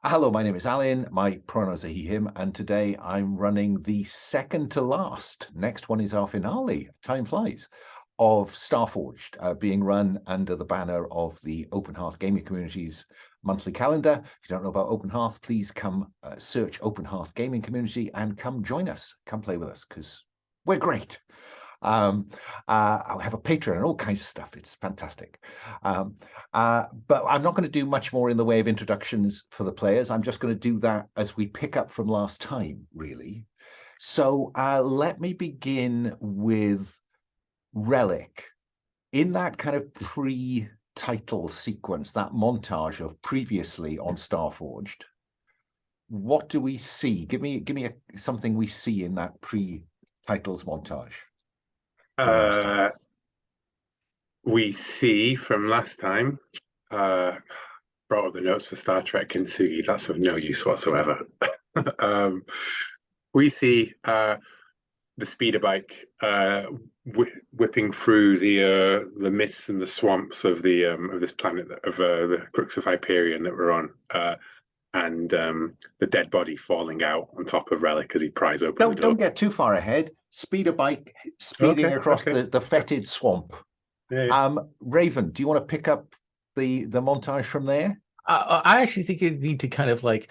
Hello, my name is Alun. My pronouns are he, him, and today I'm running the second to last. Next one is our finale, time flies, of Starforged, being run under the banner of the Open Hearth Gaming Community's monthly calendar. If you don't know about Open Hearth, please come search Open Hearth Gaming Community and come join us. Come play with us because we're great. I have a Patreon and all kinds of stuff. It's fantastic. But I'm not going to do much more in the way of introductions for the players. I'm just going to do that as we pick up from last time, really. So let me begin with Relic. In that kind of pre-title sequence, that montage of previously on Starforged, what do we see? Give me something we see in that pre-titles montage. We see from last time, brought up the notes for Star Trek Kintsugi. That's of no use whatsoever. We see the speeder bike whipping through the mists and the swamps of the of this planet of the Crux of Hyperion that we're on, and the dead body falling out on top of Relic as he pries open the door. Don't get too far ahead. Speeder bike speeding across the fetid swamp. Yeah. Raven, do you want to pick up the montage from there? I actually think you need to kind of like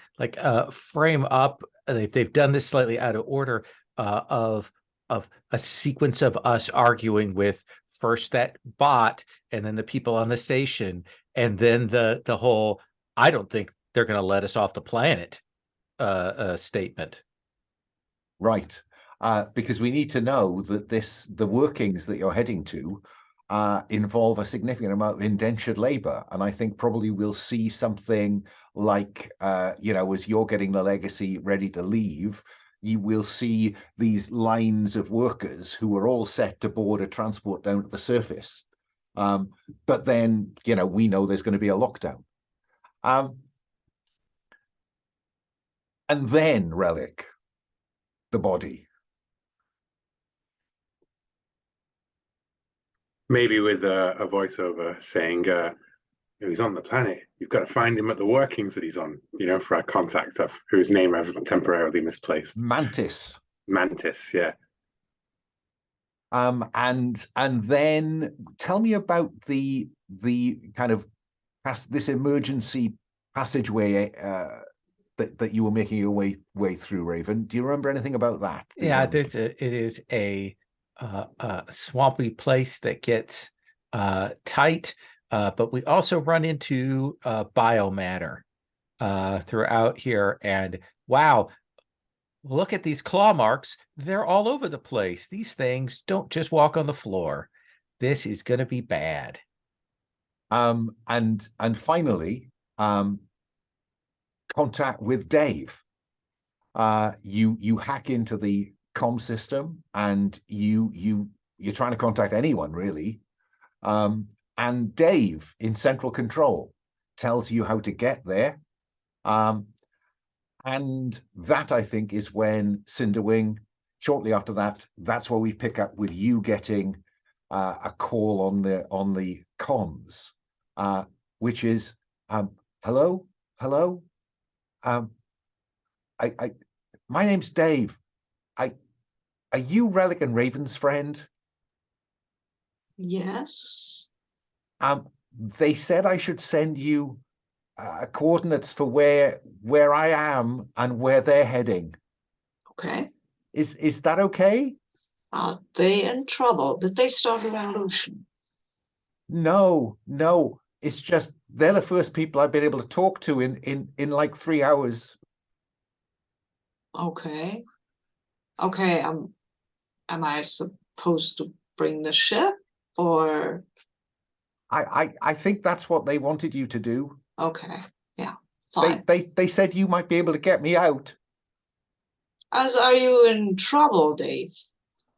frame up. They've done this slightly out of order of a sequence of us arguing with first that bot and then the people on the station and then the whole I don't think they're going to let us off the planet statement. Right. Because we need to know that the workings that you're heading to involve a significant amount of indentured labor. And I think probably we'll see something like, as you're getting the legacy ready to leave, you will see these lines of workers who are all set to board a transport down to the surface. But then, we know there's going to be a lockdown. And then Relic, the body. Maybe with a voiceover saying, he's on the planet. You've got to find him at the workings that he's on, for our contact of whose name I've temporarily misplaced. Mantis, yeah. And then tell me about the kind of this emergency passageway that you were making your way through, Raven. Do you remember anything about that? Yeah, it is a swampy place that gets tight, but we also run into biomatter throughout here. And wow, look at these claw marks. They're all over the place. These things don't just walk on the floor. This is going to be bad. And finally, contact with Dave. You hack into the comm system and you're trying to contact anyone really. And Dave in central control tells you how to get there. And that I think is when Cinderwing, shortly after that, that's where we pick up with you getting a call on the comms, which is hello. My name's Dave. Are you Relic and Raven's friend? Yes. They said I should send you coordinates for where I am and where they're heading. Okay. Is that okay? Are they in trouble? Did they start a revolution? No. It's just they're the first people I've been able to talk to in like 3 hours. Okay. Am I supposed to bring the ship or? I think that's what they wanted you to do. Okay. Yeah. Fine. They said you might be able to get me out. As are you in trouble, Dave?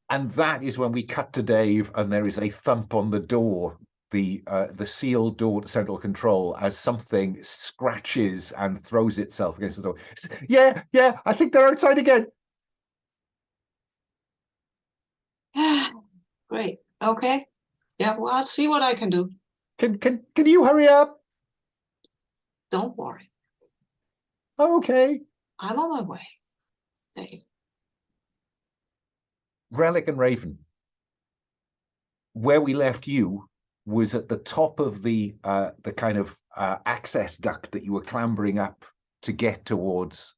And that is when we cut to Dave, and there is a thump on the door, the sealed door to central control, as something scratches and throws itself against the door. Yeah, I think they're outside again. Great. Okay. Yeah, well, I'll see what I can do. Can you hurry up? Don't worry. Oh, okay. I'm on my way. Dave. Relic and Raven, where we left you was at the top of the kind of access duct that you were clambering up to get towards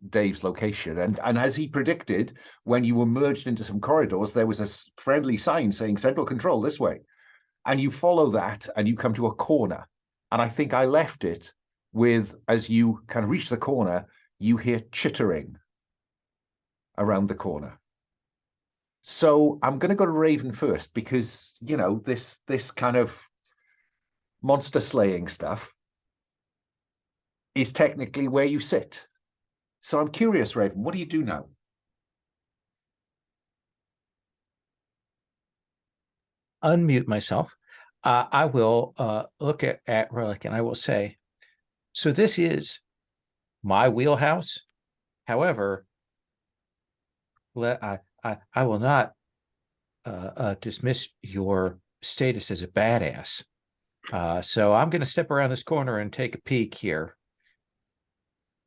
Dave's location. And as he predicted, when you were merged into some corridors, there was a friendly sign saying Central Control this way. And you follow that and you come to a corner. And I think I left it with, as you kind of reach the corner, you hear chittering around the corner. So I'm going to go to Raven first because, you know, this kind of monster slaying stuff is technically where you sit. So I'm curious, Raven, what do you do now? Unmute myself. I will look at Relic and I will say, so this is my wheelhouse. However, I will not dismiss your status as a badass. So I'm going to step around this corner and take a peek here.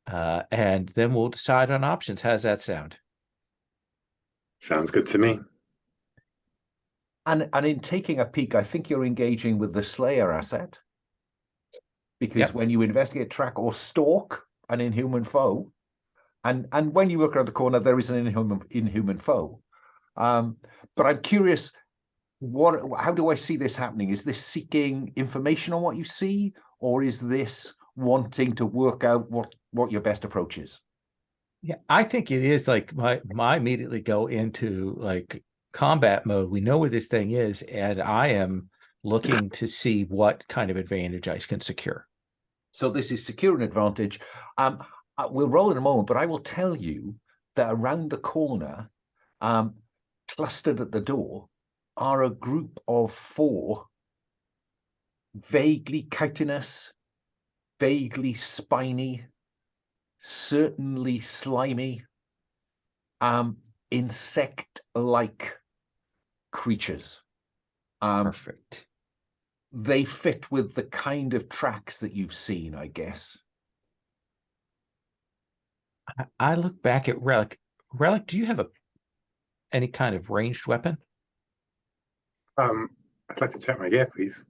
And then we'll decide on options. How's that sound? Sounds good to me. And in taking a peek, I think you're engaging with the Slayer asset. Because when you investigate, track, or stalk an inhuman foe, and when you look around the corner, there is an inhuman foe. But I'm curious, how do I see this happening? Is this seeking information on what you see, or is this wanting to work out what your best approach is? Yeah, I think it is like my immediately go into like combat mode. We know where this thing is, and I am looking to see what kind of advantage I can secure. So this is secure an advantage. We'll roll in a moment, but I will tell you that around the corner, clustered at the door, are a group of 4 vaguely chitinous, vaguely spiny, certainly slimy, insect-like creatures. Perfect. They fit with the kind of tracks that you've seen, I guess. I look back at Relic. Relic, do you have any kind of ranged weapon? I'd like to check my gear, please.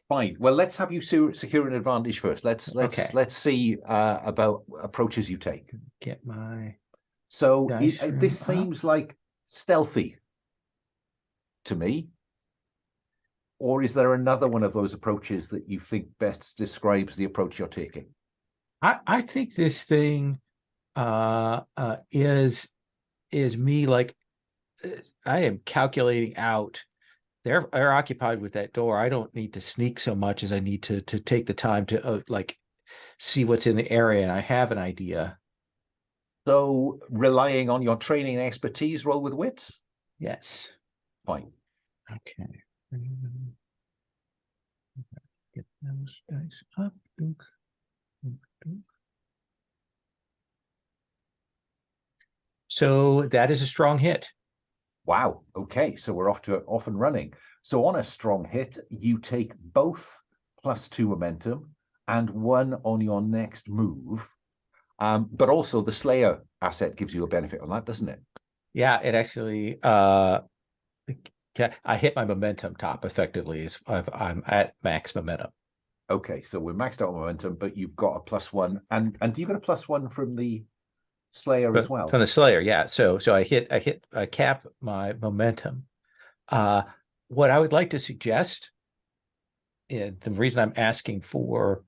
Fine. Well, let's have you secure an advantage first. Let's see about approaches you take. Get my So this up. seems like stealthy to me. Or is there another one of those approaches that you think best describes the approach you're taking? I think this thing is me like I am calculating out. They're occupied with that door. I don't need to sneak so much as I need to take the time to like see what's in the area, and I have an idea. So relying on your training and expertise, roll with wits? Yes. Fine. Okay. Get those dice up. So that is a strong hit. Wow. Okay. So we're off and running. So on a strong hit, you take both +2 momentum and 1 on your next move. But also the Slayer asset gives you a benefit on that, doesn't it? Yeah, it actually I hit my momentum top effectively. I'm at max momentum. Okay, so we're maxed out on momentum, but you've got a +1, and do you get a +1 from the Slayer as well? From the Slayer, yeah. So I cap my momentum. What I would like to suggest, the reason I'm asking for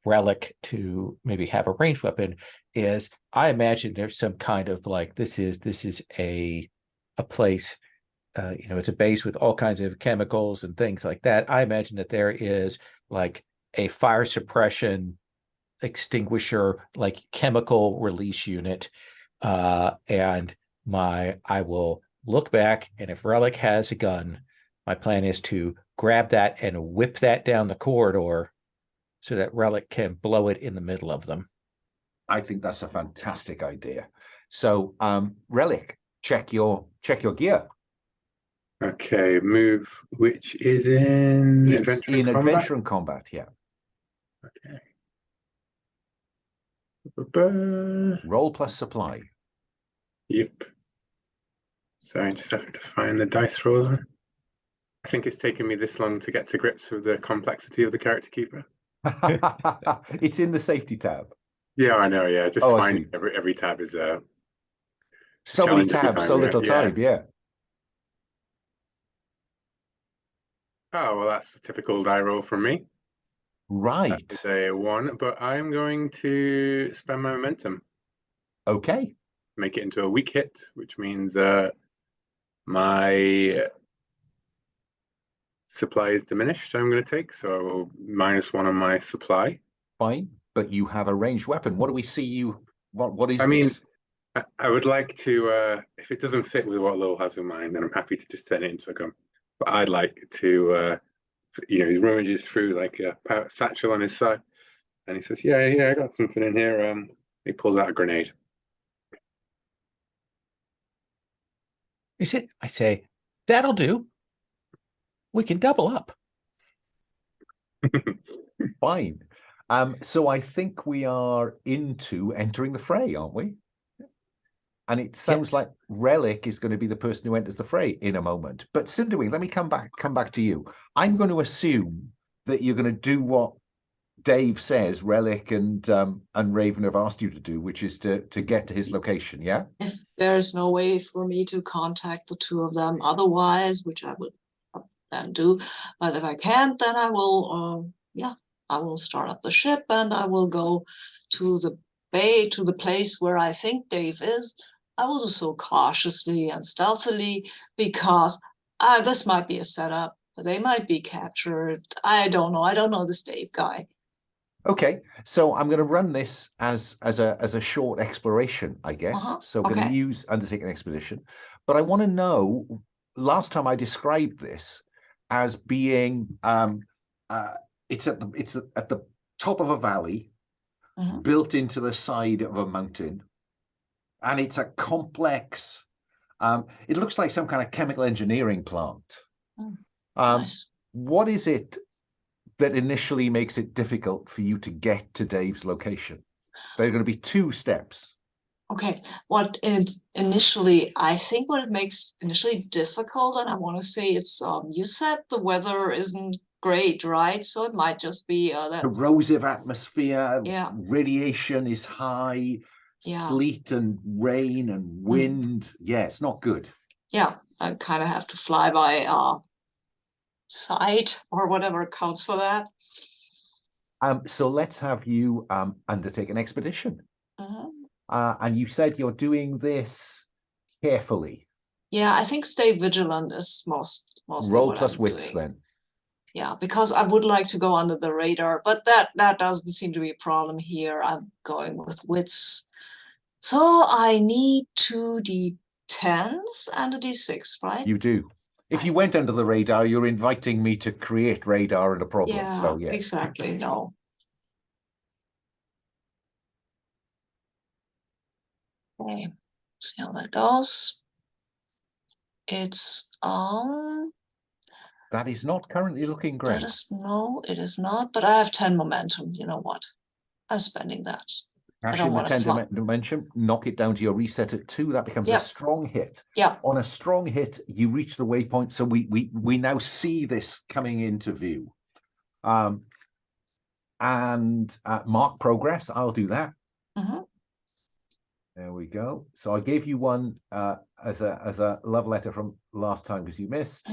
Relic to maybe have a ranged weapon is I imagine there's some kind of like this is a place, it's a base with all kinds of chemicals and things like that. I imagine that there is like a fire suppression extinguisher, like chemical release unit, and I will look back, and if Relic has a gun, my plan is to grab that and whip that down the corridor so that Relic can blow it in the middle of them. I think that's a fantastic idea. So, Relic, check your gear. Okay, move which is in Adventure and Combat, yeah. Okay. Ba-ba-ba. Roll plus supply. Yep. So I just have to find the dice roll. I think it's taken me this long to get to grips with the complexity of the character keeper. It's in the safety tab. Yeah, I know. Yeah, just Oh, I finding see. every tab is a So many challenge every tabs, time, so yeah, little yeah. time. Yeah. Oh well, that's a typical die roll from me. Right. It's a 1, but I'm going to spend my momentum, Okay. make it into a weak hit, which means my supply is diminished. I'm going to take, so I will -1 on my supply. Fine. But you have a ranged weapon. What do we see you? What is I mean, this? I would like to, if it doesn't fit with what Lowell has in mind, then I'm happy to just turn it into a gun. But I'd like to, he rummages through like a satchel on his side, and he says, "Yeah, I got something in here." He pulls out a grenade. I say, that'll do. We can double up. Fine. So I think we are into entering the fray, aren't we? And it sounds Yes. like Relic is going to be the person who enters the fray in a moment. But Cinderwing, let me come back to you. I'm going to assume that you're going to do what Dave says Relic and Raven have asked you to do, which is to get to his location. Yeah. If there's no way for me to contact the two of them otherwise, which I would then do, but if I can't, then I will, I will start up the ship and I will go to the bay, to the place where I think Dave is. I will do so cautiously and stealthily because this might be a setup. They might be captured. I don't know. I don't know this Dave guy. Okay, so I'm going to run this as a short exploration, I guess. So I'm going to undertake an expedition, but I want to know. Last time I described this as being it's at the top of a valley, built into the side of a mountain, and it's a complex. It looks like some kind of chemical engineering plant. Nice. What is it that initially makes it difficult for you to get to Dave's location? There are going to be 2 steps. Okay, what is initially, I think what it makes initially difficult, and I want to say it's, you said the weather isn't great, right? So it might just be that corrosive atmosphere, yeah, radiation is high, yeah, sleet and rain and wind. Yeah, it's not good. Yeah, I kind of have to fly by sight or whatever counts for that. So let's have you undertake an expedition. And you said you're doing this carefully. Yeah, I think stay vigilant is mostly Roll what plus I'm wits doing. then. Yeah, because I would like to go under the radar, but that doesn't seem to be a problem here. I'm going with wits. So I need 2 D10s and a D6, right? You do. If you went under the radar, you're inviting me to create radar and a problem. Yeah, so yes. Exactly. No. Okay, see how that goes. It's that is not currently looking great. It is not, but I have 10 momentum. You know what? I'm spending that. Cash in the 10 dimension, knock it down to your reset at 2. That becomes a strong hit. Yeah. On a strong hit, you reach the waypoint. So we now see this coming into view. And mark progress. I'll do that. There we go. So I gave you one as a love letter from last time because you missed.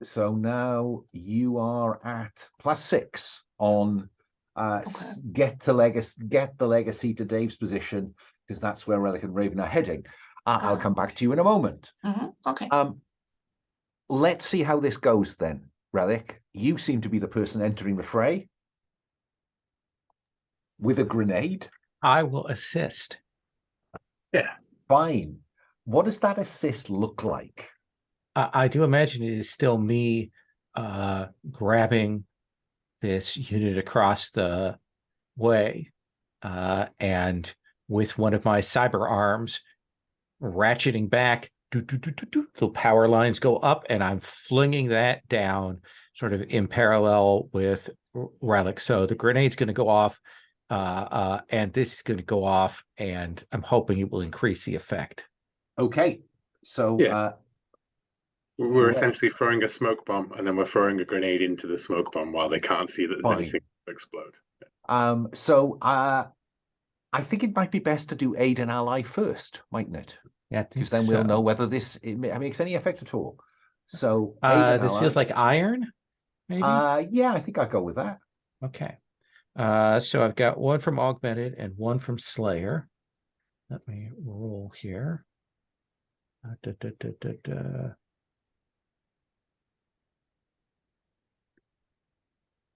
So now you are at +6 on get the legacy to Dave's position, because that's where Relic and Raven are heading. I'll come back to you in a moment. Okay. Let's see how this goes then. Relic, you seem to be the person entering the fray with a grenade. I will assist. Yeah. Fine. What does that assist look like? I do imagine it is still me grabbing this unit across the way and with one of my cyber arms ratcheting back The power lines go up, and I'm flinging that down sort of in parallel with Relic. So the grenade's going to go off, and this is going to go off, and I'm hoping it will increase the effect. Okay, so Yeah. We're Well- essentially throwing a smoke bomb, and then we're throwing a grenade into the smoke bomb while they can't see that there's Fine. anything to explode. so I think it might be best to do aid an ally first, mightn't it? Yeah, Because then we'll know whether this makes any effect at all. So aid an this ally. feels like iron, maybe. Yeah, I think I'll go with that. Okay. So I've got one from Augmented and one from Slayer. Let me roll here.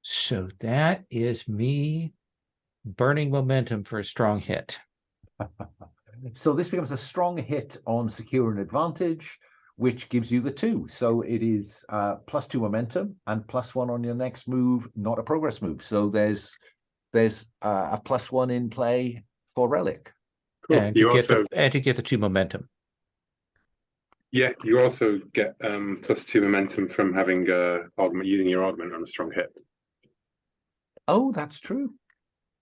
So that is me burning momentum for a strong hit. So this becomes a strong hit on secure and advantage, which gives you the 2. So it is +2 momentum and +1 on your next move, not a progress move. So there's a +1 in play for Relic. Cool. And You to get the 2 momentum. Yeah, you also get +2 momentum from having using your augment on a strong hit. Oh, that's true.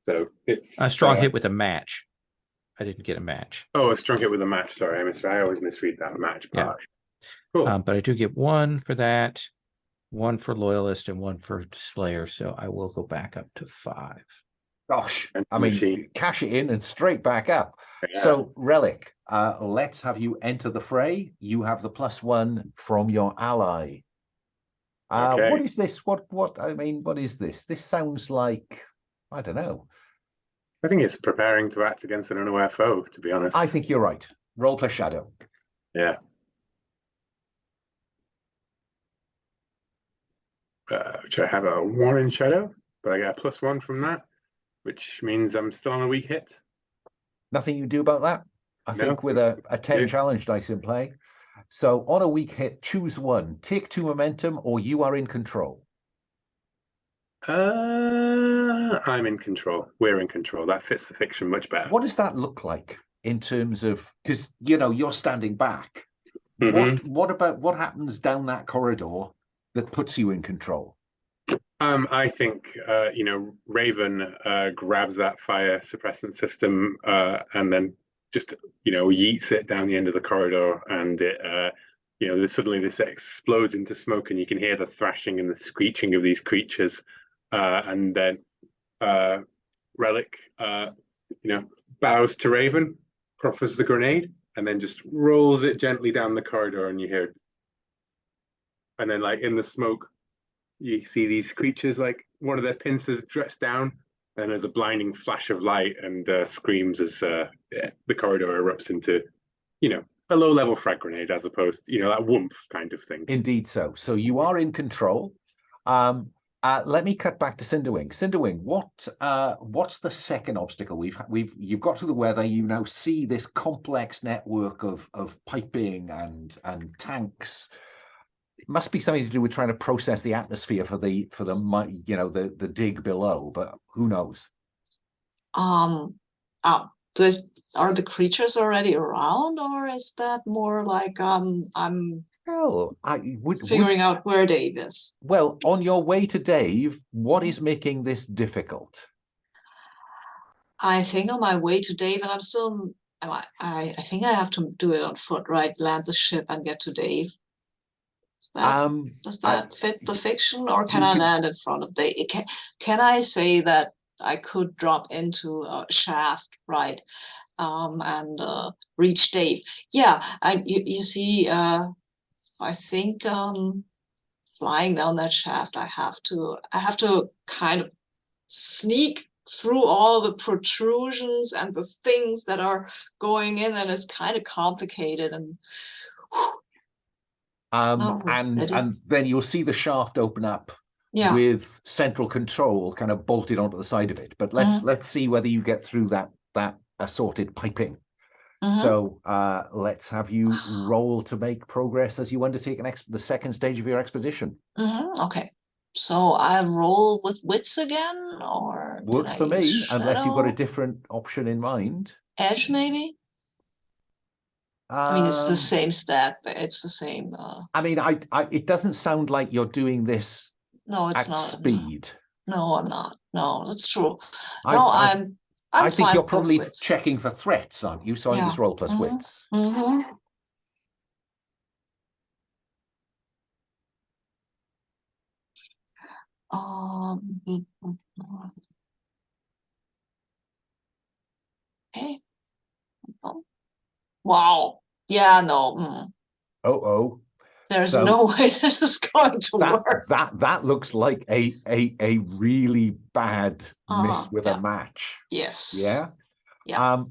So it's A strong hit with a match. I didn't get a match. Oh, a strong hit with a match. Sorry, I always misread that match part. Yeah. Cool. But I do get 1 for that, 1 for Loyalist, and 1 for Slayer. So I will go back up to 5. Gosh, And I mean, machine. cash it in and straight back up. Yeah. So Relic, let's have you enter the fray. You have the +1 from your ally. Okay. What is this? What is this? This sounds like, I don't know. I think it's preparing to act against an unaware foe, to be honest. I think you're right. Roll plus shadow. Yeah. Which I have a 1 in shadow, but I get a +1 from that, which means I'm still on a weak hit. Nothing you can do about that. I No. think with a 10 Yeah. challenge dice in play. So on a weak hit, choose 1. Take 2 momentum, or you are in control. I'm in control. We're in control. That fits the fiction much better. What does that look like in terms of, because you're standing back. Mm-hmm. What happens down that corridor that puts you in control? I think Raven grabs that fire suppressant system and then just yeets it down the end of the corridor, and it suddenly this explodes into smoke, and you can hear the thrashing and the screeching of these creatures, and then Relic bows to Raven, proffers the grenade, and then just rolls it gently down the corridor, and you hear, and then in the smoke, you see these creatures, one of their pincers drips down, and there's a blinding flash of light, and screams as the corridor erupts into, a low-level frag grenade, as opposed to, that whoomph kind of thing. Indeed so. So you are in control. Let me cut back to Cinderwing. Cinderwing, what's the second obstacle? You've got to the weather. You now see this complex network of piping and tanks. It must be something to do with trying to process the atmosphere for the dig below, but who knows? Are the creatures already around, or is that more like I'm figuring out where Dave is? Well, on your way to Dave, what is making this difficult? I think on my way to Dave, and I think I have to do it on foot, right? Land the ship and get to Dave. Does that fit the fiction, or can I land in front of Dave? Can I say that I could drop into a shaft, right, and reach Dave? Yeah, you see, I think flying down that shaft, I have to kind of sneak through all the protrusions and the things that are going in, and it's kind of complicated. And and then you'll see the shaft open up with central control kind of bolted onto the side of it. But let's see whether you get through that assorted piping. So let's have you roll to make progress as you undertake the second stage of your expedition. Okay. So I roll with wits again, or works for me, unless you've got a different option in mind. Edge, maybe. I mean, it's the same stat, but it's the same. I mean, it doesn't sound like you're doing this No, it's at not. speed. No, I'm not. No, that's true. I No, I, I'm I think fine you're with both probably wits. checking for threats, aren't you? So I Yeah. just roll plus wits. Mm-hmm. Okay. Oh. Wow. Yeah, no. Oh. There's So no way this is going to work. that looks like a really bad miss with Yeah. a match. Yes. Yeah. Yeah.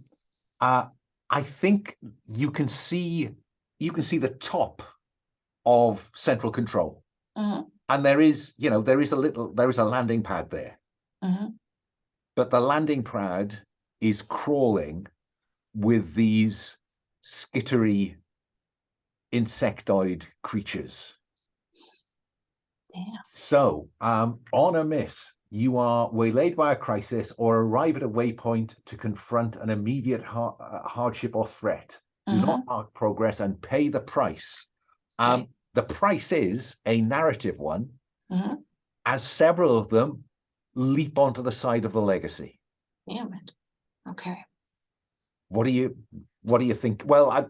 I think you can see the top of central control, and there is a landing pad there, but the landing pad is crawling with these skittery insectoid creatures. Yeah. So, on a miss, you are waylaid by a crisis or arrive at a waypoint to confront an immediate hardship or threat. Do not mark progress and pay the price. Okay. The price is a narrative one, as several of them leap onto the side of the legacy. Damn it. Okay. What do you think? Well, I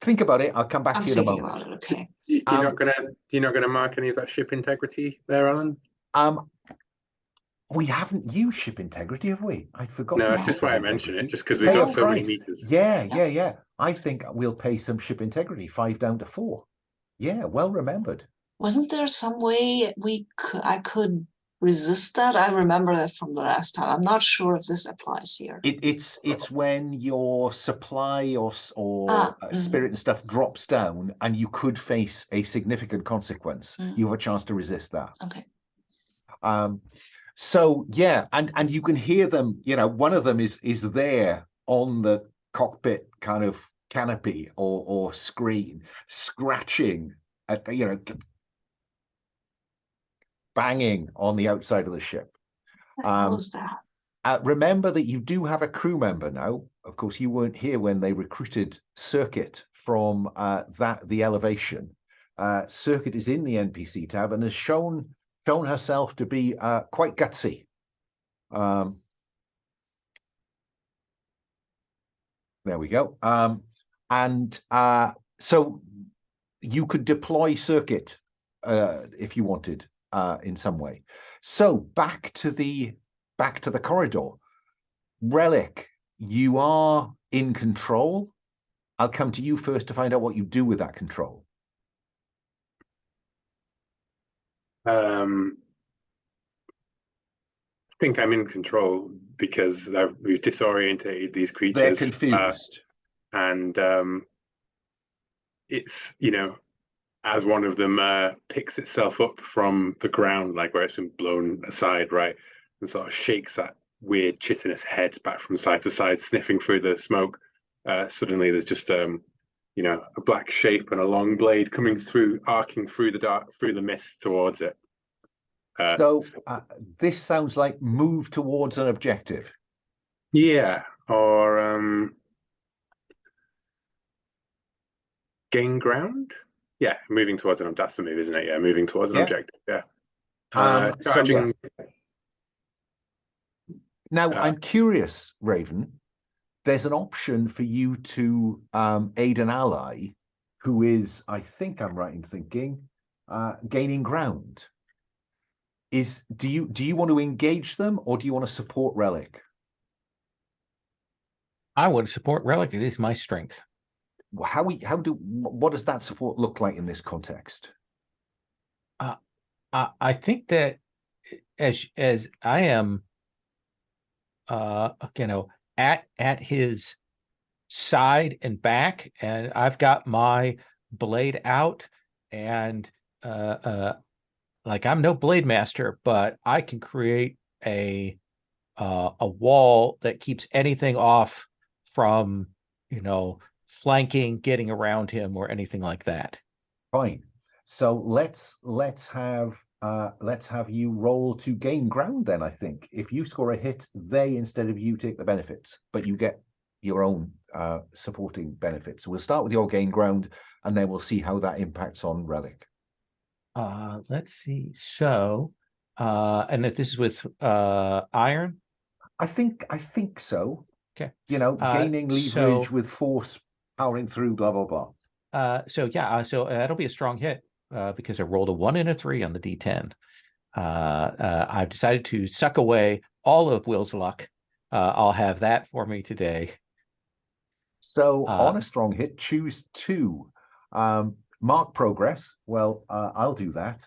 think about it. I'll come back to you in a moment. About it. Okay. You're not gonna mark any of that ship integrity there, Alan? We haven't used ship integrity, have we? I'd forgotten. No, it's just why I mention it, just because we've got so many meters. Yeah. I think we'll pay some ship integrity, 5 down to 4. Yeah, well remembered. Wasn't there some way I could resist that? I remember that from the last time. I'm not sure if this applies here. It's when your supply or spirit and stuff drops down, and you could face a significant consequence. You have a chance to resist that. Okay. So yeah, and you can hear them. One of them is there on the cockpit kind of canopy or screen, scratching at banging on the outside of the ship. What was that? Remember that you do have a crew member now. Of course, you weren't here when they recruited Circuit from the elevation. Circuit is in the NPC tab and has shown herself to be quite gutsy. There we go. So you could deploy Circuit if you wanted in some way. So back to the corridor. Relic, you are in control. I'll come to you first to find out what you do with that control. I think I'm in control because we've disorientated these creatures. They're confused. And it's, as one of them picks itself up from the ground, like where it's been blown aside, right? And sort of shakes that weird chitinous head back from side to side, sniffing through the smoke. Suddenly there's just a black shape and a long blade coming through, arcing through the dark, through the mist towards it. So this sounds like move towards an objective. Yeah, or gain ground. Yeah, moving towards an objective. That's the move, isn't it? Yeah, moving towards an objective. Yeah. Charging. Now I'm curious, Raven. There's an option for you to aid an ally who is, I think I'm right in thinking, gaining ground. Do you want to engage them, or do you want to support Relic? I would support Relic. It is my strength. What does that support look like in this context? I think that as I am, at his side and back, and I've got my blade out, and like I'm no Blademaster, but I can create a wall that keeps anything off from flanking, getting around him, or anything like that. Fine. So let's have you roll to gain ground then. I think if you score a hit, they instead of you take the benefits, but you get your own supporting benefits. So we'll start with your gain ground, and then we'll see how that impacts on Relic. Let's see. So, and if this is with iron. I think so. Okay. You know, gaining leverage with force, powering through, blah blah blah. So that'll be a strong hit because I rolled a 1 and a 3 on the D10. I've decided to suck away all of Will's luck. I'll have that for me today. So on a strong hit, choose 2. Mark progress. Well, I'll do that.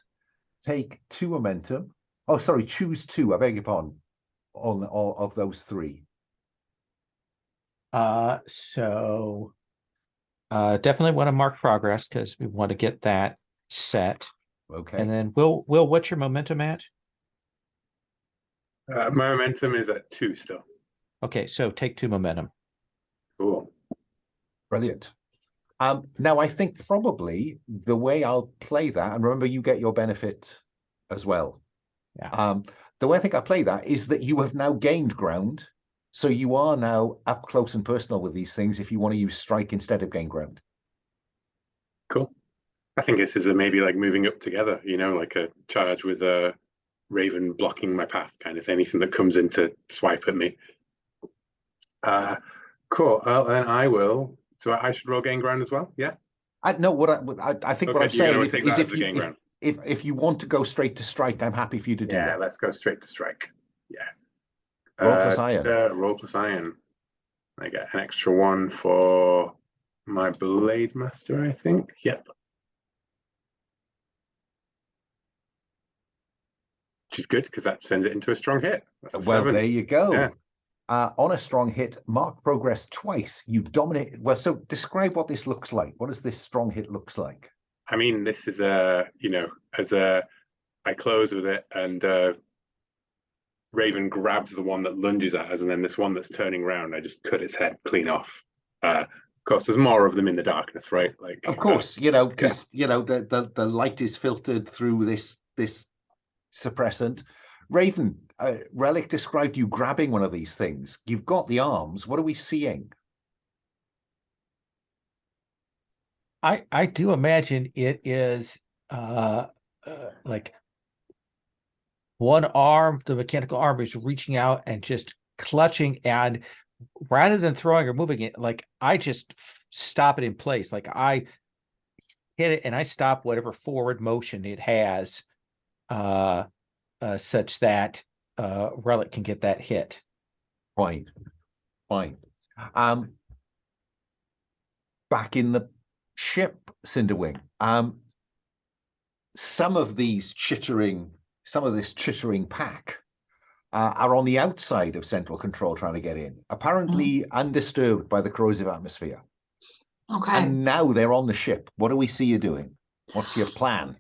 Take 2 momentum. Oh, sorry, choose 2. I beg your pardon. On all of those 3. So definitely want to mark progress because we want to get that set. Okay. And then Will, what's your momentum at? My momentum is at 2 still. Okay, so take 2 momentum. Cool. Brilliant. Now, I think probably the way I'll play that, and remember, you get your benefit as well. Yeah. The way I think I play that is that you have now gained ground, so you are now up close and personal with these things if you want to use strike instead of gain ground. Cool. I think this is maybe like moving up together, you know, like a charge with a Raven blocking my path, kind of anything that comes in to swipe at me. Cool. And I will. So I should roll gain ground as well. Yeah. I think what I'm saying is if you want to go straight to strike, I'm happy for you to do that. Yeah, let's go straight to strike. Yeah. Roll plus iron. Roll plus iron. I get an extra 1 for my Blademaster, I think. Yep. Which is good because that sends it into a strong hit. Well, 7. there you go. Yeah. On a strong hit, mark progress twice. You dominate. Well, so describe what this looks like. What does this strong hit looks like? I mean, this is I close with it, and Raven grabs the one that lunges at us, and then this one that's turning around, I just cut its head clean off. Of course, there's more of them in the darkness, right? Like, of course, because the light is filtered through this suppressant. Raven, Relic described you grabbing one of these things. You've got the arms. What are we seeing? I do imagine it is like one arm, the mechanical arm is reaching out and just clutching, and rather than throwing or moving it, like I just stop it in place. Like I hit it and I stop whatever forward motion it has, such that Relic can get that hit. Fine. Back in the ship, Cinderwing. Some of this chittering pack are on the outside of central control trying to get in, apparently undisturbed by the corrosive atmosphere. Okay. And now they're on the ship. What do we see you doing? What's your plan?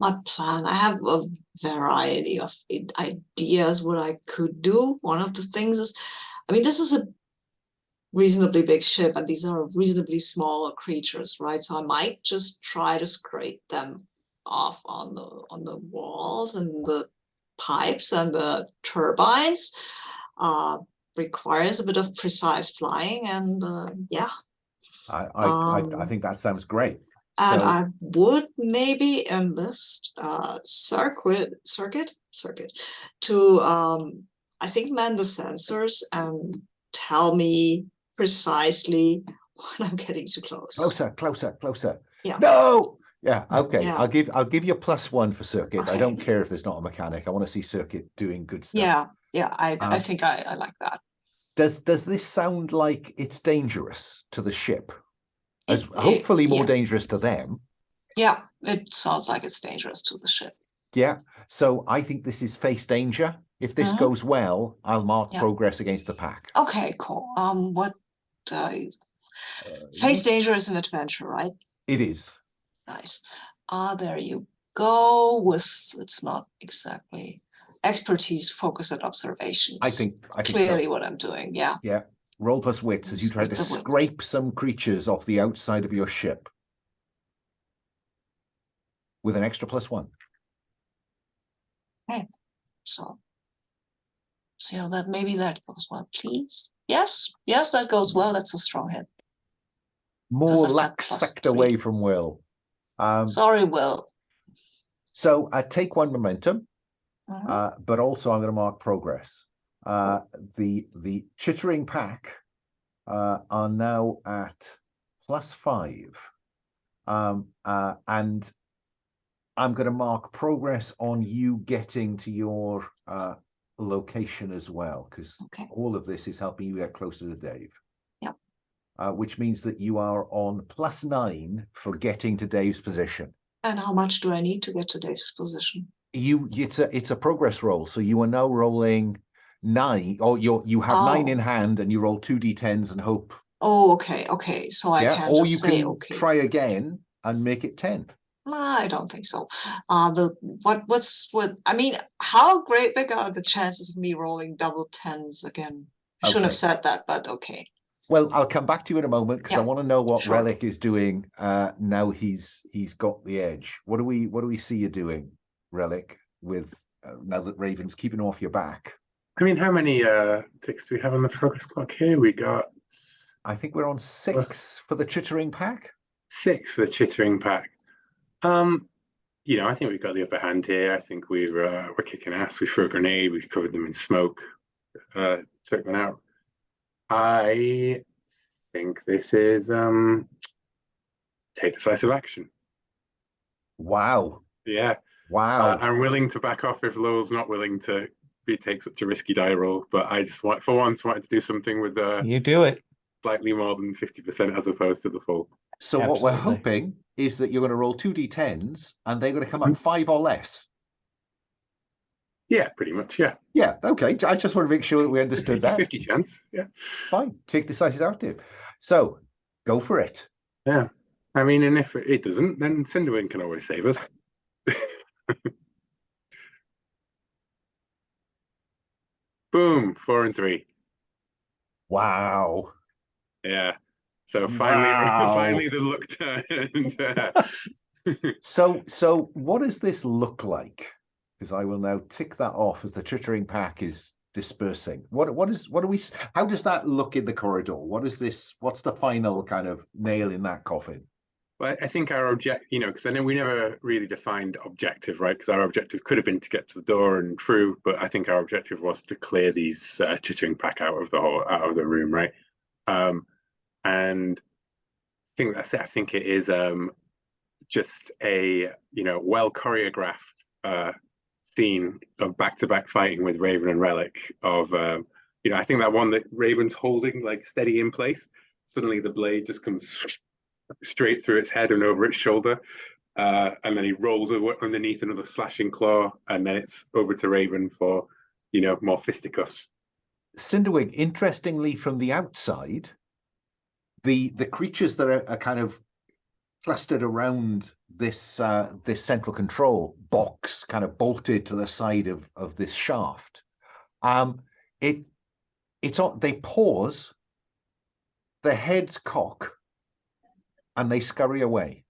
My plan, I have a variety of ideas what I could do. One of the things is, I mean, this is a reasonably big ship and these are reasonably small creatures, right? So I might just try to scrape them off on the walls and the pipes and the turbines. Requires a bit of precise flying, and yeah. I think that sounds great. And I would maybe enlist circuit to I think man the sensors and tell me precisely when I'm getting too close. Closer. Yeah. No. Yeah. Okay. Yeah. I'll give you +1 for circuit. Okay. I don't care if there's not a mechanic. I want to see circuit doing good stuff. Yeah. I think I like that. Does this sound like it's dangerous to the ship? As hopefully more dangerous to them. Yeah, it sounds like it's dangerous to the ship. Yeah. So I think this is face danger. If this goes well, I'll mark progress against the pack. Okay, cool. Face danger is an adventure, right? It is. Nice. There you go. It's not exactly expertise, focus and observations. I think clearly so. what I'm doing. Yeah. Yeah. Roll plus wits as you try to scrape some creatures off the outside of your ship. With an extra +1. Okay. So So that maybe that goes well, please. Yes, that goes well. That's a strong hit. More I've got luck sucked away from Will. Sorry, Will. So I take 1 momentum, but also I'm going to mark progress. The chittering pack are now at +5. And I'm going to mark progress on you getting to your location as well, because all of this is helping you get closer to Dave. Yep. Which means that you are on +9 for getting to Dave's position. And how much do I need to get to Dave's position? It's a progress roll, so you are now rolling 9, or you have 9 in hand, and you roll 2d10s and hope. Oh, okay. So I can't or just you say can try again and make it 10. I don't think so. I mean, how big are the chances of me rolling double 10s again? I shouldn't have said that, but okay. Well, I'll come back to you in a moment, because I want to know what Relic is doing now he's got the edge. What do we see you doing, Relic, with now that Raven's keeping off your back? I mean, how many ticks do we have on the progress clock here? We got... I think we're on 6 for the chittering pack. 6 for the chittering pack. You know, I think we've got the upper hand here. I think we're kicking ass. We threw a grenade. We've covered them in smoke. Took them out. I think this is take decisive action. Wow. Yeah. Wow. I'm willing to back off if Lowell's not willing to take such a risky die roll, but I just wanted to do something with you do it slightly more than 50% as opposed to the full. So what we're hoping is that you're going to roll 2d10s and they're going to come up 5 or less. Yeah, pretty much. Yeah. Yeah. Okay. I just want to make sure that we understood 50 chance. Yeah. Fine. Take decisive action. So go for it. Yeah. I mean, and if it doesn't, then Cinderwing can always save us. Boom. 4 and 3. Wow. Yeah. So finally the luck turned. So what does this look like? Because I will now tick that off as the chittering pack is dispersing. How does that look in the corridor? What's the final kind of nail in that coffin? Well, I think our because I know we never really defined objective, right? Because our objective could have been to get to the door and through, but I think our objective was to clear these chittering pack out of the room, right? And I think that's it. I think it is just a well choreographed scene of back-to-back fighting with Raven and Relic. Of I think that one that Raven's holding like steady in place, suddenly the blade just comes straight through its head and over its shoulder, and then he rolls underneath another slashing claw, and then it's over to Raven for more fisticuffs. Cinderwing, interestingly, from the outside, the creatures that are kind of clustered around this central control box, kind of bolted to the side of this shaft, they pause, their heads cock, and they scurry away.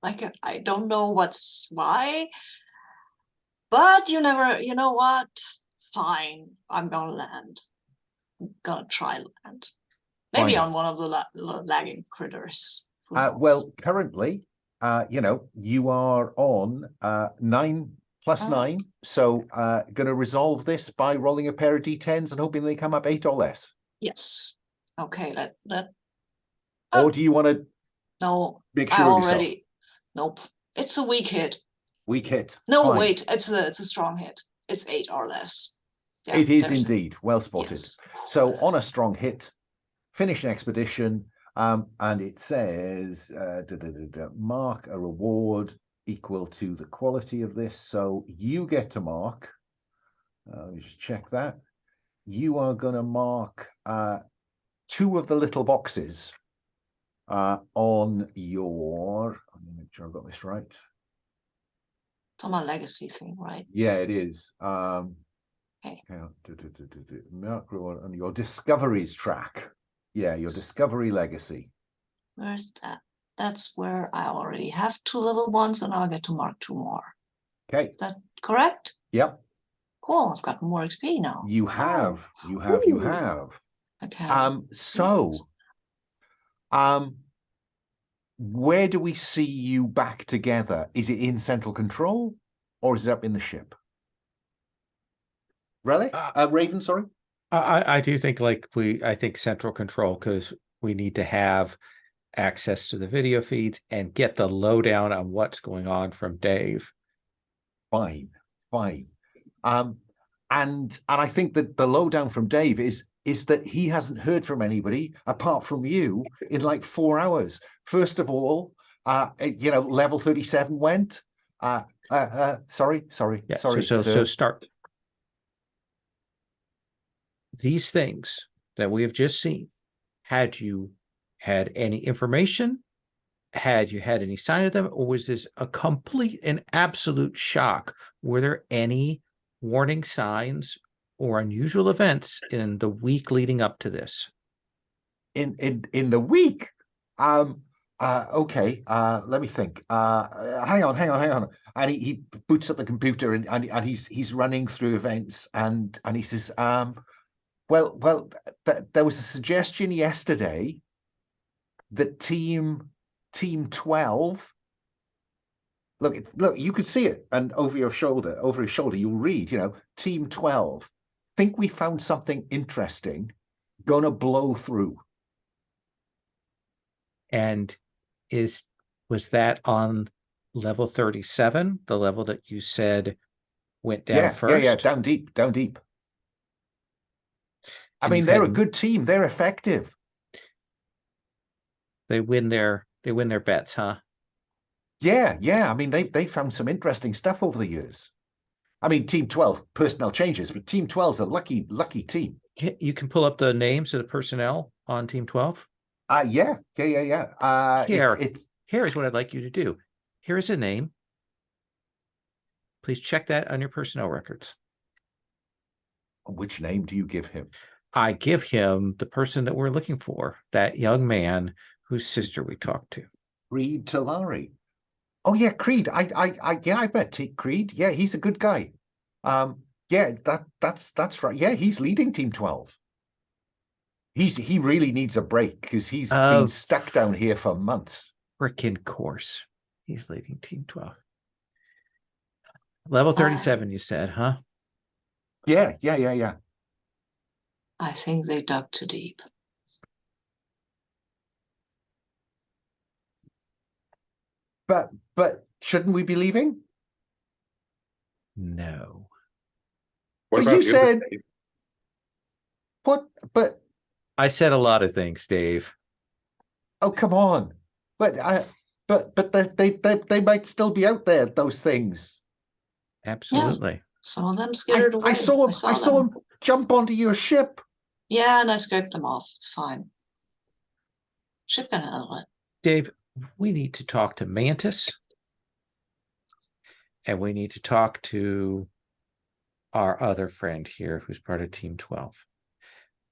I don't know why, but you know what? Fine, I'm gonna land. I'm gonna try land. Maybe on one of the lagging critters. Well, currently, you are on 9 plus 9. So going to resolve this by rolling a pair of d10s and hoping they come up 8 or less. Yes. Okay. Or do you want to? No. Make sure of yourself? Nope. It's a weak hit. Weak hit. No, Fine. wait. It's a strong hit. It's 8 or less. Yeah, it is indeed. Well spotted. Yes. So on a strong hit, finish an expedition, and it says mark a reward equal to the quality of this. So you get to mark. Let me just check that. You are going to mark 2 of the little boxes on your. Let me make sure I've got this right. It's on my legacy thing, right? Yeah, it is. Okay. Mark reward on your discoveries track. Yeah, your discovery legacy. Where's that? That's where I already have 2 little ones, and I'll get to mark 2 more. Okay. Is that correct? Yep. Cool, I've got more XP now. You have, you have. Okay. So, where do we see you back together? Is it in central control, or is it up in the ship? Relic? Raven, sorry. I do think I think central control, because we need to have access to the video feeds and get the lowdown on what's going on from Dave. Fine. And I think that the lowdown from Dave is that he hasn't heard from anybody apart from you in like 4 hours. First of all, level 37 went. Sorry, Yeah, sorry. So start. These things that we have just seen, had you had any information? Had you had any sign of them? Or was this a complete and absolute shock? Were there any warning signs or unusual events in the week leading up to this? In the week? Okay, let me think. Hang on. And he boots up the computer and he's running through events and he says, there was a suggestion yesterday that team 12. Look, you could see it, and over his shoulder, you'll read, team 12. Think we found something interesting, gonna blow through. And was that on level 37, the level that you said went down first? Yeah, down deep. I mean, they're a good team. They're effective. They win their bets, huh? Yeah. I mean, they found some interesting stuff over the years. I mean, Team 12 personnel changes, but Team 12 is a lucky team. You can pull up the names of the personnel on Team 12. Yeah. Here is what I'd like you to do. Here is a name. Please check that on your personnel records. Which name do you give him? I give him the person that we're looking for, that young man whose sister we talked to. Creed Talari. Oh yeah, Creed. I bet Creed. Yeah, he's a good guy. Yeah, that's right. Yeah, he's leading Team 12. He really needs a break because he's been stuck down here for months. Frickin' course. He's leading Team 12. Level 37, you said, huh? Yeah. I think they dug too deep. But shouldn't we be leaving? No. What But about you the said other side? what? But I said a lot of things, Dave. oh, come on. But they might still be out there, those things. Absolutely. Yeah, some of them skidded away. I saw him jump onto your ship. Yeah, and I scraped them off. It's fine. Ship can handle it. Dave, we need to talk to Mantis. And we need to talk to our other friend here who's part of Team 12.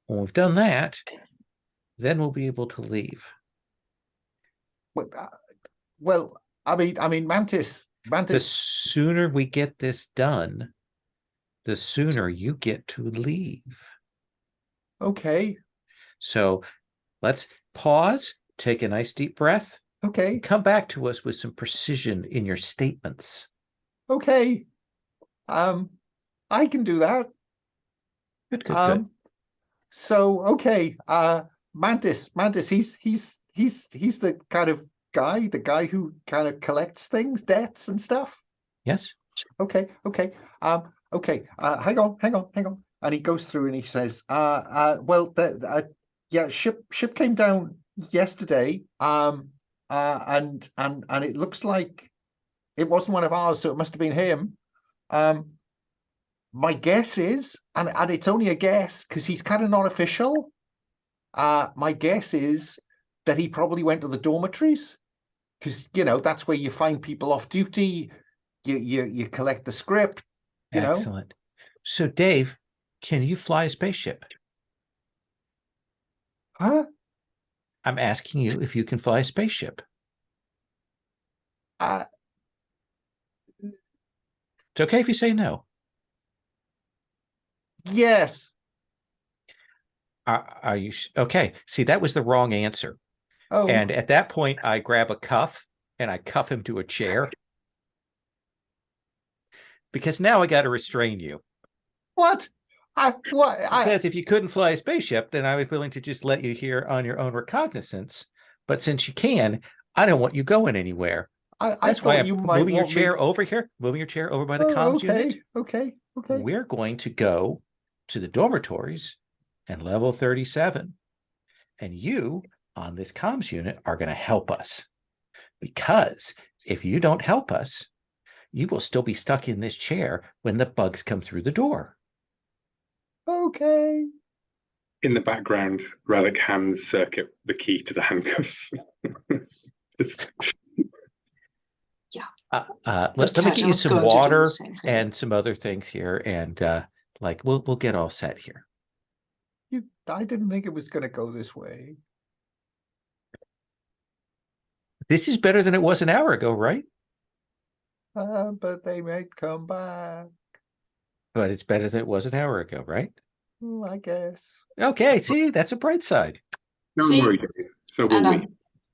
When we've done that, then we'll be able to leave. Well, I mean, Mantis. The sooner we get this done, the sooner you get to leave. Okay. So let's pause, take a nice deep breath. Okay. And come back to us with some precision in your statements. Okay. I can do that. Good. So okay. Mantis, he's the kind of guy, who kind of collects things, debts and stuff. Yes. Okay. Hang on. And he goes through and he says, ship came down yesterday. And it looks like it wasn't one of ours, so it must have been him. My guess is, and it's only a guess because he's kind of not official. My guess is that he probably went to the dormitories because that's where you find people off duty. You collect the script. Excellent. So, Dave, can you fly a spaceship? Huh? I'm asking you if you can fly a spaceship. It's okay if you say no. Yes. Are you okay? See, that was the wrong answer. Oh. And at that point, I grab a cuff and I cuff him to a chair. Because now I got to restrain you. What? Because if you couldn't fly a spaceship, then I was willing to just let you here on your own recognizance. But since you can, I don't want you going anywhere. That's why I'm moving your chair over here, moving your chair over by the comms unit. Okay. We're going to go to the dormitories and level 37. And you on this comms unit are going to help us. Because if you don't help us, you will still be stuck in this chair when the bugs come through the door. Okay. In the background, Relic hands Circuit the key to the handcuffs. Let me get you some water and some other things here, and we'll get all set here. I didn't think it was going to go this way. This is better than it was an hour ago, right? But they might come back. But it's better than it was an hour ago, right? I guess. Okay, see, that's a bright side. Don't worry, Dave. So will we.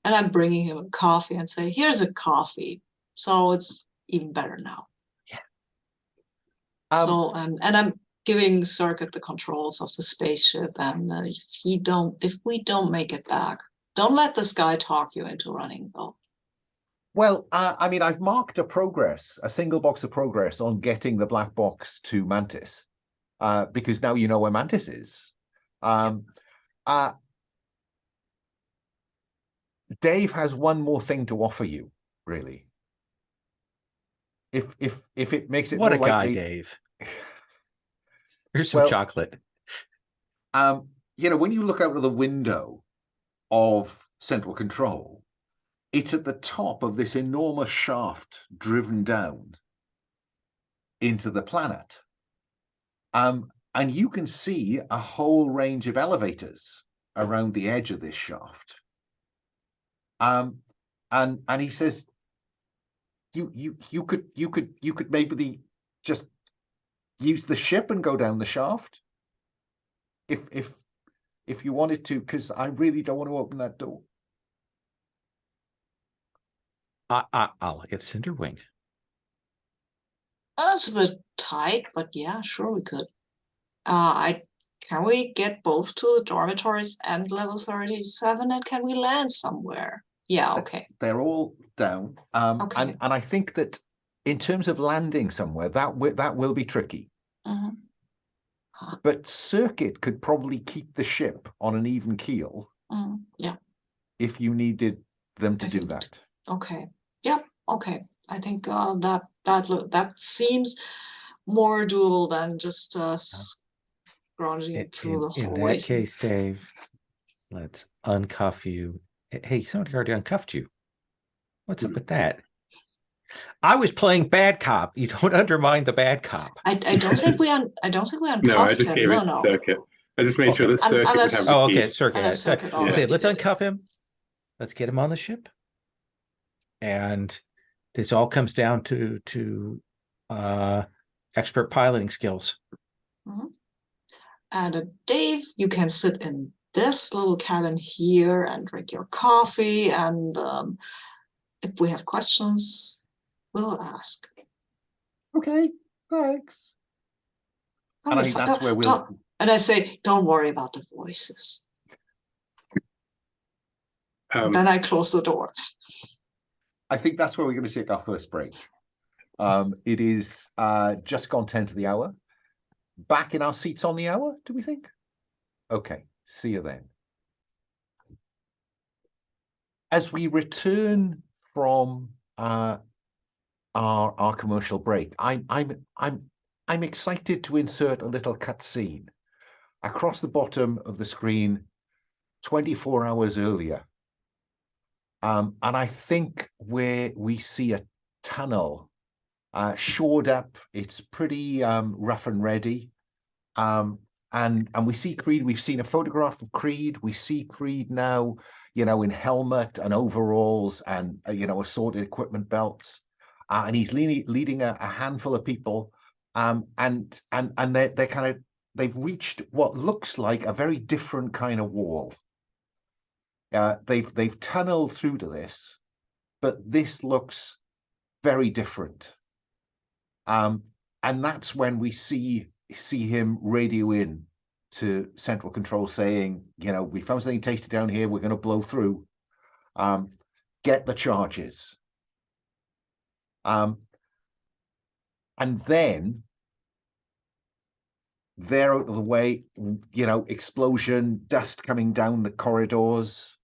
And I'm bringing him a coffee and say, here's a coffee. So it's even better now. Yeah. So and I'm giving Circuit the controls of the spaceship, and if we don't make it back, don't let this guy talk you into running though. Well, I mean, I've marked a single box of progress on getting the black box to Mantis, because now you know where Mantis is. Dave has one more thing to offer you, really. If it makes it what more a guy, likely... Dave. Here's some chocolate. When you look out of the window of Central Control, it's at the top of this enormous shaft driven down into the planet. And you can see a whole range of elevators around the edge of this shaft. And he says, you could maybe just use the ship and go down the shaft if you wanted to, because I really don't want to open that door. I'll get Cinderwing. That's a bit tight, but yeah, sure we could. Can we get both to the dormitories and level 37, and can we land somewhere? Yeah, okay. They're all down. Okay. And I think that in terms of landing somewhere, that will be tricky. Mm-hmm. But Circuit could probably keep the ship on an even keel. Yeah. If you needed them to do that. Okay. Yep. Okay. I think that seems more doable than just scrounging to the hallways. In that case, Dave, let's uncuff you. Hey, somebody already uncuffed you. What's up with that? I was playing bad cop. You don't undermine the bad cop. I don't think we uncuffed No, I just him. gave it to Circuit. I just made sure that Circuit would have the key. Circuit. Circuit let's uncuff him. Let's get him on the ship. And this all comes down to expert piloting skills. Mm-hmm. And Dave, you can sit in this little cabin here and drink your coffee, and if we have questions, we'll ask. Okay, thanks. And I think that's where we'll... And I say, don't worry about the voices. Then I close the door. I think that's where we're going to take our first break. It is just gone 10 to the hour. Back in our seats on the hour, do we think? Okay, see you then. As we return from our commercial break, I'm excited to insert a little cutscene across the bottom of the screen 24 hours earlier. And I think where we see a tunnel shored up, it's pretty rough and ready. And we see Creed. We've seen a photograph of Creed. We see Creed now, in helmet and overalls and assorted equipment belts, and he's leading a handful of people. And they're kind of they've reached what looks like a very different kind of wall. They've tunneled through to this, but this looks very different. And that's when we see him radio in to central control saying, you know, we found something tasty down here, we're going to blow through. Get the charges. And then they're out of the way, you know, explosion, dust coming down the corridors.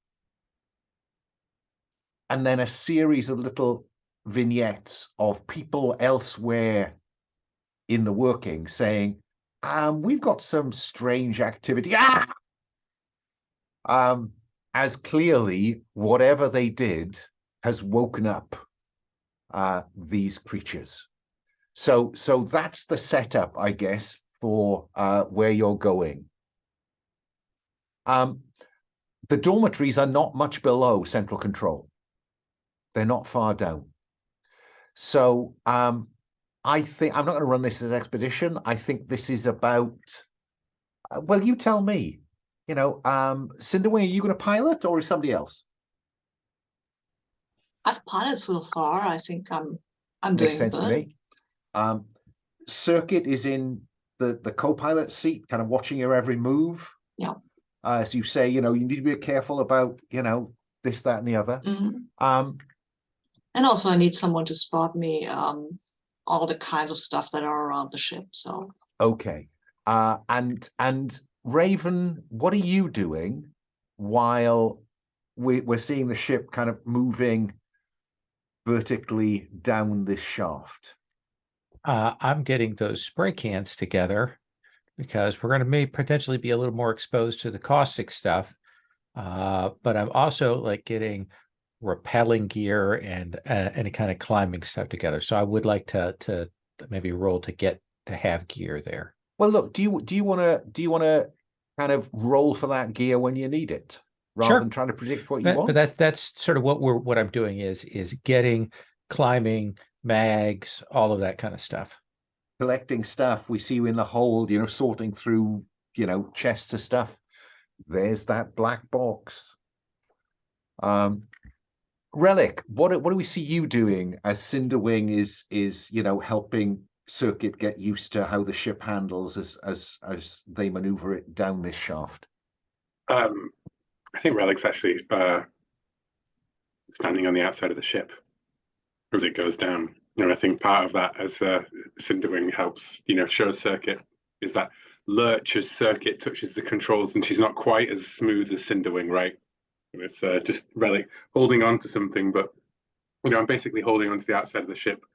And then a series of little vignettes of people elsewhere in the working saying, we've got some strange activity. As clearly, whatever they did has woken up these creatures. So that's the setup, I guess, for where you're going. The dormitories are not much below central control. They're not far down. So I think I'm not going to run this as expedition. I think this is about, well, you tell me. You know, Cinderwing, are you going to pilot or is somebody else? I've piloted so far. I think I'm Makes doing sense good. to me. Circuit is in the co-pilot seat, kind of watching your every move. Yeah. As you say, you know, you need to be careful about, you know, this, that, and the other. And also I need someone to spot me all the kinds of stuff that are around the ship. So okay. And Raven, what are you doing while we're seeing the ship kind of moving vertically down this shaft? I'm getting those spray cans together because we're going to potentially be a little more exposed to the caustic stuff. But I'm also like getting rappelling gear and any kind of climbing stuff together. So I would like to maybe roll to have gear there. Well, look, do you want to kind of roll for that gear when you need it, rather than trying to predict what you want? But that's sort of what I'm doing is getting climbing, mags, all of that kind of stuff. Collecting stuff. We see you in the hold, you know, sorting through, you know, chests of stuff. There's that black box. Relic, what do we see you doing as Cinderwing is you know, helping Circuit get used to how the ship handles as they maneuver it down this shaft? I think Relic's actually standing on the outside of the ship as it goes down. And I think part of that, as Cinderwing helps, you know, show Circuit, is that lurch as Circuit touches the controls, and she's not quite as smooth as Cinderwing, right? And it's just Relic holding on to something, but you know, I'm basically holding on to the outside of the ship,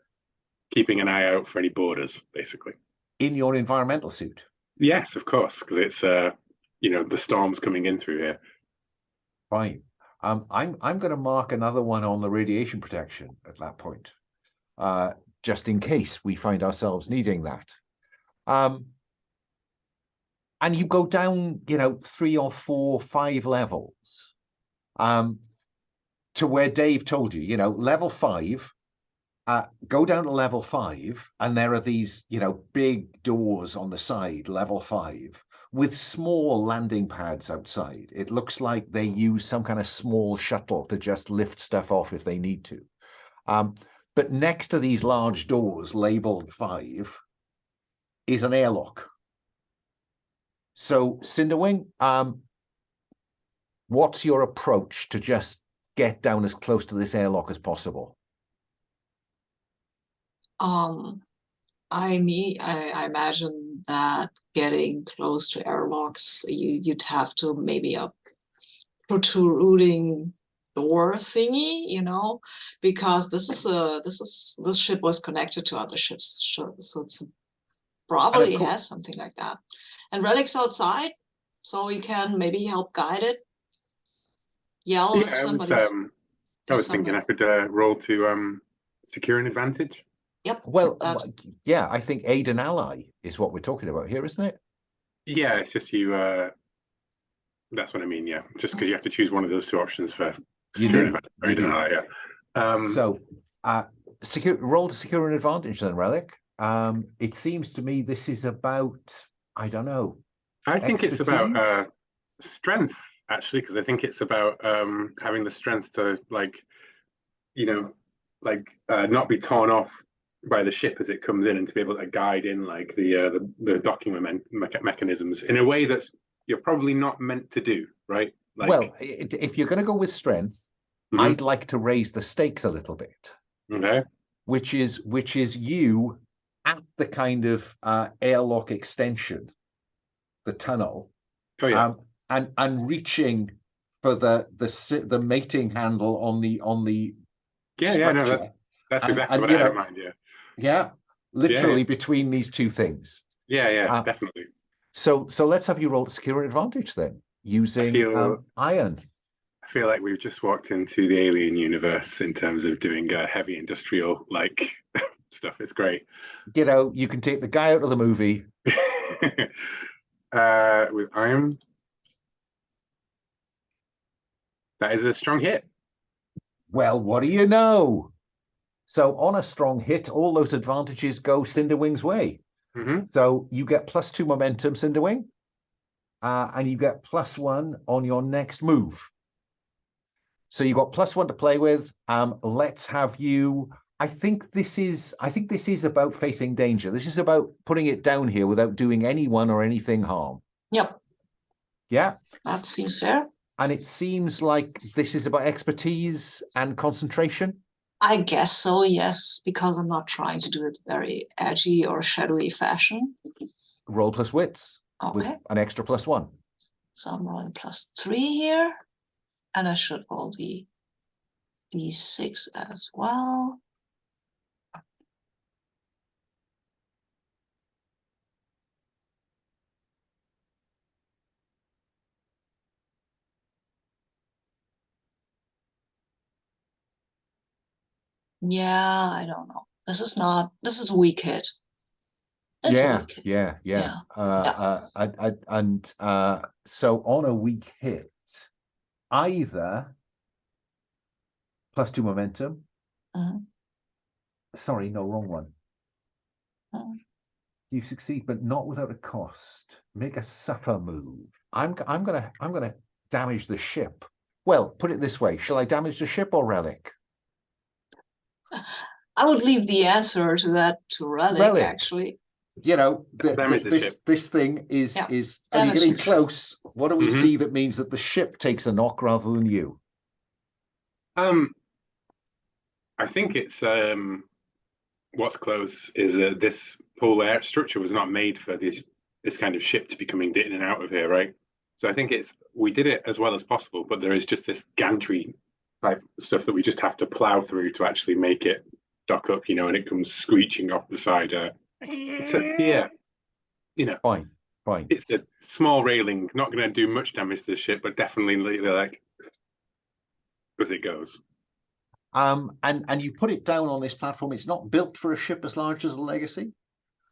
keeping an eye out for any borders, basically. In your environmental suit? Yes, of course, because it's you know, the storm's coming in through here. Fine. I'm going to mark another one on the radiation protection at that point, just in case we find ourselves needing that. And you go down, you know, 3 or 4, 5 levels, to where Dave told you, you know, level 5. Go down to level 5, and there are these, you know, big doors on the side, level 5. With small landing pads outside. It looks like they use some kind of small shuttle to just lift stuff off if they need to. But next to these large doors labeled 5 is an airlock. So, Cinderwing, what's your approach to just get down as close to this airlock as possible? I imagine that getting close to airlocks, you'd have to maybe a protruding door thingy, you know, because this ship was connected to other ships, so it's probably has something like that. And Relic's outside, so you can maybe help guide it. Yell if somebody's. I was thinking I could roll to secure an advantage. Yep. Well, yeah, I think aid an ally is what we're talking about here, isn't it? Yeah, it's just you. That's what I mean. Yeah, just because you have to choose one of those 2 options for secure an advantage. Aid an ally. Yeah. So, roll to secure an advantage then, Relic. It seems to me this is about I don't know. I think it's about Expertise? strength, actually, because I think it's about having the strength to, like, not be torn off by the ship as it comes in, and to be able to guide in, like, the docking mechanisms in a way that you're probably not meant to do, right? Like, Well, if you're going to go with strength, I'd like to raise the stakes a little bit. Okay. Which is you at the kind of airlock extension, the tunnel, Oh yeah. And reaching for the mating handle on the structure. No, that's exactly and what I had in mind. Yeah, literally between these two things. Yeah, definitely. So let's have you roll secure advantage then, using iron. I feel like we've just walked into the alien universe in terms of doing heavy industrial, like, stuff. It's great. You can take the guy out of the movie. With iron, that is a strong hit. Well, what do you know? So on a strong hit, all those advantages go Cinderwing's way. So you get +2 momentum, Cinderwing, and you get +1 on your next move. So you got +1 to play with. Let's have you. I think this is about facing danger. This is about putting it down here without doing anyone or anything harm. Yep. Yeah. That seems fair. And it seems like this is about expertise and concentration. I guess so, yes, because I'm not trying to do it very edgy or shadowy fashion. Roll plus wits with Okay. an extra +1. So I'm rolling +3 here, and I should roll the D6 as well. Yeah, I don't know. This is a weak hit. It's a weak hit. Yeah. So on a weak hit, either +2 momentum. Sorry, no, wrong one. You succeed, but not without a cost. Make a suffer move. I'm gonna damage the ship. Well, put it this way: shall I damage the ship or Relic? I would leave the answer to that to Relic. Actually. This thing is are you getting close? What do we see that means that the ship takes a knock rather than you? I think it's what's close is that this whole air structure was not made for this kind of ship to be coming in and out of here, right? So I think we did it as well as possible, but there is just this gantry type stuff that we just have to plow through to actually make it dock up, and it comes screeching off the side. Fine. It's a small railing, not going to do much damage to the ship, but definitely like as it goes. And you put it down on this platform. It's not built for a ship as large as the Legacy.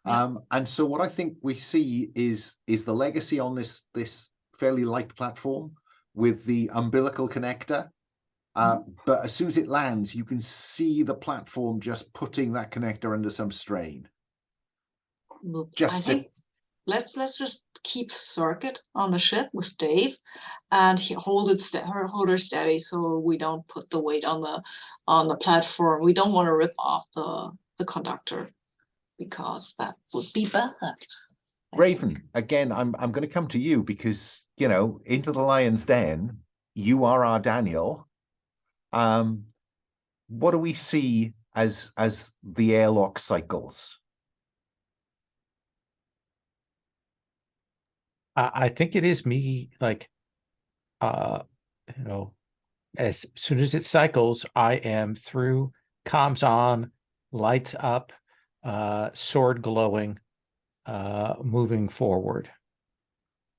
And so what I think we see is the Legacy on this fairly light platform with the umbilical connector. But as soon as it lands, you can see the platform just putting that connector under some strain. Let's just keep circuit on the ship with Dave, and hold her steady so we don't put the weight on the platform. We don't want to rip off the conductor, because that would be bad. Raven, again, I'm going to come to you because into the lion's den. You are our Daniel. What do we see as the airlock cycles? I think it is me, like, as soon as it cycles, I am through, comms on, lights up, sword glowing, moving forward.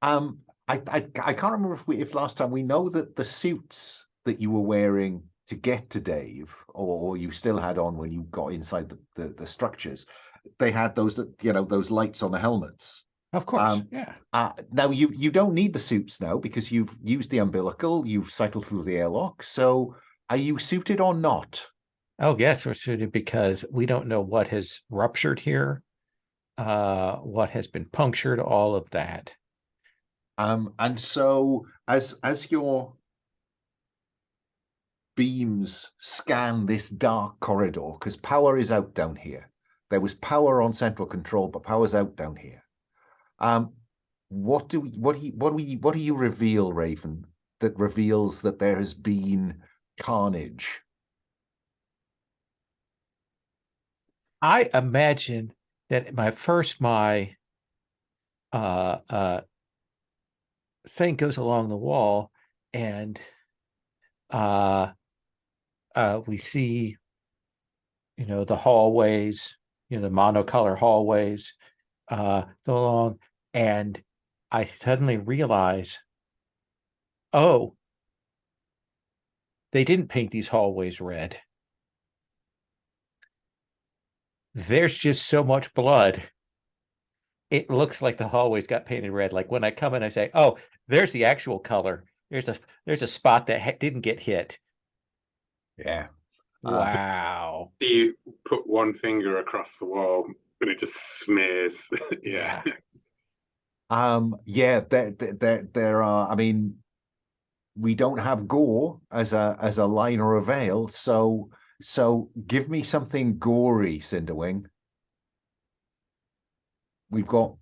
I can't remember if last time we know that the suits that you were wearing to get to Dave, or you still had on when you got inside the structures, they had those those lights on the helmets. Of course, now you don't need the suits now because you've used the umbilical, you've cycled through the airlock. So are you suited or not? Oh yes, we're suited because we don't know what has ruptured here. what has been punctured, all of that. And so as your beams scan this dark corridor, because power is out down here. There was power on central control, but power's out down here. What do you reveal, Raven, that reveals that there has been carnage? I imagine that my thing goes along the wall, and we see, the hallways, the monocolor hallways go along, and I suddenly realize, oh, they didn't paint these hallways red. There's just so much blood. It looks like the hallways got painted red. Like when I come in, I say, oh, there's the actual color. There's a spot that didn't get hit. Yeah. Wow. You put one finger across the wall and it just smears. Yeah. Yeah, there are, I mean, we don't have gore as a line or a veil, so give me something gory, Cinderwing. We've got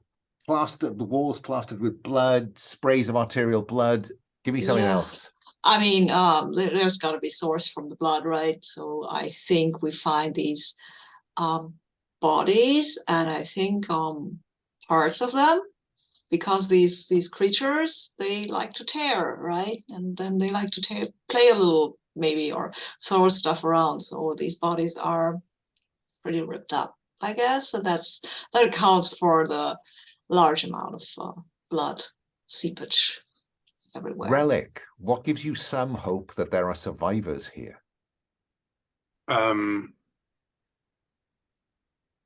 the walls plastered with blood, sprays of arterial blood. Give me something else. I mean, there's got to be source from the blood, right? So I think we find these bodies, and I think parts of them, because these creatures, they like to tear, right? And then they like to play a little, maybe, or throw stuff around. So these bodies are pretty ripped up, I guess. So that accounts for the large amount of blood seepage everywhere. Relic, what gives you some hope that there are survivors here?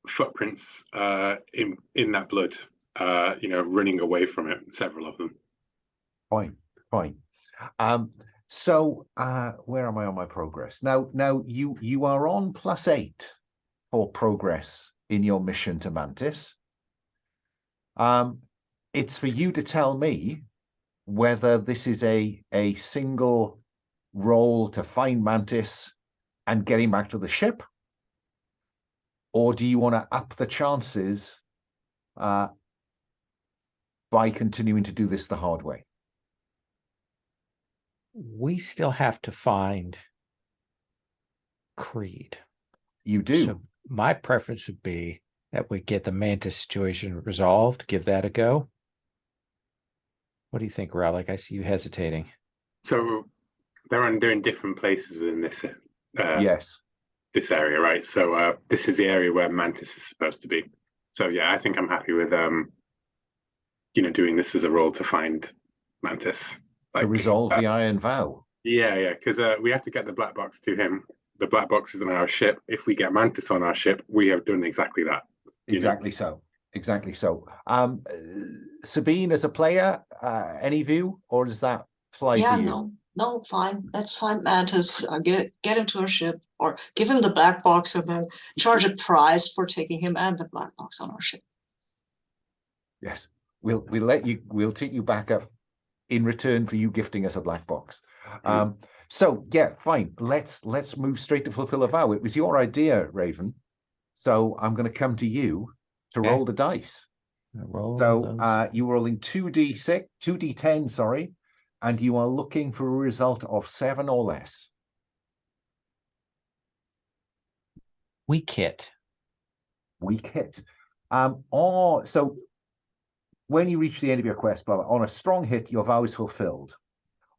Footprints in that blood, running away from it, several of them. Fine. So where am I on my progress? Now you are on +8 for progress in your mission to Mantis. It's for you to tell me whether this is a single roll to find Mantis and get him back to the ship, or do you want to up the chances by continuing to do this the hard way? We still have to find Creed. You do. So my preference would be that we get the Mantis situation resolved, give that a go. What do you think, Relic? I see you hesitating. So they're in different places within this Yes. This area, right? So this is the area where Mantis is supposed to be. So yeah, I think I'm happy with doing this as a role to find Mantis. To resolve the Iron Vow. Yeah, because we have to get the black box to him. The black box is on our ship. If we get Mantis on our ship, we have done exactly that. Exactly so. Sabine, as a player, any view, or does that fly for you? No, fine. That's fine. Mantis, get into a ship, or give him the black box, and then charge a price for taking him and the black box on our ship. Yes, we'll take you back up in return for you gifting us a black box. So yeah, fine. Let's move straight to fulfill a vow. It was your idea, Raven. So I'm going to come to you to roll the dice. So you're rolling 2d10, sorry, and you are looking for a result of 7 or less. Weak hit. So when you reach the end of your quest, on a strong hit, your vow is fulfilled.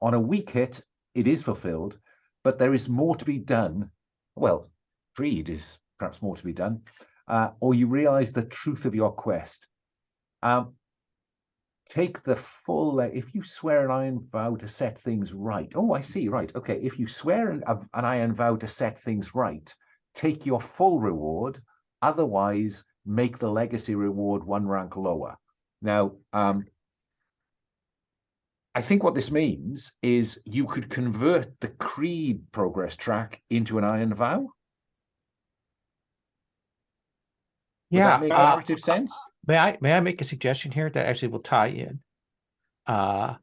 On a weak hit, it is fulfilled, but there is more to be done. Well, Creed is perhaps more to be done, or you realize the truth of your quest. Take the full, if you swear an iron vow to set things right. Oh, I see, right. Okay, if you swear an iron vow to set things right, take your full reward. Otherwise, make the legacy reward 1 rank lower. Now, I think what this means is you could convert the Creed progress track into an iron vow. Would Yeah. that make narrative sense? May I make a suggestion here that actually will tie in? And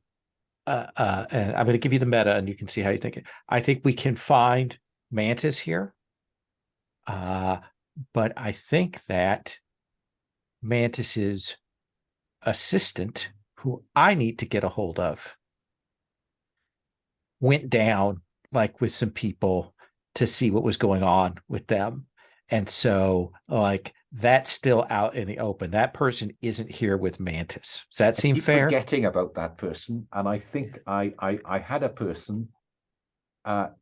I'm going to give you the meta, and you can see how you think it. I think we can find Mantis here, but I think that Mantis's assistant, who I need to get a hold of, went down like with some people to see what was going on with them. And so like that's still out in the open. That person isn't here with Mantis. Does that seem Keep fair? forgetting about that person, and I think I had a person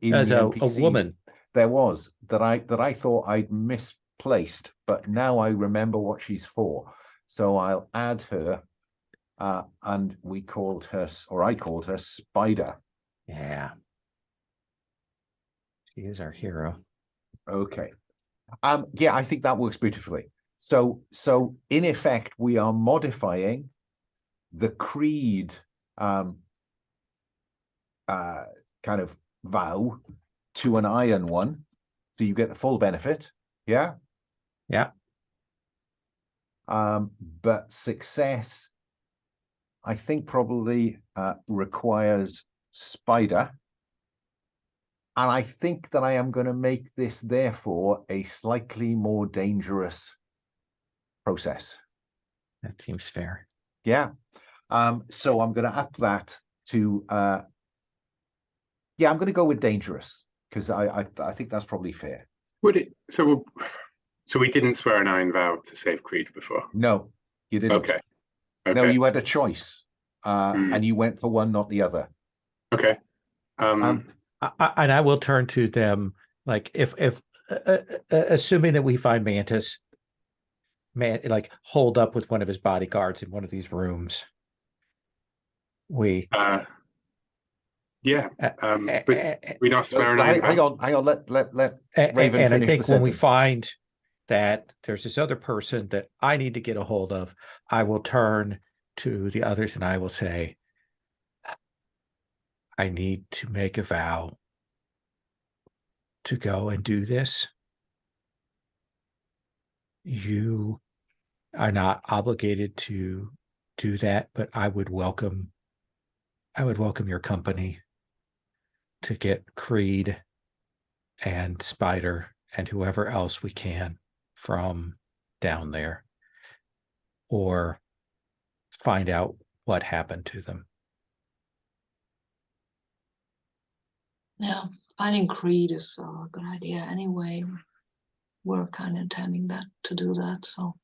in As the a NPCs. woman. There was that I thought I'd misplaced, but now I remember what she's for. So I'll add her, and we called her, or I called her Spider. Yeah. She is our hero. Okay. Yeah, I think that works beautifully. So in effect, we are modifying the creed kind of vow to an iron one, so you get the full benefit. Yeah. Yeah. But success, I think, probably requires Spider. And I think that I am going to make this, therefore, a slightly more dangerous process. That seems fair. Yeah. So I'm going to up that to, yeah, I'm going to go with dangerous, because I think that's probably fair. Would it? So we didn't swear an Iron Vow to save Creed before. No, you didn't. Okay. No, you had a choice, and you went for one, not the other. Okay. And I will turn to them, like if assuming that we find Mantis, like holed up with one of his bodyguards in one of these rooms, we yeah, we not swear an Iron Vow. Hang on. Let Raven and finish I think the when we sentence. find that there's this other person that I need to get a hold of, I will turn to the others and I will say, I need to make a vow to go and do this. You are not obligated to do that, but I would welcome your company to get Creed and Spider and whoever else we can from down there, or find out what happened to them. Yeah, finding Creed is a good idea anyway. We're kind of intending to do that, so.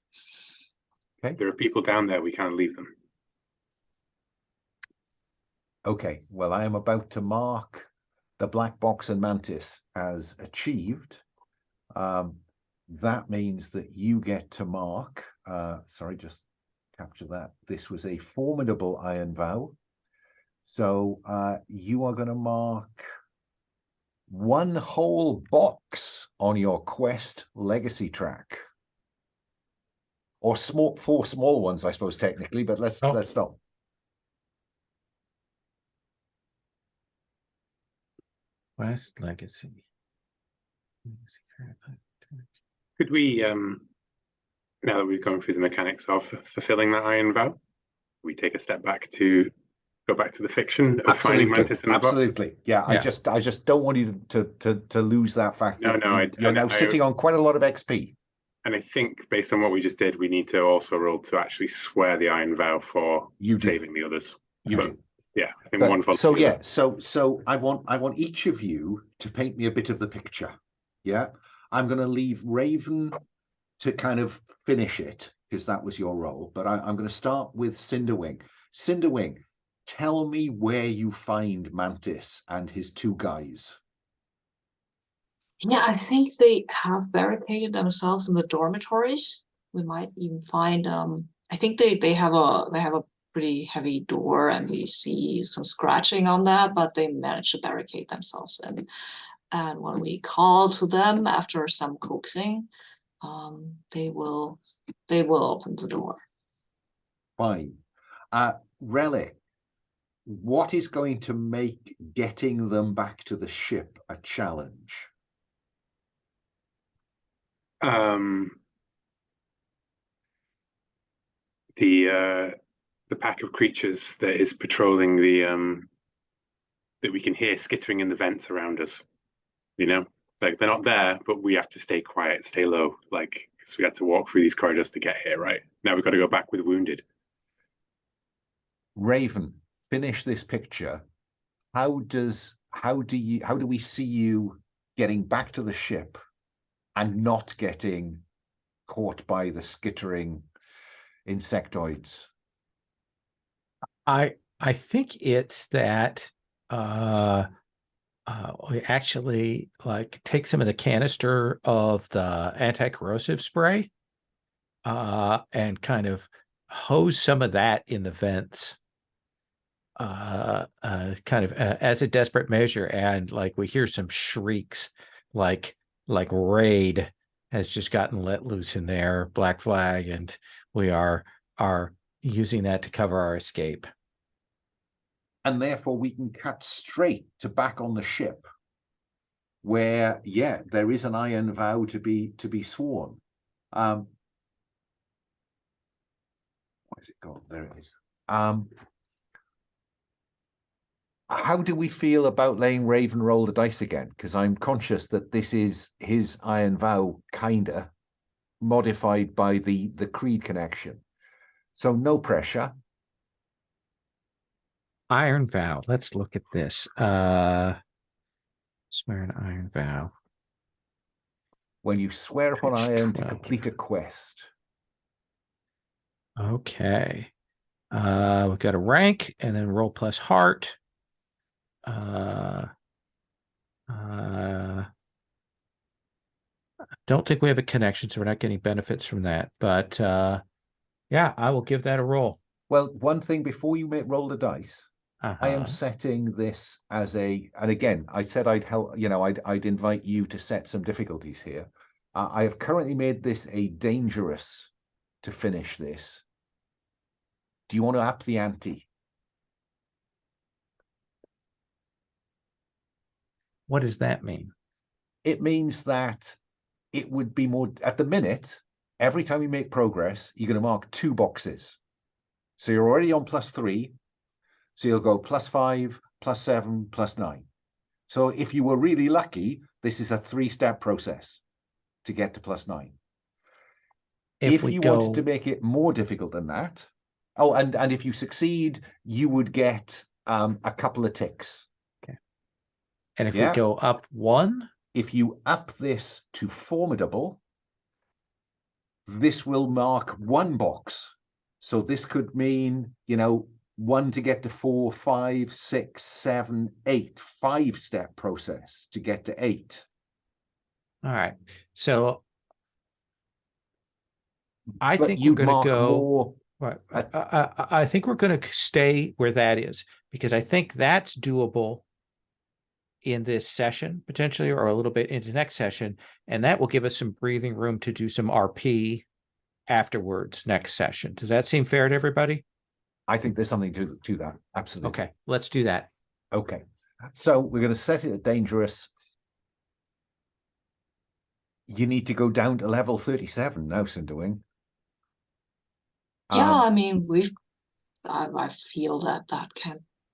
Okay. There are people down there, we can't leave them. Okay, well, I am about to mark the black box and Mantis as achieved. That means that you get to mark, sorry, just capture that. This was a formidable Iron Vow. So you are going to mark one whole box on your quest legacy track. Or four small ones, I suppose, technically, but let's stop. Quest legacy. Could we, now that we've gone through the mechanics of fulfilling that Iron Vow, we take a step back to go back to the fiction of finding Mantis in the box? Absolutely. Yeah, I just don't want you to lose that fact. No, You're now sitting on quite a lot of XP. And I think based on what we just did, we need to also roll to actually swear the Iron Vow for saving the others. You do. Yeah, I think one follows. So yeah, so I want each of you to paint me a bit of the picture. Yeah, I'm going to leave Raven to kind of finish it because that was your role. But I'm going to start with Cinderwing. Cinderwing, tell me where you find Mantis and his two guys. Yeah, I think they have barricaded themselves in the dormitories. We might even find I think they have a pretty heavy door and we see some scratching on that, but they managed to barricade themselves in. And when we call to them after some coaxing, they will open the door. Fine. Relic, what is going to make getting them back to the ship a challenge? the pack of creatures that is patrolling the that we can hear skittering in the vents around us. You know, like they're not there, but we have to stay quiet, stay low, like because we had to walk through these corridors to get here. Right now, we've got to go back with wounded. Raven, finish this picture. How do we see you getting back to the ship and not getting caught by the skittering insectoids? I think it's that we actually like take some of the canister of the anti-corrosive spray and kind of hose some of that in the vents kind of as a desperate measure. And like we hear some shrieks like raid has just gotten let loose in there, Black Flag, and we are using that to cover our escape. And therefore we can cut straight to back on the ship where, yeah, there is an Iron Vow to be sworn. Where's it gone? There it is. How do we feel about letting Raven roll the dice again? Because I'm conscious that this is his Iron Vow, kinda modified by the Creed connection. So no pressure. Iron Vow. Let's look at this. Swear an Iron Vow. When you swear upon Page iron 12. to complete a quest. Okay. We've got a rank and then roll plus heart. Don't think we have a connection, so we're not getting benefits from that. But yeah, I will give that a roll. Well, one thing before you roll the dice, I am setting this as and again, I said I'd help, I'd invite you to set some difficulties here. I have currently made this a dangerous to finish this. Do you want to up the ante? What does that mean? It means that it would be more, at the minute, every time you make progress, you're going to mark 2 boxes. So you're already on +3. So you'll go +5, +7, +9. So if you were really lucky, this is a 3-step process to get to +9. If you wanted to make it more difficult than that, and if you succeed, you would get a couple of ticks. Okay. And if we go up 1? If you up this to formidable, this will mark 1 box. So this could mean, 1 to get to 4, 5, 6, 7, 8, 5-step process to get to 8. All right. So I think we're going to go more. Right. I think we're going to stay where that is, because I think that's doable in this session potentially, or a little bit into next session, and that will give us some breathing room to do some RP afterwards next session. Does that seem fair to everybody? I think there's something to that. Absolutely. Okay, let's do that. Okay, so we're going to set it at dangerous. You need to go down to level 37 now, Cinderwing. Yeah, I mean, I feel that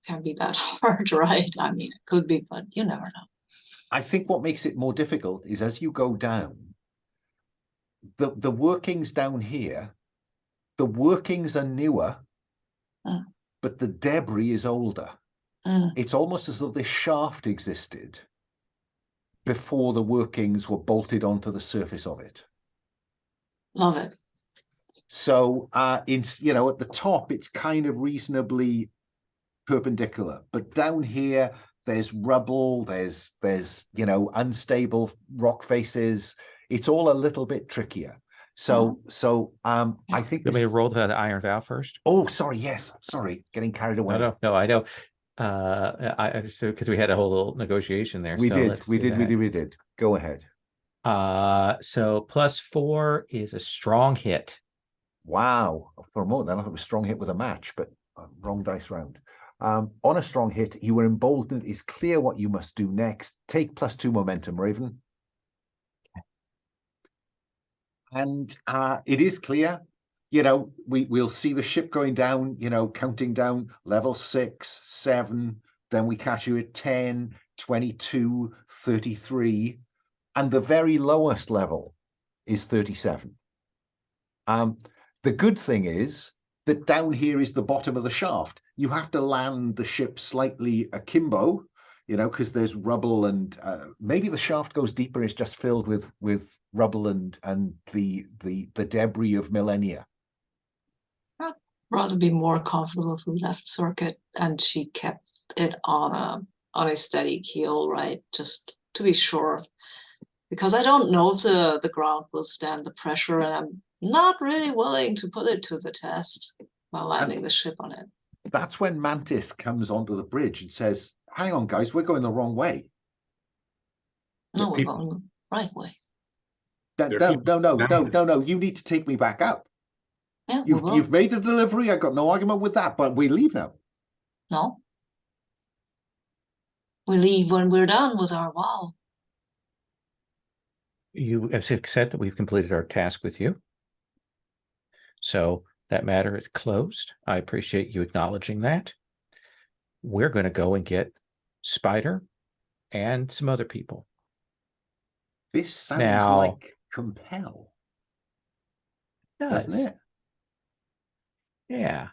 can be that hard, right? I mean, it could be, but you never know. I think what makes it more difficult is as you go down, the workings down here, the workings are newer, but the debris is older. It's almost as though this shaft existed before the workings were bolted onto the surface of it. Love it. So, at the top, it's kind of reasonably perpendicular, but down here, there's rubble, there's unstable rock faces. It's all a little bit trickier. So I think Let me roll the Iron Vow first. Oh, sorry. Yes, sorry, getting carried away. No, I know. I understood because we had a whole little negotiation there. We did. Go ahead. So +4 is a strong hit. Wow. For a moment, I thought it was strong hit with a match, but wrong dice round. On a strong hit, you were emboldened. It's clear what you must do next. Take +2 momentum, Raven. Okay. And it is clear we'll see the ship going down, counting down level 6, 7, then we catch you at 10, 22, 33, and the very lowest level is 37. The good thing is that down here is the bottom of the shaft. You have to land the ship slightly akimbo, because there's rubble, and maybe the shaft goes deeper. It's just filled with rubble and the debris of millennia. I'd rather be more comfortable if we left circuit and she kept it on a steady keel, right? Just to be sure, because I don't know if the ground will stand the pressure, and I'm not really willing to put it to the test while landing the ship on it. That's when Mantis comes onto the bridge and says, "Hang on, guys, we're going the wrong way." No, we're going the right way. No. You need to take me back up. Yeah, you've made the delivery. I got no argument with that, but we leave now. No. We leave when we're done with our vow. You have said that we've completed our task with you. So that matter is closed. I appreciate you acknowledging that. We're going to go and get Spider and some other people. This sounds like compel, doesn't it? Yeah.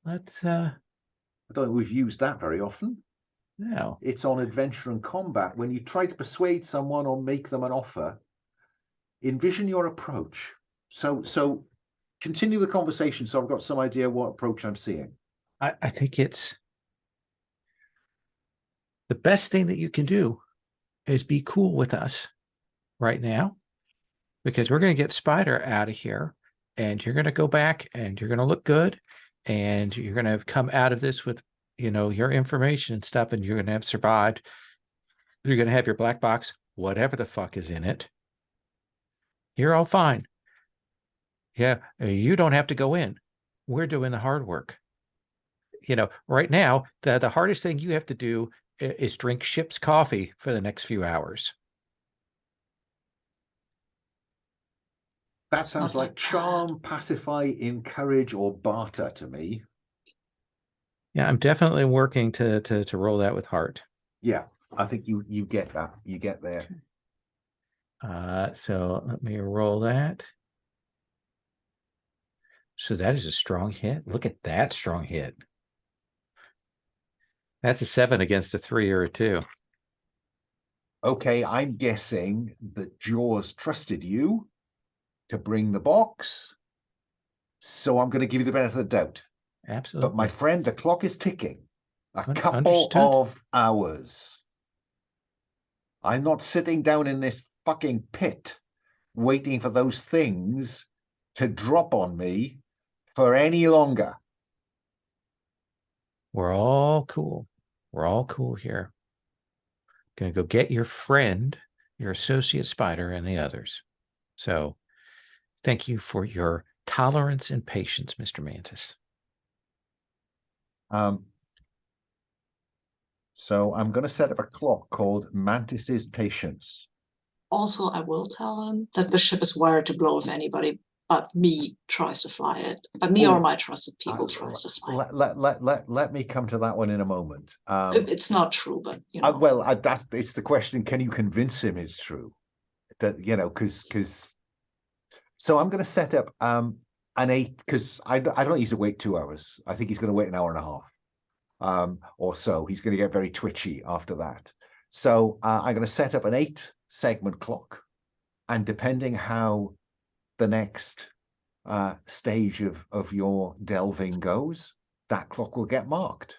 Let's I don't think we've used that very often. No. It's on adventure and combat. When you try to persuade someone or make them an offer, envision your approach. So continue the conversation so I've got some idea what approach I'm seeing. I think it's the best thing that you can do is be cool with us right now, because we're going to get Spider out of here, and you're going to go back and you're going to look good, and you're going to come out of this with, your information and stuff, and you're going to have survived. You're going to have your black box, whatever the fuck is in it. You're all fine. Yeah, you don't have to go in. We're doing the hard work. Right now, the hardest thing you have to do is drink ship's coffee for the next few hours. That sounds like charm, pacify, encourage, or barter to me. Yeah, I'm definitely working to roll that with heart. Yeah, I think you get that. You get there. So let me roll that. So that is a strong hit. Look at that strong hit. That's a 7 against a 3 or a 2. Okay, I'm guessing that Jaws trusted you to bring the box, so I'm going to give you the benefit of the doubt. Absolutely. But my friend, the clock is ticking. A couple Understood. of hours. I'm not sitting down in this fucking pit waiting for those things to drop on me for any longer. We're all cool. We're all cool here. Gonna go get your friend, your associate Spider, and the others. So thank you for your tolerance and patience, Mr. Mantis. So I'm going to set up a clock called Mantis's Patience. Also, I will tell him that the ship is wired to blow if anybody but me tries to fly it. But me or my trusted people tries to fly it. Let me come to that one in a moment. It's not true, but it's the question: can you convince him it's true? That because. So I'm going to set up an 8, because I don't need to wait 2 hours. I think he's going to wait an hour and a half. Or so. He's going to get very twitchy after that. So I'm going to set up an 8-segment clock, and depending how the next stage of your delving goes, that clock will get marked,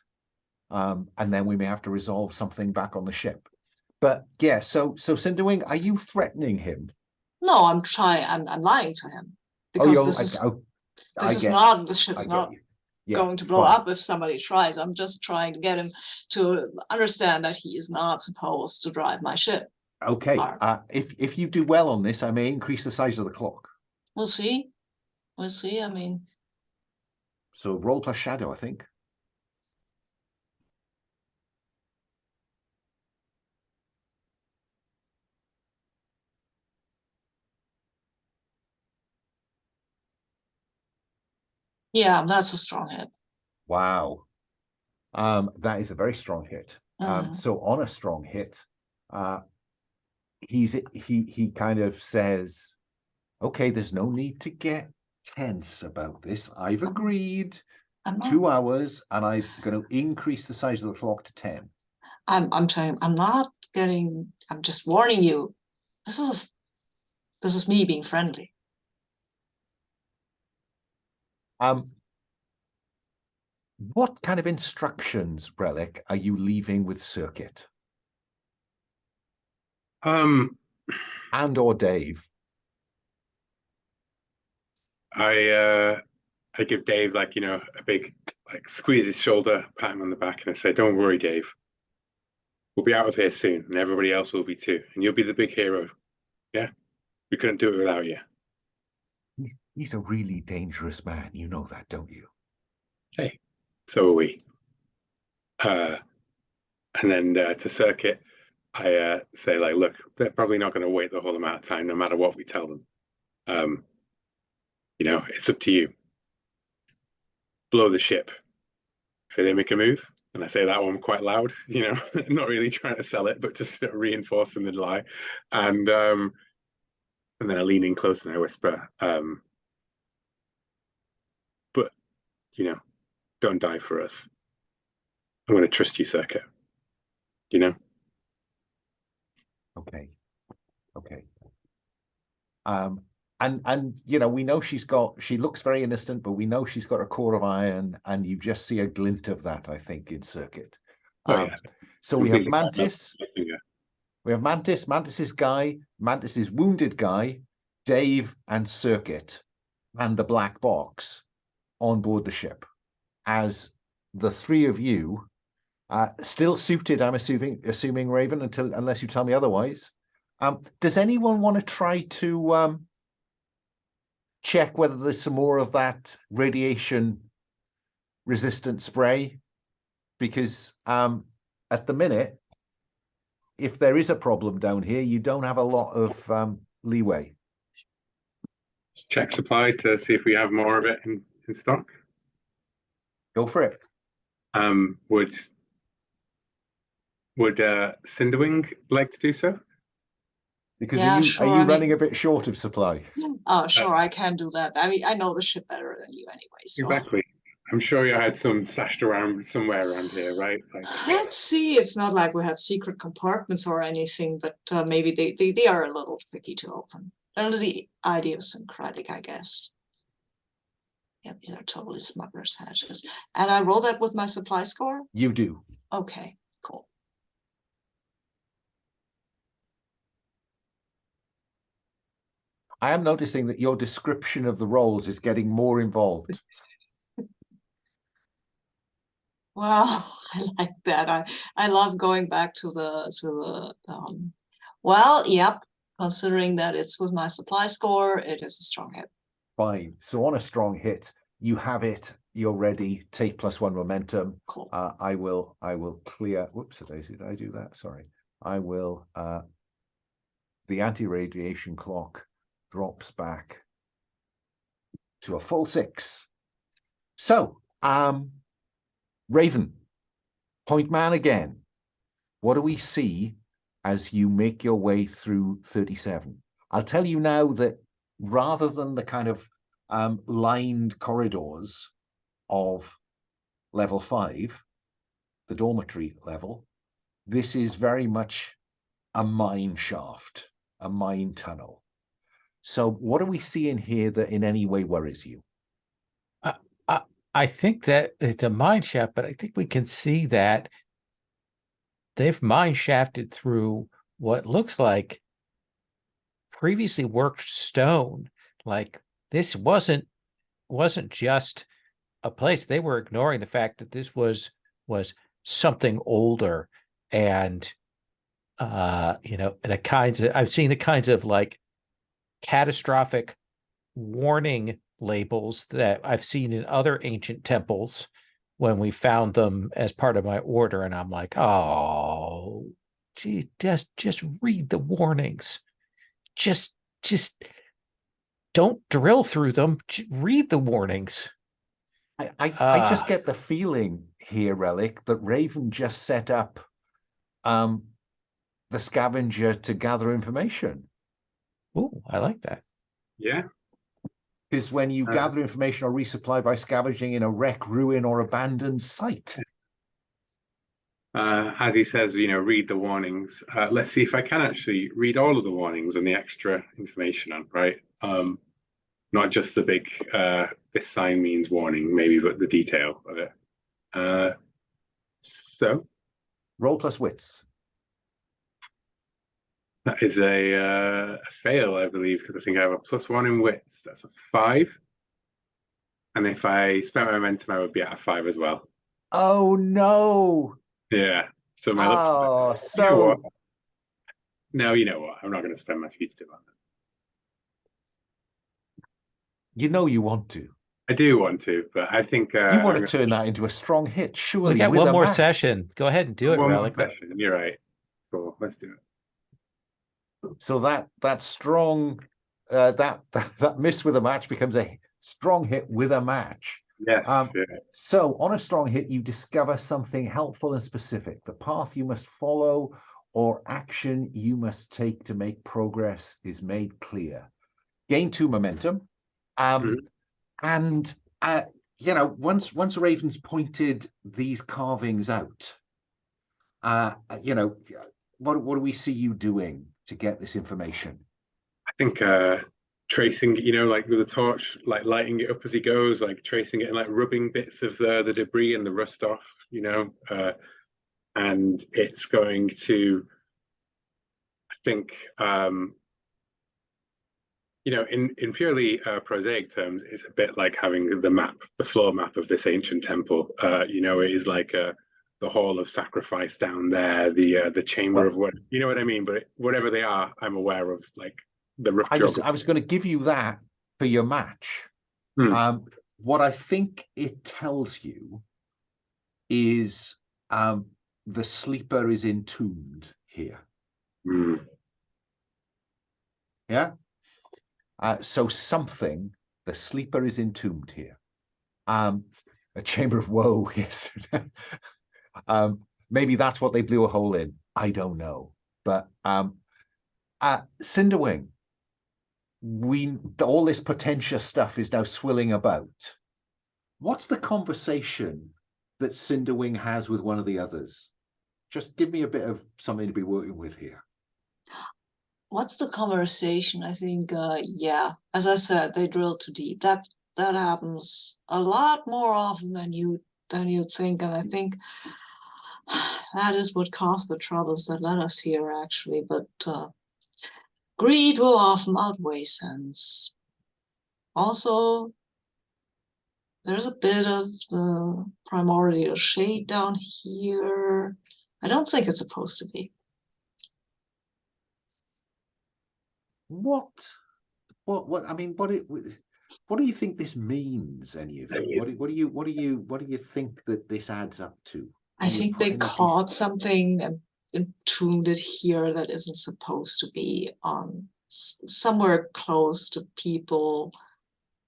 and then we may have to resolve something back on the ship. But yeah, so Cinderwing, are you threatening him? No, I'm lying to him, because this is not the ship's not going to blow up if somebody tries. I'm just trying to get him to understand that he is not supposed to drive my ship. Okay. If you do well on this, I may increase the size of the clock. We'll see. We'll see. I mean, so roll plus shadow, I think. Yeah, that's a strong hit. Wow. That is a very strong hit. So on a strong hit, he kind of says, okay, there's no need to get tense about this. I've agreed I'm not, 2 hours, and I'm going to increase the size of the clock to 10. I'm telling you, I'm just warning you. This is me being friendly. What kind of instructions, Relic, are you leaving with Circuit? And or Dave? I give Dave like, a big like squeeze his shoulder, pat him on the back, and I say, "Don't worry, Dave. We'll be out of here soon, and everybody else will be too. And you'll be the big hero. Yeah, we couldn't do it without you." He's a really dangerous man. You know that, don't you? Hey, so are we. And then to Circuit, I say like, "Look, they're probably not going to wait the whole amount of time, no matter what we tell them. It's up to you. Blow the ship. If they make a move." And I say that one quite loud, not really trying to sell it, but just reinforcing the lie. And then I lean in close and I whisper, "But, don't die for us. I'm going to trust you, Circuit. Okay. And we know she looks very innocent, but we know she's got a core of iron, and you just see a glint of that, I think, in Circuit. Yeah. So we have Mantis. We have Mantis's guy, Mantis's wounded guy, Dave, and Circuit, and the black box on board the ship. As the three of you, still suited, I'm assuming Raven, unless you tell me otherwise. Does anyone want to try to check whether there's some more of that radiation resistant spray? Because at the minute, if there is a problem down here, you don't have a lot of leeway. Check supply to see if we have more of it in stock. Go for it. Would Cinderwing like to do so? Because Yeah, are sure, you running a bit short of supply? Oh, sure, I can do that. I mean, I know the ship better than you anyway. So. Exactly. I'm sure you had some stashed around somewhere around here, right? Let's see. It's not like we have secret compartments or anything, but maybe they are a little tricky to open. A little idiosyncratic, I guess. Yeah, these are totally smuggler's hatches. And I roll that with my supply score? You do. Okay, cool. I am noticing that your description of the roles is getting more involved. Well, I like that. I love going back to the well, yep, considering that it's with my supply score, it is a strong hit. Fine. So on a strong hit, you have it, you're ready, take +1 momentum. Cool. I will clear, whoops, did I do that? Sorry. I will, the anti-radiation clock drops back to a full 6. So, Raven, point man again. What do we see as you make your way through 37? I'll tell you now that rather than the kind of lined corridors of level 5, the dormitory level, this is very much a mine shaft, a mine tunnel. So what do we see in here that in any way worries you? I think that it's a mine shaft, but I think we can see that they've mine shafted through what looks like previously worked stone. Like this wasn't just a place. They were ignoring the fact that this was something older, and I've seen the kinds of like catastrophic warning labels that I've seen in other ancient temples when we found them as part of my order, and I'm like, oh, gee, just read the warnings. Just don't drill through them. Read the warnings. I just get the feeling here, Relic, that Raven just set up the scavenger to gather information. Oh, I like that. Yeah. Because when you gather information or resupply by scavenging in a wreck, ruin, or abandoned site. As he says, read the warnings. Let's see if I can actually read all of the warnings and the extra information on, right? Not just the big, this sign means warning, maybe, but the detail of it. So. Roll plus wits. That is a fail, I believe, because I think I have a +1 in wits. That's a 5. And if I spent my momentum, I would be at a 5 as well. Oh, no. Yeah. So my so... You know what? No, you know what? I'm not going to spend my fugitive on that. You know you want to. I do want to, but I think... you want to turn that into a strong hit, surely. We got one more session. Go ahead and do it, One Relic. more session. You're right. Cool. Let's do it. So that strong, that miss with a match becomes a strong hit with a match. Yes. Yeah. So on a strong hit, you discover something helpful and specific. The path you must follow or action you must take to make progress is made clear. Gain 2 momentum. And, once Raven's pointed these carvings out, what do we see you doing to get this information? I think tracing, like with a torch, like lighting it up as he goes, like tracing it and like rubbing bits of the debris and the rust off, and it's going to, I think, in purely prosaic terms, it's a bit like having the floor map of this ancient temple. It is like the hall of sacrifice down there, the chamber of what, you know what I mean? But whatever they are, I'm aware of, like the rough geography. I was going to give you that for your match. What I think it tells you is the sleeper is entombed here. Yeah. So the sleeper is entombed here. A chamber of woe, yes. Maybe that's what they blew a hole in. I don't know. But Cinderwing, all this potential stuff is now swilling about. What's the conversation that Cinderwing has with one of the others? Just give me a bit of something to be working with here. What's the conversation? I think, as I said, they drill too deep. That happens a lot more often than you'd think, and I think that is what caused the troubles that led us here, actually. But greed will often outweigh sense. Also, there's a bit of the primordial shade down here. I don't think it's supposed to be. What I mean, what do you think this means, any of you? What do you think that this adds up to? I think they caught something and entombed it here that isn't supposed to be on somewhere close to people,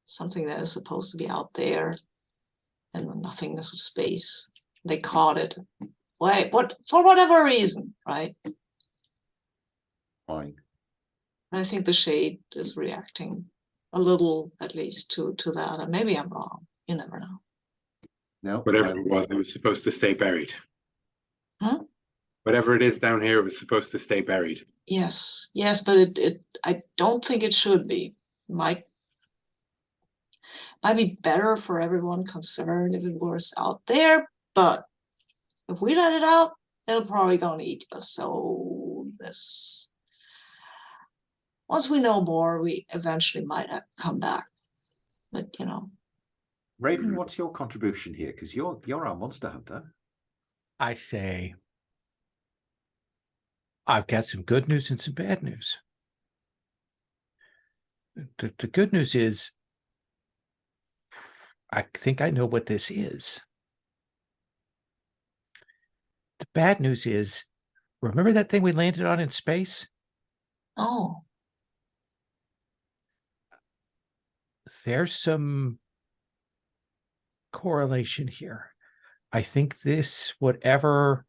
something that is supposed to be out there in the nothingness of space. They caught it. For whatever reason, right? Fine. I think the shade is reacting a little, at least, to that. And maybe I'm wrong. You never know. No, whatever it was supposed to stay buried. Whatever it is down here, it was supposed to stay buried. Yes, but I don't think it should be. Might be better for everyone concerned if it was out there, but if we let it out, it'll probably gonna eat us. So once we know more, we eventually might have come back. But Raven, what's your contribution here? Because you're our monster hunter. I say, I've got some good news and some bad news. The good news is, I think I know what this is. The bad news is, remember that thing we landed on in space? Oh. There's some correlation here. I think this, whatever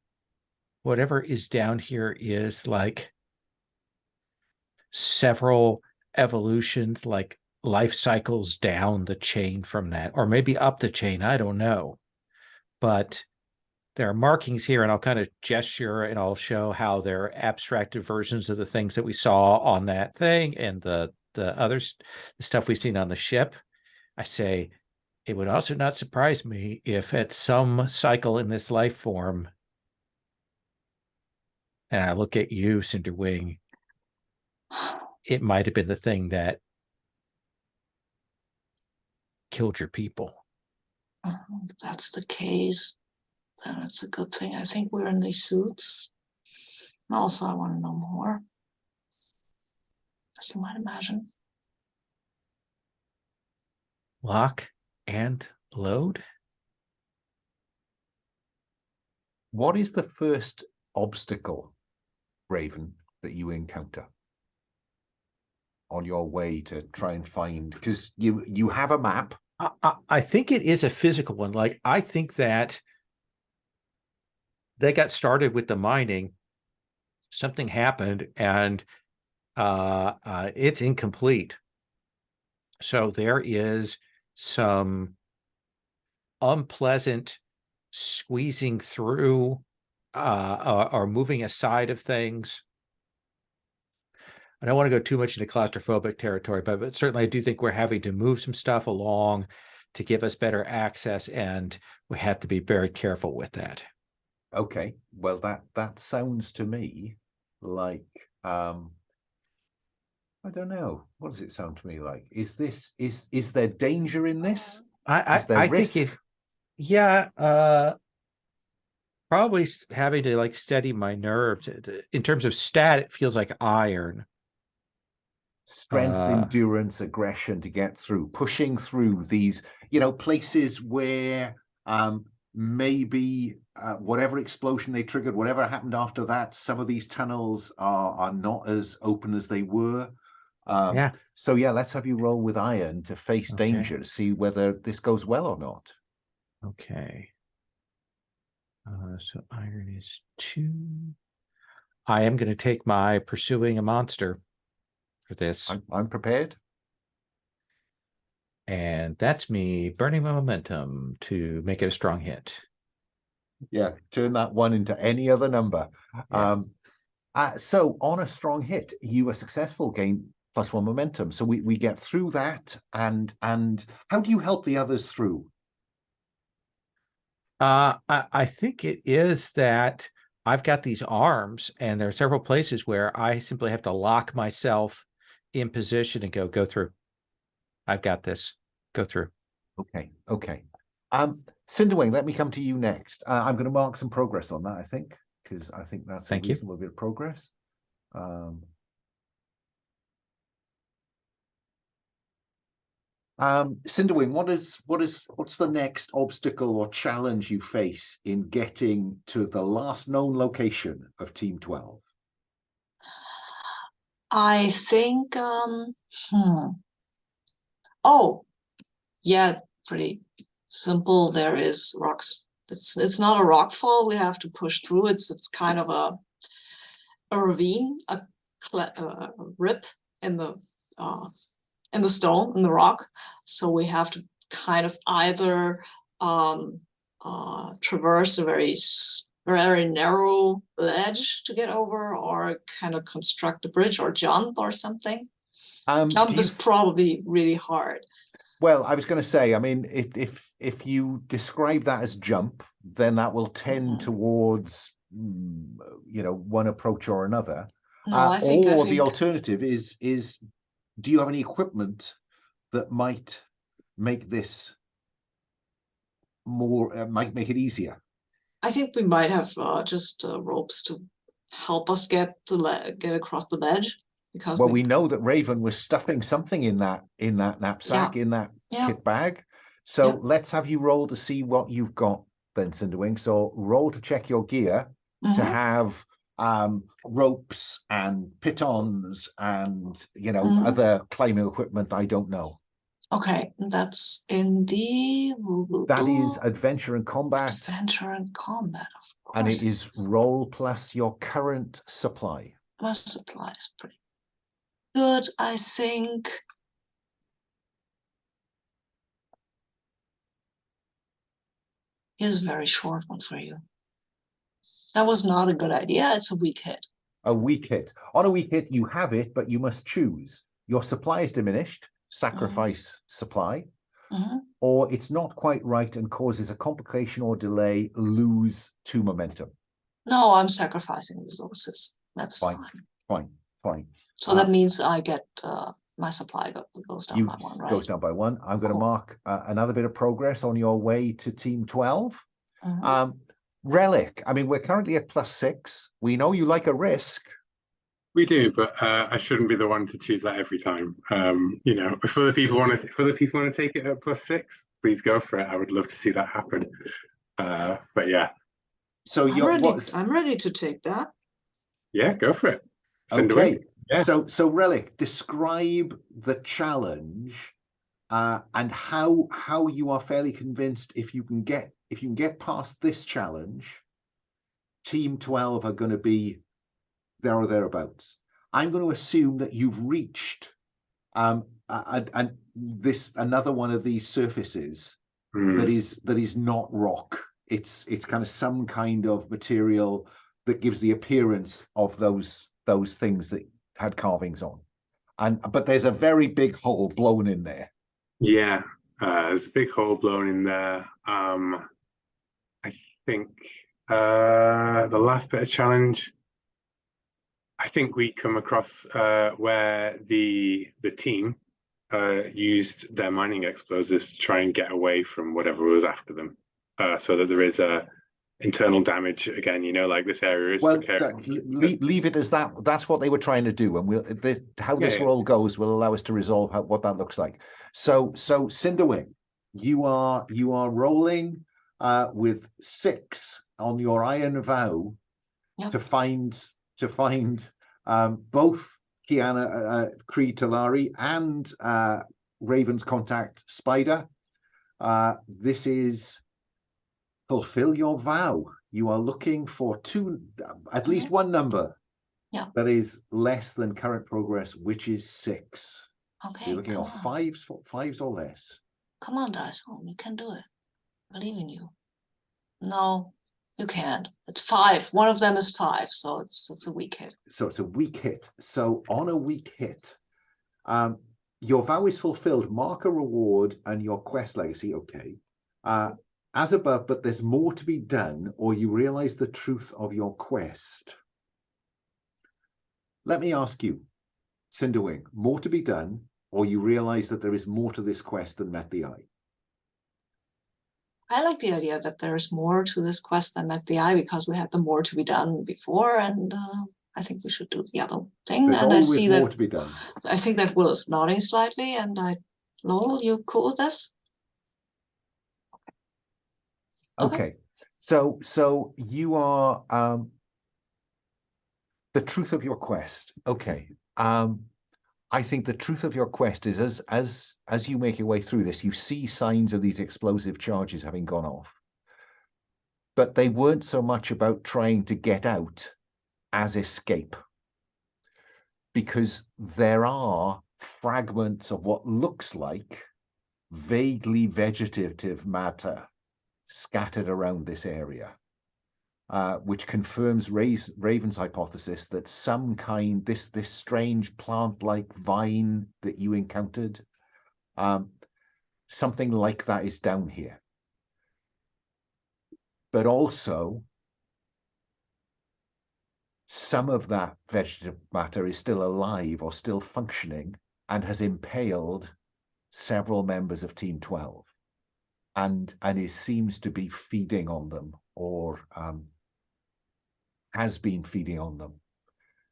is down here is like several evolutions, like life cycles down the chain from that, or maybe up the chain. I don't know. But there are markings here, and I'll kind of gesture and I'll show how they're abstracted versions of the things that we saw on that thing and the stuff we've seen on the ship. I say, it would also not surprise me if at some cycle in this life form, and I look at you, Cinderwing, it might have been the thing that killed your people. If that's the case, then it's a good thing. I think we're in these suits. And also, I want to know more, as you might imagine. Lock and load. What is the first obstacle, Raven, that you encounter on your way to try and find? Because you have a map. I think it is a physical one. Like, I think that they got started with the mining. Something happened, and it's incomplete. So there is some unpleasant squeezing through or moving aside of things. I don't want to go too much into claustrophobic territory, but certainly I do think we're having to move some stuff along to give us better access, and we have to be very careful with that. Okay, well, that sounds to me like I don't know. What does it sound to me like? Is there danger in this? Is there I risk? think probably having to like steady my nerves. In terms of stat, it feels like iron. Strength, endurance, aggression to get through, pushing through these, places where maybe whatever explosion they triggered, whatever happened after that, some of these tunnels are not as open as they were. So yeah, let's have you roll with iron to face danger to see whether this goes well or not. Okay. So iron is 2. I am going to take my pursuing a monster for this. I'm prepared. And that's me burning my momentum to make it a strong hit. Yeah, turn that 1 into any other number. Yeah. So on a strong hit, you are successful, gain +1 momentum. So we get through that, and how do you help the others through? I think it is that I've got these arms, and there are several places where I simply have to lock myself in position and go through. I've got this. Go through. Okay. Cinderwing, let me come to you next. I'm going to mark some progress on that, I think, because I think that's a reasonable bit of progress. Cinderwing, what's the next obstacle or challenge you face in getting to the last known location of Team 12? I think oh yeah, pretty simple. There is rocks. It's not a rock fall we have to push through. It's kind of a ravine, a rip in the stone, in the rock. So we have to kind of either traverse a very narrow ledge to get over, or kind of construct a bridge or jump or something. Jump is probably really hard. Well, I was going to say, I mean, if you describe that as jump, then that will tend towards one approach or another. No, I think the alternative is do you have any equipment that might make this more might make it easier? I think we might have just ropes to help us get across the ledge. Because we know that Raven was stuffing something in that knapsack, in that kit bag. So let's have you roll to see what you've got then, Cinderwing. So roll to check your gear to have ropes and pitons and other climbing equipment. I don't know. Okay, that's in the That is adventure and combat, adventure and combat, of and course. it is roll plus your current supply. My supply is pretty good, I think. Here's a very short one for you. That was not a good idea. It's a weak hit. A weak hit. On a weak hit, you have it, but you must choose. Your supply is diminished, sacrifice supply, or it's not quite right and causes a complication or delay, lose 2 momentum. No, I'm sacrificing resources. That's fine. Fine. So that means I get my supply goes down by 1, right? Goes down by 1. I'm going to mark another bit of progress on your way to Team 12. Relic. I mean, we're currently at +6. We know you like a risk. We do, but I shouldn't be the one to choose that every time. You know, if other people want to take it at +6, please go for it. I would love to see that happen. But yeah. So I'm ready to take that. Yeah, go for it. Okay. Yeah. So Relic, describe the challenge and how you are fairly convinced if you can get past this challenge, Team 12 are going to be there or thereabouts. I'm going to assume that you've reached another one of these surfaces that is not rock. It's kind of some kind of material that gives the appearance of those things that had carvings on. But there's a very big hole blown in there. Yeah, there's a big hole blown in there. I think the last bit of challenge, I think we come across where the team used their mining explosives to try and get away from whatever was after them, so that there is internal damage again. You know, like this area is precarious. Leave it as that. That's what they were trying to do, and this roll goes will allow us to resolve what that looks like. So Cinderwing, you are rolling with 6 on your Iron Vow to find both Kiana Creed Talari and Raven's contact Spider. This is fulfill your vow. You are looking for at least one number that is less than current progress, which is 6. Okay. So you're looking at fives or less. Come on, Dice Home. You can do it. I believe in you. No, you can't. It's 5. One of them is 5, so it's a weak hit. So it's a weak hit. So on a weak hit, your vow is fulfilled. Mark a reward and your quest legacy. Okay. As above, but there's more to be done, or you realize the truth of your quest. Let me ask you, Cinderwing, more to be done, or you realize that there is more to this quest than met the eye? I like the idea that there's more to this quest than met the eye, because we had the more to be done before, and I think we should do the other thing. There's and always I see more that to be done. I think that Will is nodding slightly, and Lowell, you cool with this? Okay. So you are the truth of your quest. Okay. I think the truth of your quest is as you make your way through this, you see signs of these explosive charges having gone off. But they weren't so much about trying to get out as escape. Because there are fragments of what looks like vaguely vegetative matter scattered around this area, which confirms Raven's hypothesis that some kind, this strange plant-like vine that you encountered, something like that is down here. But also, some of that vegetative matter is still alive or still functioning and has impaled several members of Team 12. And it seems to be feeding on them, or has been feeding on them.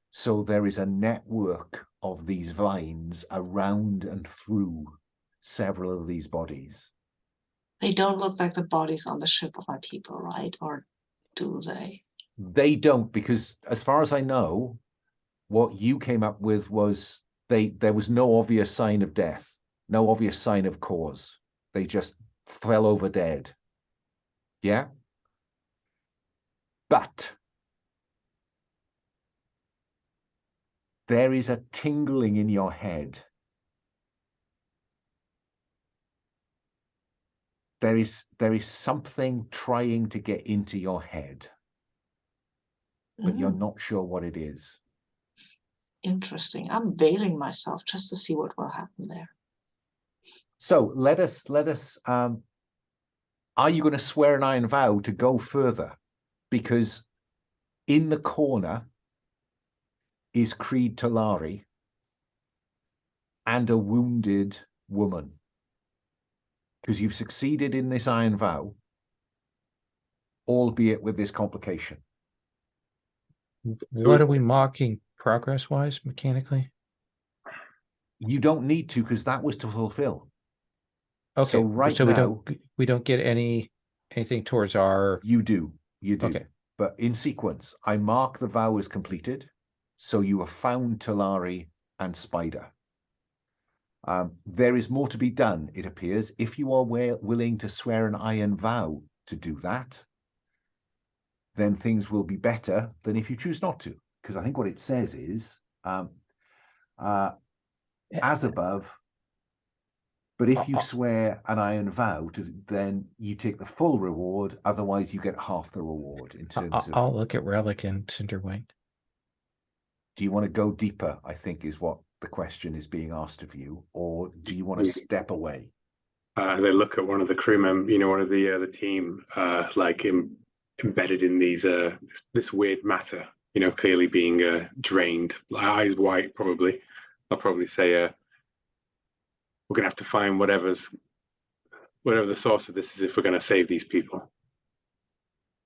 So there is a network of these vines around and through several of these bodies. They don't look like the bodies on the ship of my people, right? Or do they? They don't, because as far as I know, what you came up with was there was no obvious sign of death. No obvious sign of cause. They just fell over dead. Yeah? But there is a tingling in your head. There is something trying to get into your head, but you're not sure what it is. Interesting. I'm veiling myself just to see what will happen there. So let us, are you going to swear an iron vow to go further? Because in the corner is Creed Talari and a wounded woman. Because you've succeeded in this iron vow, albeit with this complication. What are we marking progress-wise, mechanically? You don't need to, because that was to fulfill. Okay, so right so now we don't get anything towards our. You do. Okay. But in sequence, I mark the vow as completed. So you have found Talari and Spider. There is more to be done, it appears. If you are willing to swear an iron vow to do that, then things will be better than if you choose not to. Because I think what it says is, as above, but if you swear an iron vow, then you take the full reward. Otherwise, you get half the reward in terms of... I'll look at Relic and Cinderwing. Do you want to go deeper, I think, is what the question is being asked of you, or do you want to step away? As I look at one of the crew members, one of the team, embedded in these this weird matter, clearly being drained, eyes white, probably. I'll probably say, we're gonna have to find whatever the source of this is if we're gonna save these people.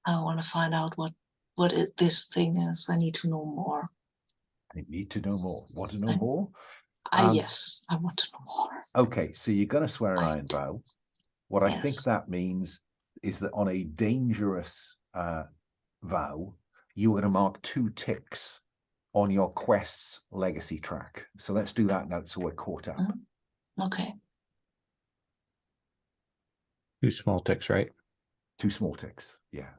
I want to find out what this thing is. I need to know more. I need to know more. Want to know more? Yes, I want to know more. Okay, so you're going to swear an iron vow. What I think that means is that on a dangerous vow, you're going to mark 2 ticks on your quest's legacy track. So let's do that now so we're caught up. Okay. 2 small ticks, right? 2 small ticks, yeah.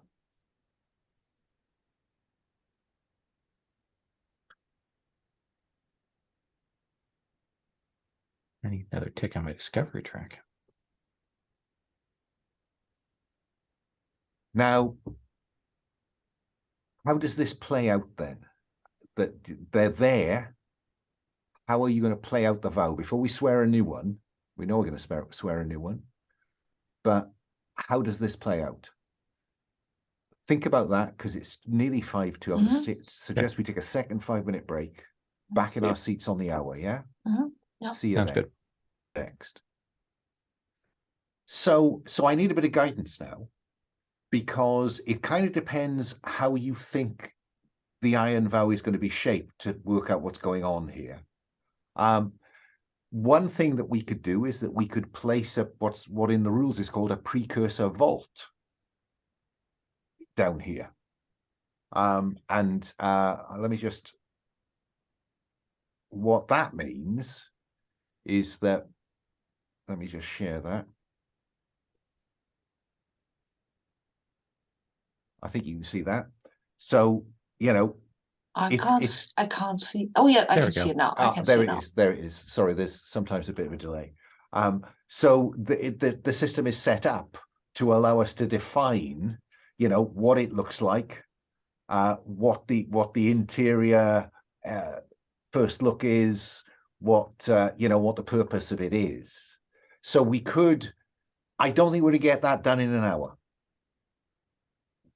I need another tick on my discovery track. Now, how does this play out then? That they're there. How are you going to play out the vow? Before we swear a new one, we know we're going to swear a new one, but how does this play out? Think about that, because it's nearly 5 to. I would suggest we take a second 5-minute break, back in our seats on the hour, yeah? Yeah. See you Sounds then. good. Next. So I need a bit of guidance now, because it kind of depends how you think the iron vow is going to be shaped to work out what's going on here. One thing that we could do is that we could place what in the rules is called a precursor vault down here. Let me just... What that means is that... Let me just share that. I think you can see that. So, I can't see. Oh yeah, I can see it now. I can see it now. There it is. Sorry, there's sometimes a bit of a delay. So the system is set up to allow us to define, what it looks like, what the interior first look is, what the purpose of it is. So we could... I don't think we're going to get that done in an hour.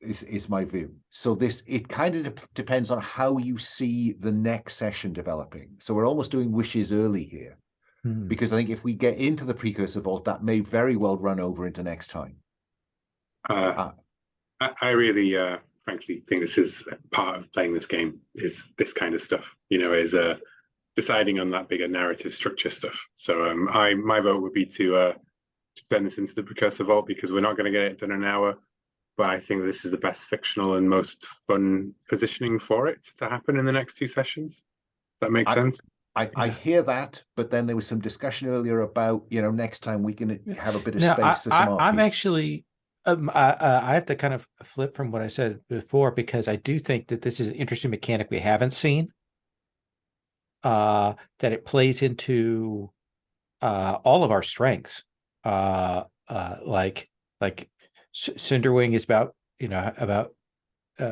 Is my view. So it kind of depends on how you see the next session developing. So we're almost doing wishes early here, because I think if we get into the Precursor Vault, that may very well run over into next time. I really, frankly, think this is part of playing this game, is this kind of stuff, is deciding on that bigger narrative structure stuff. So my vote would be to turn this into the Precursor Vault, because we're not going to get it done in an hour. But I think this is the best fictional and most fun positioning for it to happen in the next 2 sessions. Does that make sense? I hear that, but then there was some discussion earlier about, next time we can have a bit of Now, space for some I'm RP. actually, I have to kind of flip from what I said before, because I do think that this is an interesting mechanic we haven't seen. That it plays into all of our strengths. Like Cinderwing is about,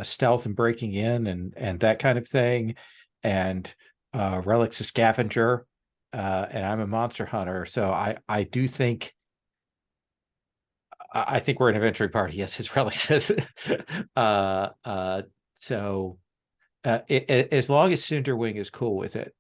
stealth and breaking in and that kind of thing, and Relic's a scavenger, and I'm a monster hunter. So I do think we're an adventuring party. Yes, as Relic says. So as long as Cinderwing is cool with it.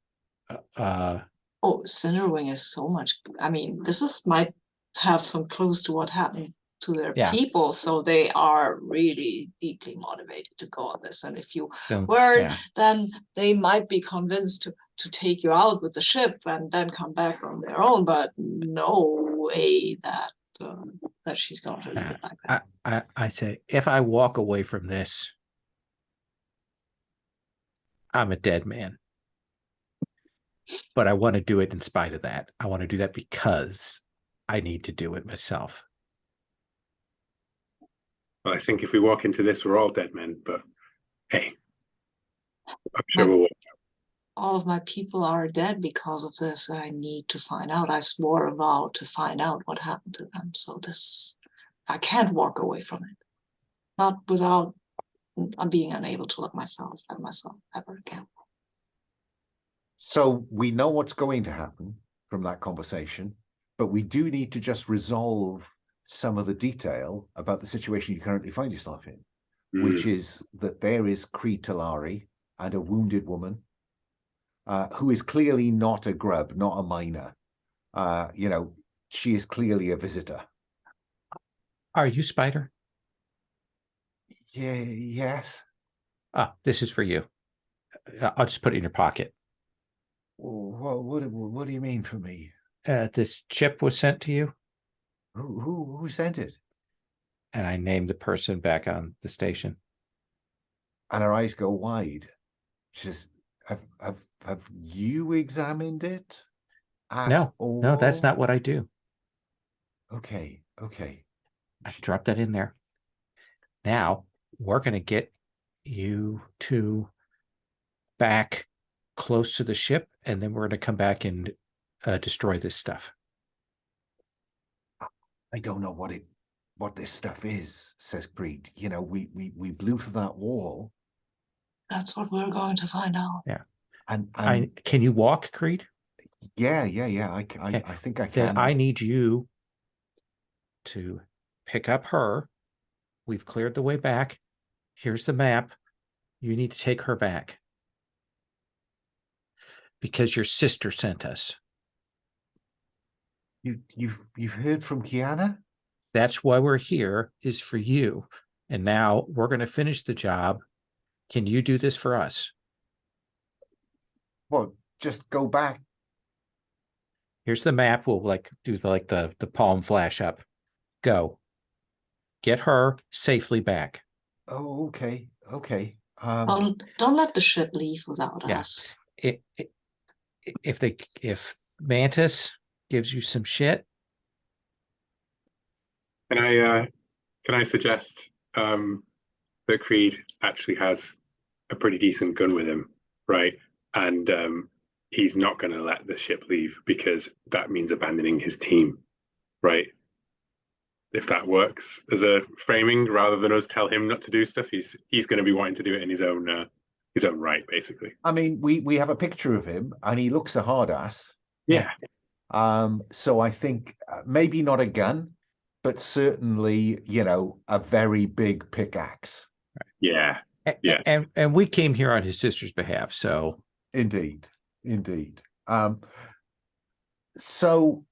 Oh, Cinderwing is so much. I mean, might have some clues to what happened to their people, so they are really deeply motivated to go on this. And if you were, then they might be convinced to take you out with the ship and then come back on their own. But no way that she's going to leave it like that. I say, if I walk away from this, I'm a dead man. But I want to do it in spite of that. I want to do that because I need to do it myself. Well, I think if we walk into this, we're all dead men, but hey, I'm sure we'll walk out. All of my people are dead because of this. I need to find out. I swore a vow to find out what happened to them. So I can't walk away from it. Not without being unable to look at myself ever again. So we know what's going to happen from that conversation, but we do need to just resolve some of the detail about the situation you currently find yourself in, which is that there is Creed Talari and a wounded woman who is clearly not a grub, not a miner. She is clearly a visitor. Are you Spider? Yeah, yes. This is for you. I'll just put it in your pocket. What do you mean for me? This chip was sent to you. Who sent it? And I named the person back on the station. And her eyes go wide. She says, have you examined it? No, that's not what I do. Okay. I dropped that in there. Now we're going to get you two back close to the ship, and then we're going to come back and destroy this stuff. I don't know what this stuff is, says Creed. We blew through that wall. That's what we're going to find out. Yeah. And can you walk, Creed? Yeah. I think I can. Then I need you to pick up her. We've cleared the way back. Here's the map. You need to take her back. Because your sister sent us. You've heard from Kiana? That's why we're here, is for you. And now we're going to finish the job. Can you do this for us? Well, just go back. Here's the map. We'll do the palm flash up. Go. Get her safely back. Oh, okay. Don't let the ship leave without us. If Mantis gives you some shit. Can I suggest that Creed actually has a pretty decent gun with him, right? And he's not going to let the ship leave because that means abandoning his team, right? If that works as a framing, rather than us tell him not to do stuff, he's going to be wanting to do it in his own right, basically. I mean, we have a picture of him, and he looks a hard ass. Yeah. So I think maybe not a gun, but certainly, a very big pickaxe. Yeah. And we came here on his sister's behalf, so indeed. So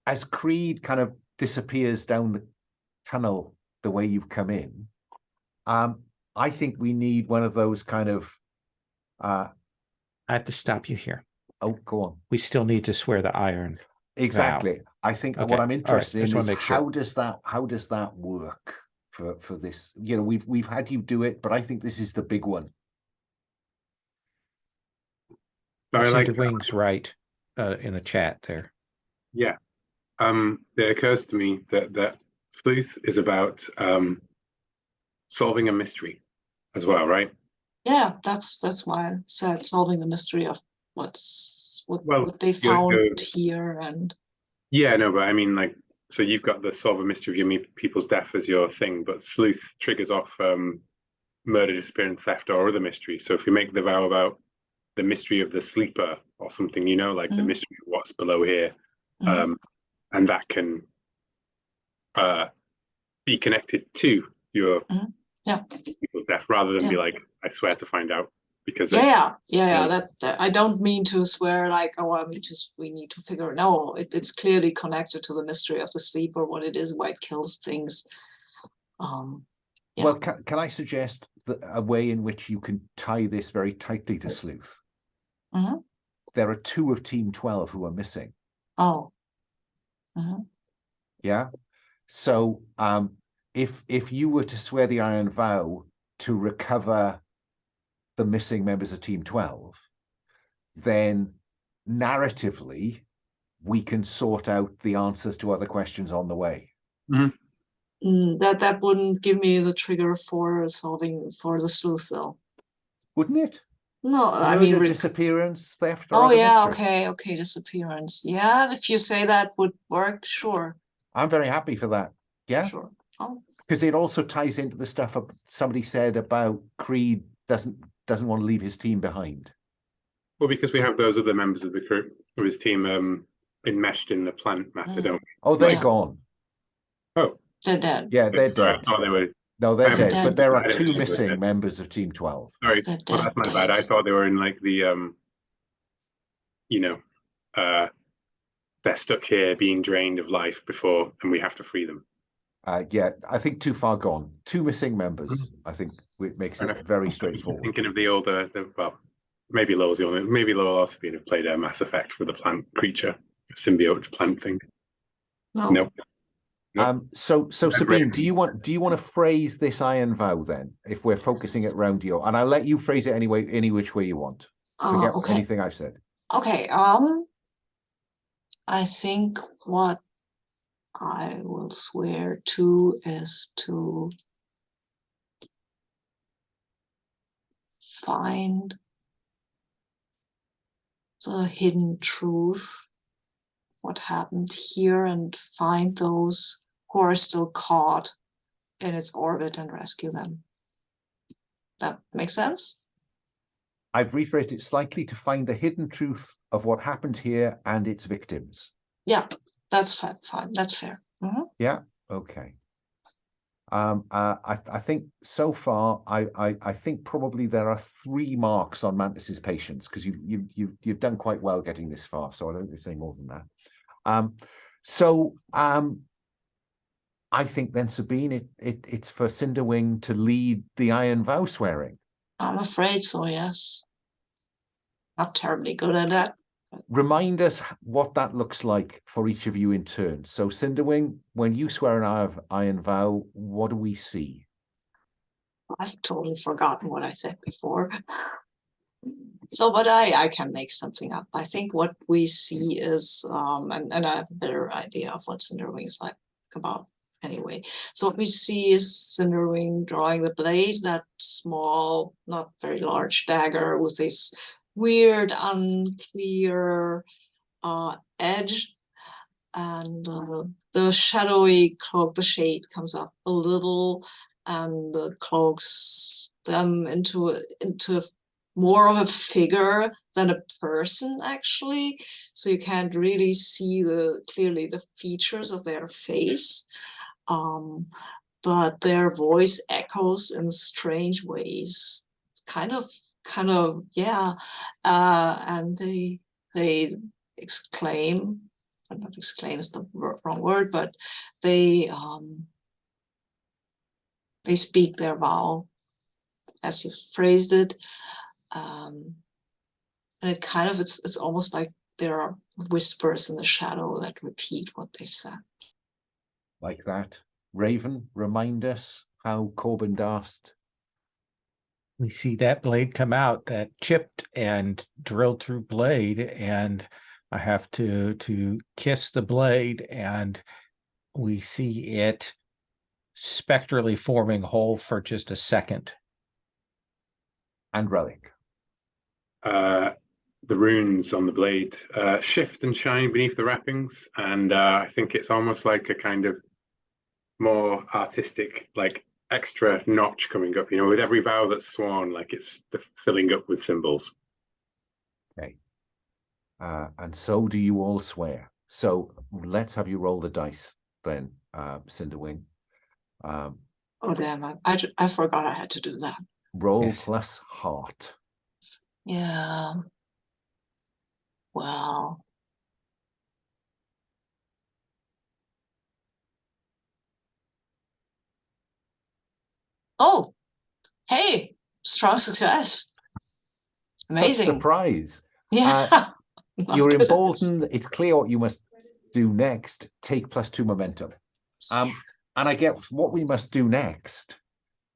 as Creed kind of disappears down the tunnel the way you've come in, I think we need one of those kind of I have to stop you here. Oh, go on. We still need to swear the Iron Exactly. Vow. I think Okay. what I'm interested in is how does that work for this? We've had you do it, but I think this is the big one. I like Cinderwing's right in a chat there. Yeah. It occurs to me that sleuth is about solving a mystery as well, right? Yeah, that's why I said solving the mystery of what they found here. And yeah, no, but I mean, like, so you've got the solve a mystery of your people's death as your thing, but sleuth triggers off murder, disappearance, theft, or other mystery. So if you make the vow about the mystery of the sleeper or something, you know, like the mystery of what's below here, and that can be connected to your people's death, rather than be like, I swear to find out. Because that I don't mean to swear like, oh, we need to figure it. No, it's clearly connected to the mystery of the sleeper, what it is, why it kills things. Well, can I suggest a way in which you can tie this very tightly to sleuth? There are 2 of Team 12 who are missing. Oh. Yeah. So if you were to swear the Iron Vow to recover the missing members of Team 12, then narratively we can sort out the answers to other questions on the way. That wouldn't give me the trigger for solving for the sleuth, though. Wouldn't it? No, Murder, I mean disappearance, theft. Or oh other yeah, mystery. okay, disappearance. Yeah, if you say that would work, sure. I'm very happy for that. Yeah, sure. Oh, because it also ties into the stuff somebody said about Creed doesn't want to leave his team behind. Well, because we have those other members of the crew of his team enmeshed in the plant matter, don't we? Oh, they're gone. Oh, they're dead. Yeah, they're dead. Oh, they were. No, they're dead. But there are 2 dead. missing members of Team 12. Sorry, well, that's my bad. I thought they were in like the they're stuck here being drained of life before, and we have to free them. Yeah, I think too far gone. 2 missing members. I think it makes it very straightforward. Thinking of the older, well, maybe Lowell's the only. Maybe Lowell also have played a Mass Effect with the plant creature, symbiote plant thing. No. So Sabine, do you want to phrase this Iron Vow then, if we're focusing it around you? And I'll let you phrase it any which way you want. Forget anything I've said. Okay. I think what I will swear to is to find the hidden truth, what happened here, and find those who are still caught in its orbit and rescue them. That makes sense? I've rephrased it slightly to find the hidden truth of what happened here and its victims. Yeah, that's fine. That's fair. Yeah. Okay. I think so far, I think probably there are 3 marks on Mantis's patience, because you've done quite well getting this far. So I don't need to say more than that. I think then, Sabine, it's for Cinderwing to lead the Iron Vow swearing. I'm afraid so, yes. Not terribly good at that. Remind us what that looks like for each of you in turn. So, Cinderwing, when you swear an Iron Vow, what do we see? I've totally forgotten what I said before. So, but I can make something up. I think what we see is, and I have a better idea of what Cinderwing is like about anyway. So what we see is Cinderwing drawing the blade, that small, not very large dagger with this weird, unclear edge, and the shadowy cloak, the shade comes up a little, and the cloaks them into more of a figure than a person, actually. So you can't really see clearly the features of their face, but their voice echoes in strange ways. Kind of, yeah. And they exclaim, not exclaim is the wrong word, but they speak their vow, as you phrased it. And it kind of, it's almost like there are whispers in the shadow that repeat what they've said. Like that. Raven, remind us how Corbin Darst We see that blade come out, that chipped and drilled through blade, and I have to kiss the blade, and we see it spectrally forming whole for just a second. And Relic. The runes on the blade shift and shine beneath the wrappings, and I think it's almost like a kind of more artistic, like extra notch coming up, with every vow that's sworn, like it's filling up with symbols. Okay. And so do you all swear. So let's have you roll the dice then, Cinderwing. Oh, damn, I forgot I had to do that. Roll Yes. plus heart. Yeah. Wow. Oh, hey, strong success. Amazing. Such surprise. Yeah. You're emboldened. It's clear what you must do next. Take +2 momentum. And I guess what we must do next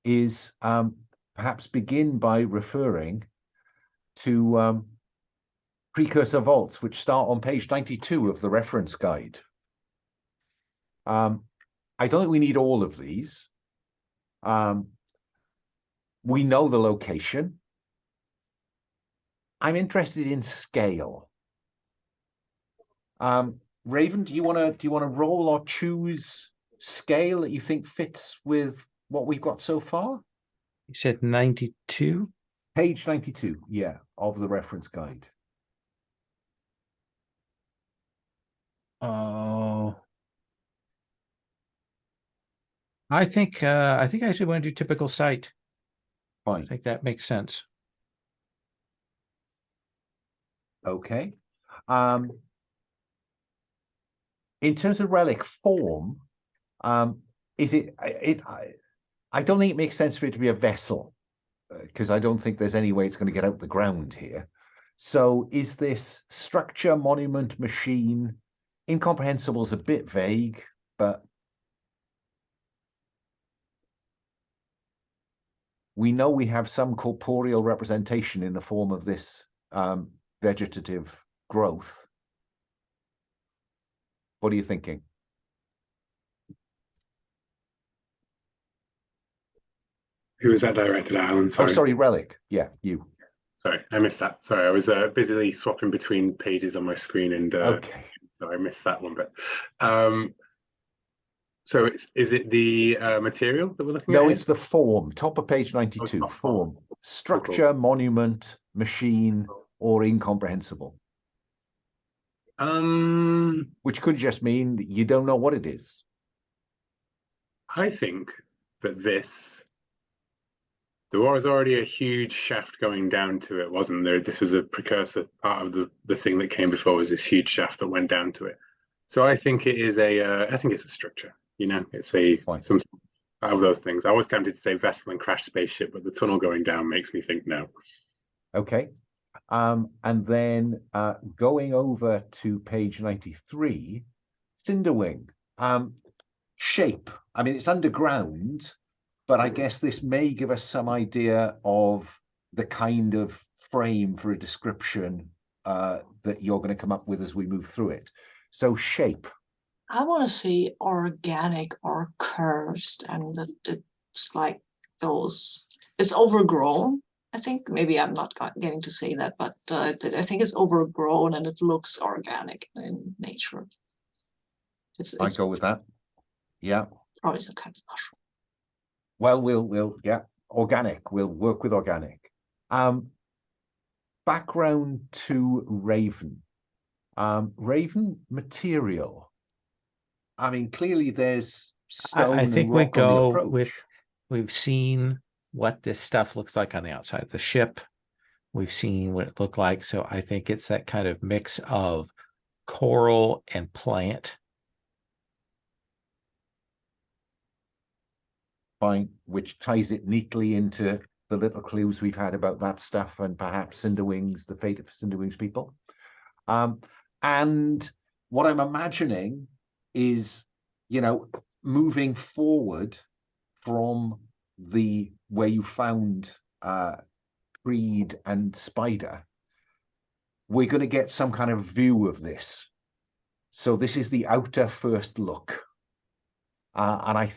is perhaps begin by referring to Precursor Vaults, which start on page 92 of the reference guide. I don't think we need all of these. We know the location. I'm interested in scale. Raven, do you want to roll or choose scale that you think fits with what we've got so far? You said 92? Page 92, yeah, of the reference guide. Oh, I think I actually want to do typical site. Fine. I think that makes sense. Okay. In terms of relic form, is it? I don't think it makes sense for it to be a vessel, because I don't think there's any way it's going to get out the ground here. So, is this structure, monument, machine? Incomprehensible is a bit vague, but we know we have some corporeal representation in the form of this vegetative growth. What are you thinking? Who was that directed at, Alan? Sorry. Oh, sorry, Relic. Yeah, you. Sorry, I missed that. Sorry, I was busily swapping between pages on my screen, and Okay. So I missed that one bit. So is it the material that we're looking at? No, it's the form. Top of page 92. top Form. Structure, monument, machine, or incomprehensible. Which could just mean that you don't know what it is. I think that there was already a huge shaft going down to it, wasn't there? This was a precursor part of the thing that came before, was this huge shaft that went down to it. So I think it is I think it's a structure. It's some out of those things. I was tempted to say vessel and crash spaceship, but the tunnel going down makes me think no. Okay. And then going over to page 93, Cinderwing. Shape. I mean, it's underground, but I guess this may give us some idea of the kind of frame for a description that you're going to come up with as we move through it. So shape. I want to see organic or curved, and it's like those. It's overgrown. I think maybe I'm not getting to say that, but I think it's overgrown and it looks organic in nature. I go with that. Yeah. Probably some kind of mushroom. Well, we'll yeah, organic. We'll work with organic. Background to Raven. Raven material. I mean, clearly there's stone. I think and we rock on the go approach. with, we've seen what this stuff looks like on the outside of the ship. We've seen what it looked like. So I think it's that kind of mix of coral and plant. Fine, which ties it neatly into the little clues we've had about that stuff, and perhaps Cinderwing's, the fate of Cinderwing's people. And what I'm imagining is, moving forward from where you found Creed and Spider, we're going to get some kind of view of this. So this is the outer first look. And I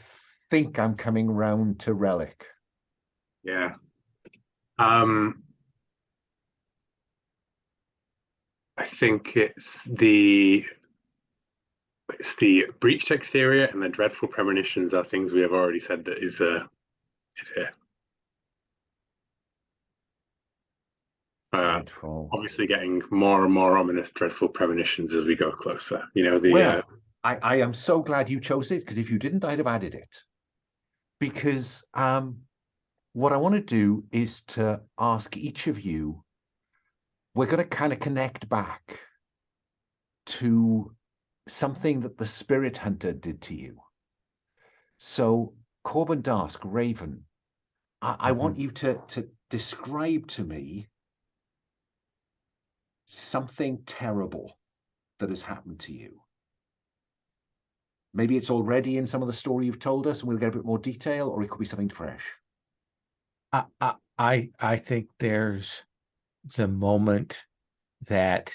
think I'm coming round to Relic. Yeah. I think it's the breached exterior and the dreadful premonitions are things we have already said that is here. Obviously getting more and more ominous, dreadful premonitions as we go closer. You know, well, I am so glad you chose it, because if you didn't, I'd have added it. Because what I want to do is to ask each of you, we're going to kind of connect back to something that the Spirit Hunter did to you. So, Corbin Darsk, Raven, I want you to describe to me something terrible that has happened to you. Maybe it's already in some of the story you've told us and we'll get a bit more detail, or it could be something fresh. I think there's the moment that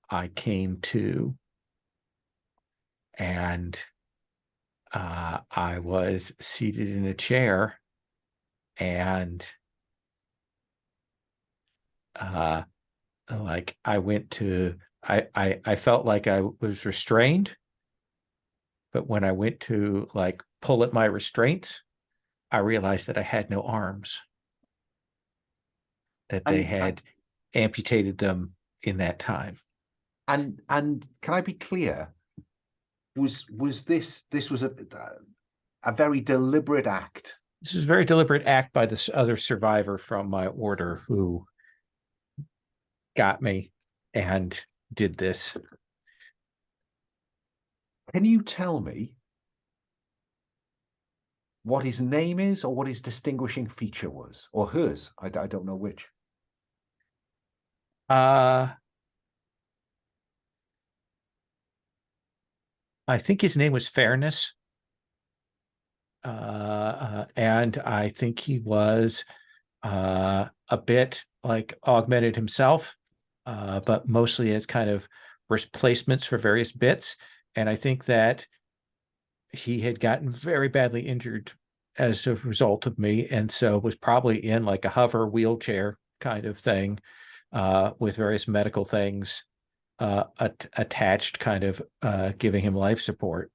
I came to, and I was seated in a chair, and like I went to, I felt like I was restrained, but when I went to like pull at my restraints, I realized that I had no arms, that they had amputated them in that time. And can I be clear? Was this was a very deliberate act? This was a very deliberate act by this other survivor from my order who got me and did this. Can you tell me what his name is, or what his distinguishing feature was, or hers? I don't know which. I think his name was Fairness. And I think he was a bit like augmented himself, but mostly as kind of replacements for various bits. And I think that he had gotten very badly injured as a result of me, and so was probably in like a hover wheelchair kind of thing, with various medical things attached, kind of giving him life support.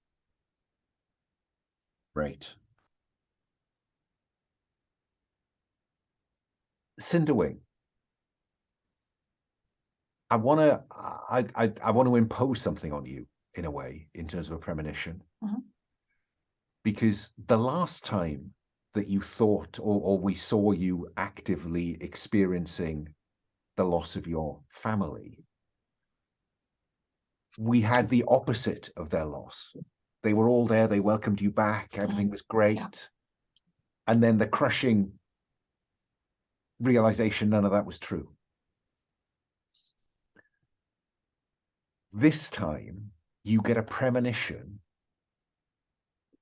Right. Cinderwing, I want to impose something on you in a way, in terms of a premonition. Because the last time that you thought, or we saw you actively experiencing the loss of your family, we had the opposite of their loss. They were all there, they welcomed you back, everything was great. Yeah. And then the crushing realization none of that was true. This time, you get a premonition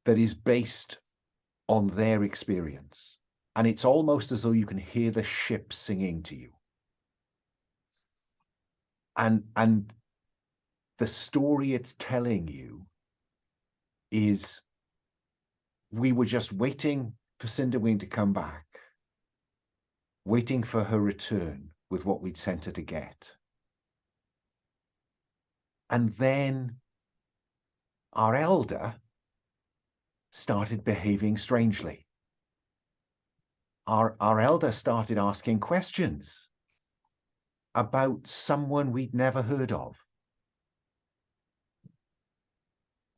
that is based on their experience. And it's almost as though you can hear the ship singing to you. And the story it's telling you is, we were just waiting for Cinderwing to come back, waiting for her return with what we'd sent her to get. And then our elder started behaving strangely. Our elder started asking questions about someone we'd never heard of.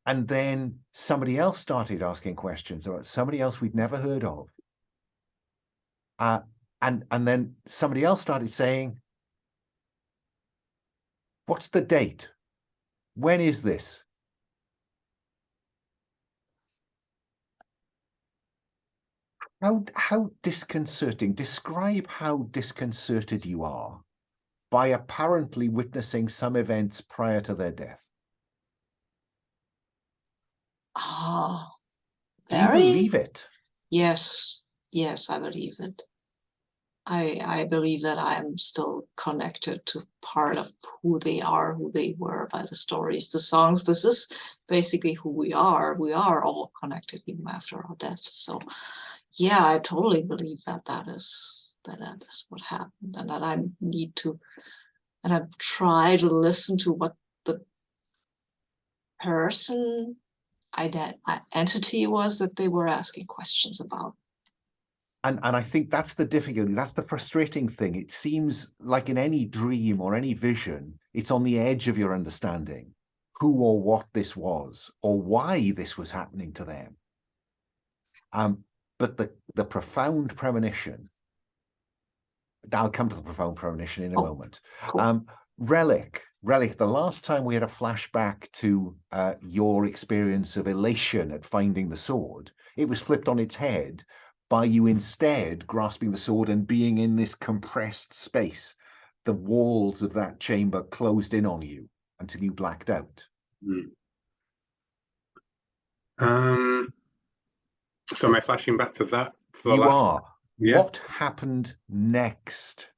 And then somebody else started asking questions about somebody else we'd never heard of. And then somebody else started saying, "What's the date? When is this?" How disconcerting. Describe how disconcerted you are by apparently witnessing some events prior to their death. Do you believe it? Yes, I believe it. I believe that I'm still connected to part of who they are, who they were by the stories, the songs. This is basically who we are. We are all connected even after our deaths. So yeah, I totally believe that that is what happened, and that I need to, and I try to listen to what the person entity was that they were asking questions about. And I think that's the difficulty. That's the frustrating thing. It seems like in any dream or any vision, it's on the edge of your understanding who or what this was or why this was happening to them. But the profound premonition, I'll come to the profound premonition in a moment. Cool. Relic, the last time we had a flashback to your experience of elation at finding the sword, it was flipped on its head by you instead grasping the sword and being in this compressed space. The walls of that chamber closed in on you until you blacked out. So am I flashing back to that? You last... are. Yeah. What happened next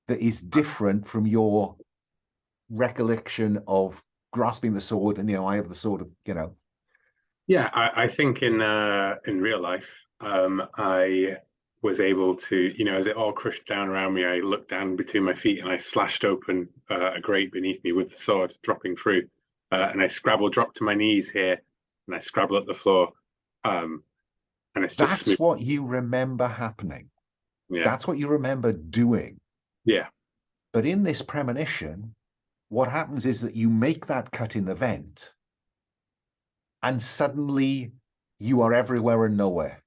that is different from your recollection of grasping the sword and, I have the sword of, Yeah, I think in real life, I was able to, as it all crushed down around me, I looked down between my feet and I slashed open a grate beneath me with the sword dropping through, and I dropped to my knees here, and I scrabble at the floor, and it's just that's smooth. what you remember happening. Yeah. That's what you remember doing. Yeah. But in this premonition, what happens is that you make that cut in the vent, and suddenly you are everywhere and nowhere.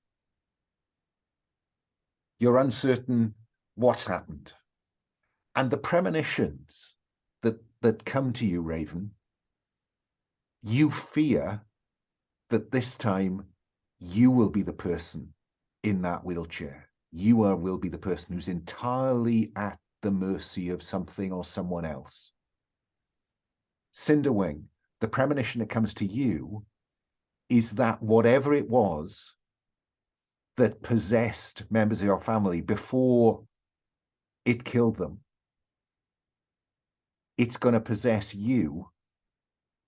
You're uncertain what's happened. And the premonitions that come to you, Raven, you fear that this time you will be the person in that wheelchair. You will be the person who's entirely at the mercy of something or someone else. Cinderwing, the premonition that comes to you is that whatever it was that possessed members of your family before it killed them, it's going to possess you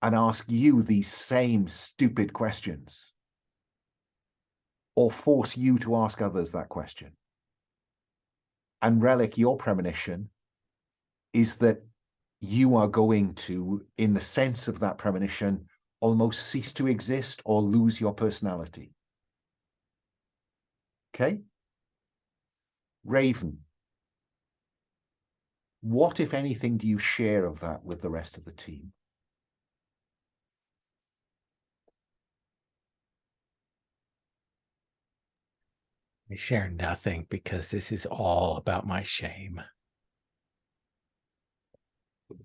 and ask you these same stupid questions, or force you to ask others that question. And Relic, your premonition is that you are going to, in the sense of that premonition, almost cease to exist or lose your personality. Okay? Raven, what, if anything, do you share of that with the rest of the team? I share nothing because this is all about my shame.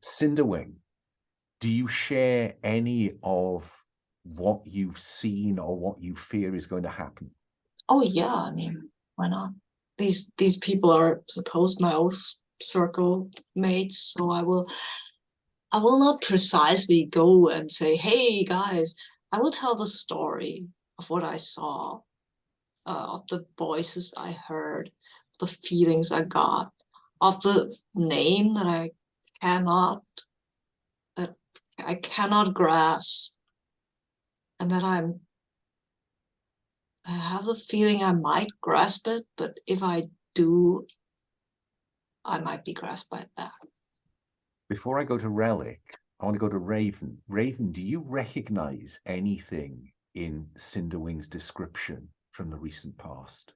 Cinderwing, do you share any of what you've seen or what you fear is going to happen? Oh yeah, I mean, why not? These people are supposed my old circle mates, so I will not precisely go and say, hey guys, I will tell the story of what I saw, of the voices I heard, the feelings I got, of the name that I cannot grasp, and that I have the feeling I might grasp it, but if I do, I might be grasped by that. Before I go to Relic, I want to go to Raven. Raven, do you recognize anything in Cinderwing's description from the recent past?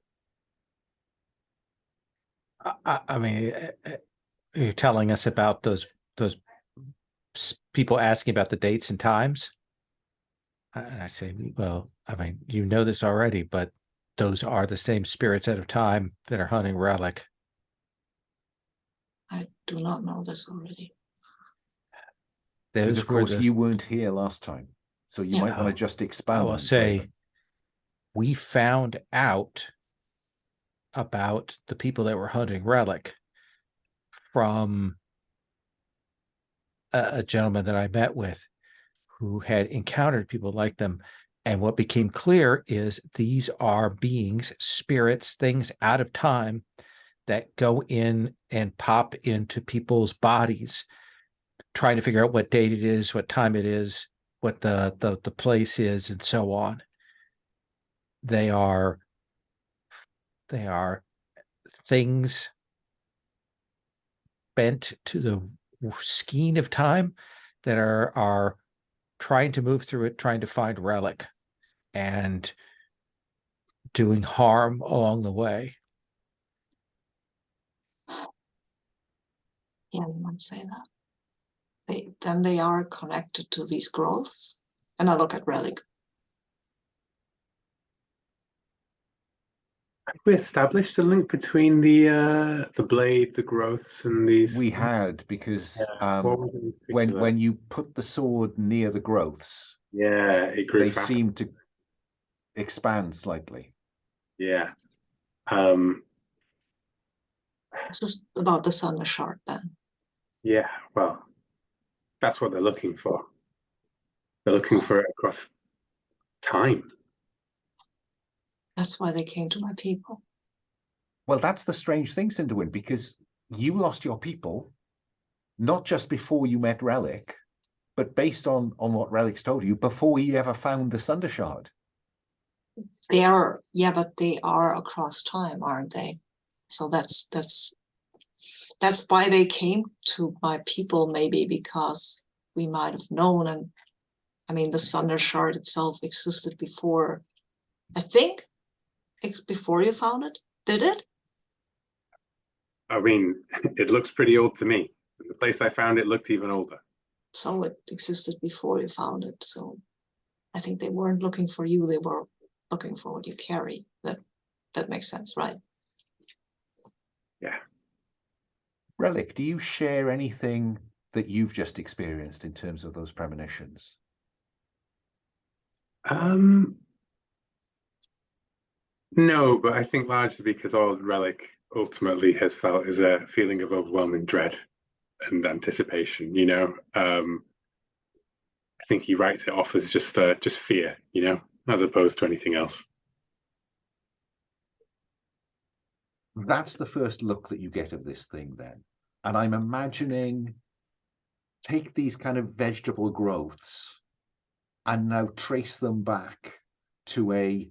I mean, you're telling us about those people asking about the dates and times? And I say, well, I mean, you know this already, but those are the same spirits out of time that are hunting Relic. I do not know this already. Because, of course, you weren't here last time, so you might want to just expound. I will say, Raven. We found out about the people that were hunting Relic from a gentleman that I met with who had encountered people like them. And what became clear is these are beings, spirits, things out of time that go in and pop into people's bodies, trying to figure out what date it is, what time it is, what the place is, and so on. They are things bent to the skein of time that are trying to move through it, trying to find Relic, and doing harm along the way. Yeah, you might say that. Then they are connected to these growths. And I look at Relic. Have we established a link between the blade, the growths, and these? We had, because What was it in particular? when you put the sword near the growths, Yeah, it grew they faster. seem to expand slightly. Yeah. This is about the Thunder Shard then. Yeah, well, that's what they're looking for. They're looking for it across time. That's why they came to my people. Well, that's the strange thing, Cinderwing, because you lost your people not just before you met Relic, but based on what Relic's told you, before he ever found the Thunder Shard. They are, yeah, but they are across time, aren't they? So that's why they came to my people, maybe because we might have known. And I mean, the Thunder Shard itself existed before. I think it's before you found it. Did it? I mean, it looks pretty old to me. The place I found it looked even older. So it existed before you found it. So I think they weren't looking for you. They were looking for what you carry. That makes sense, right? Yeah. Relic, do you share anything that you've just experienced in terms of those premonitions? No, but I think largely because all Relic ultimately has felt is a feeling of overwhelming dread and anticipation. I think he writes it off as just fear, as opposed to anything else. That's the first look that you get of this thing then. And I'm imagining, take these kind of vegetable growths and now trace them back to a,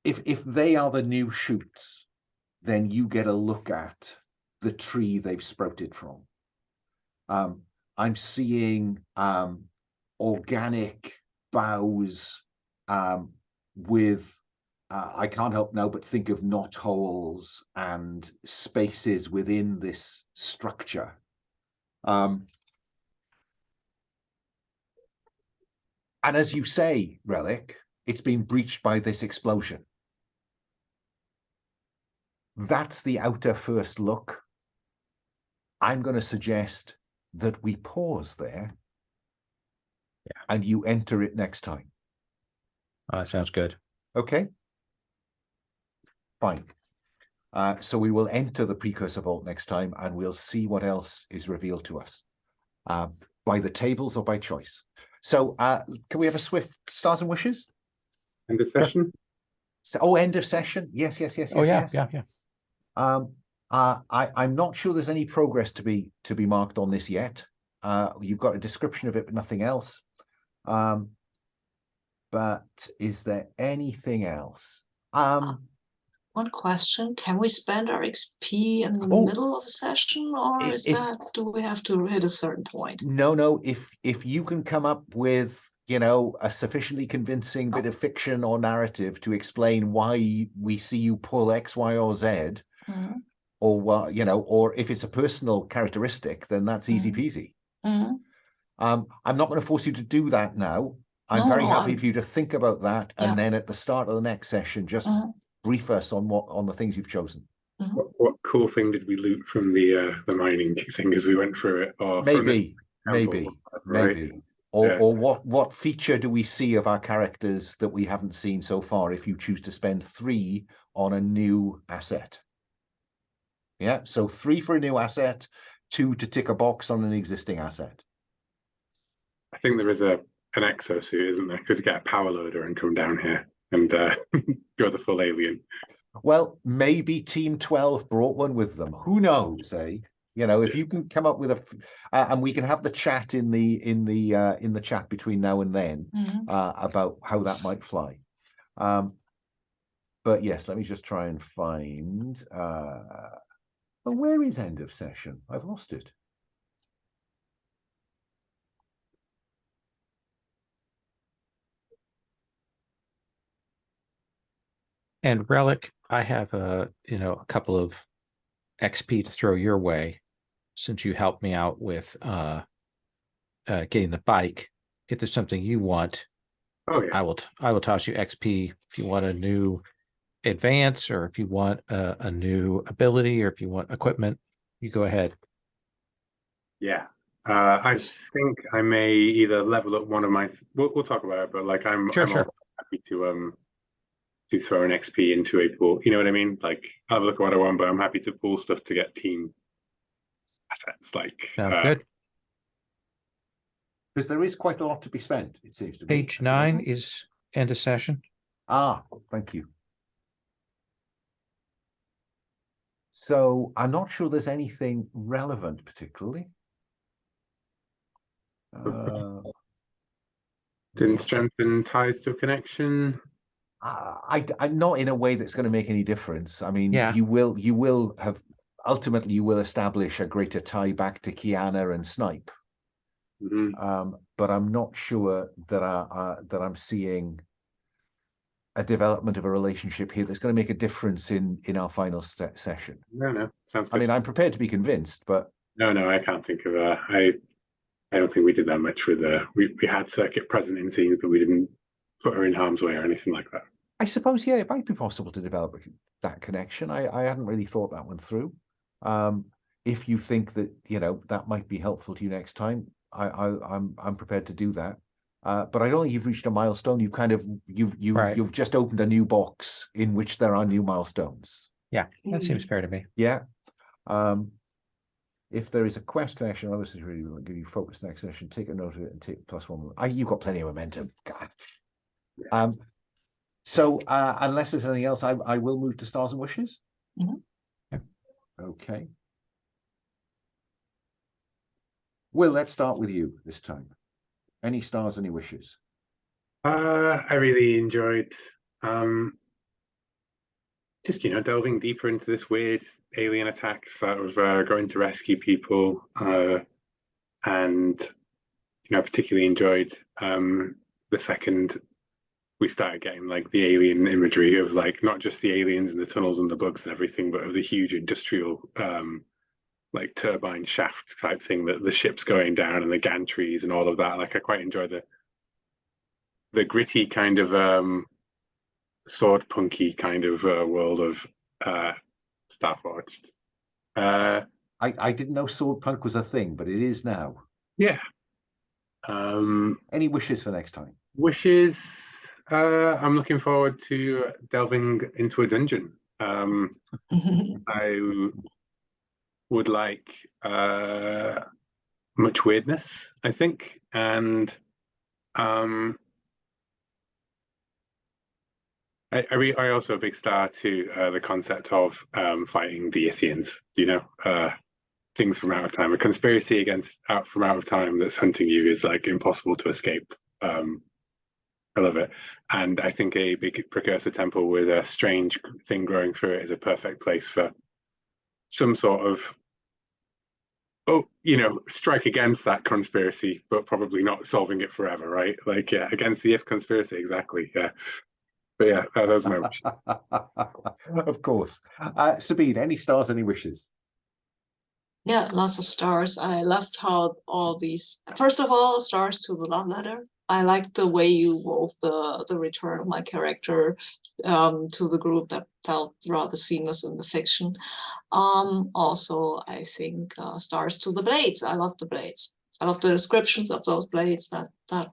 if they are the new shoots, then you get a look at the tree they've sprouted from. I'm seeing organic boughs with, I can't help now but think of knot holes and spaces within this structure. And as you say, Relic, it's been breached by this explosion. That's the outer first look. I'm going to suggest that we pause there, and you enter it next time. Sounds good. Okay? Fine. So we will enter the Precursor Vault next time, and we'll see what else is revealed to us, by the tables or by choice. So can we have a swift stars and wishes? End of session? So, end of session. Yes. Oh yeah, yes. yeah. I'm not sure there's any progress to be marked on this yet. You've got a description of it, but nothing else. But is there anything else? One question: can we spend our XP in the middle of a session, or do we have to hit a certain point? No. If you can come up with, a sufficiently convincing bit of fiction or narrative to explain why we see you pull X, Y, or Z, mm-hmm. or what, or if it's a personal characteristic, then that's easy peasy. Mm-hmm. I'm not going to force you to do that now. I'm very happy for you to think about that, and then at the start of the next session, just brief us on the things you've chosen. Mm-hmm. What cool thing did we loot from the mining thing as we went through it? Or maybe. Right? Or what feature do we see of our characters that we haven't seen so far if you choose to spend 3 on a new asset? Yeah, so 3 for a new asset, 2 to tick a box on an existing asset. I think there is an exosuit, isn't there? Could get a power loader and come down here and go the full alien. Well, maybe Team 12 brought one with them. Who knows, eh? You know, if you can come up with and we can have the chat in the chat between now and then about how that might fly. But yes, let me just try and find. Well, where is end of session? I've lost it. And Relic, I have a couple of XP to throw your way, since you helped me out with getting the bike. If there's something you want, Oh yeah, I will toss you XP if you want a new advance, or if you want a new ability, or if you want equipment. You go ahead. yeah. I think I may either level up one of my. We'll talk about it, but like I'm Sure. also happy to throw an XP into a pool. You know what I mean? Like I'll have a look at what I want, but I'm happy to pool stuff to get team assets. Like Sounds good. Because there is quite a lot to be spent, it seems to be. Page 9 is end of session. Ah, thank you. So I'm not sure there's anything relevant particularly. Didn't strengthen ties to a connection. I'm not in a way that's going to make any difference. I mean, Yeah. you will have ultimately you will establish a greater tie back to Kiana and Snipe. But I'm not sure that I'm seeing a development of a relationship here that's going to make a difference in our final session. No, sounds good. I mean, I'm prepared to be convinced, but no, I can't think of I don't think we did that much with we had Circuit present in scenes, but we didn't put her in harm's way or anything like that. I suppose, yeah, it might be possible to develop that connection. I hadn't really thought that one through. If you think that that might be helpful to you next time, I'm prepared to do that. But I don't think you've reached a milestone. You've just opened a new box in which there are new milestones. Yeah, that seems fair to me. Yeah. If there is a quest connection, this is really going to give you focus next session. Take a note of it and take +1. You've got plenty of momentum. God. So unless there's anything else, I will move to Stars and Wishes. Okay. Will, let's start with you this time. Any stars, any wishes? I really enjoyed just delving deeper into this weird alien attacks that was going to rescue people, and particularly enjoyed the second we started getting like the alien imagery of like not just the aliens and the tunnels and the bugs and everything, but of the huge industrial like turbine shaft type thing that the ship's going down and the gantries and all of that. Like I quite enjoy the gritty kind of sword punky kind of world of Starforged. I didn't know sword punk was a thing, but it is now. Yeah. Any wishes for next time? Wishes. I'm looking forward to delving into a dungeon. I would like much weirdness, I think, and I also a big star to the concept of fighting the Ithians. Things from out of time. A conspiracy from out of time that's hunting you is like impossible to escape. I love it, and I think a big precursor temple with a strange thing growing through it is a perfect place for some sort of strike against that conspiracy, but probably not solving it forever, right? Like, yeah, against the if conspiracy, exactly. Yeah, but yeah, those are my wishes. Of course. Sabine, any stars, any wishes? Yeah, lots of stars. I loved how all these, first of all, stars to the love letter. I liked the way you wove the return of my character to the group. That felt rather seamless in the fiction. Also, I think stars to the blades. I love the blades. I love the descriptions of those blades. That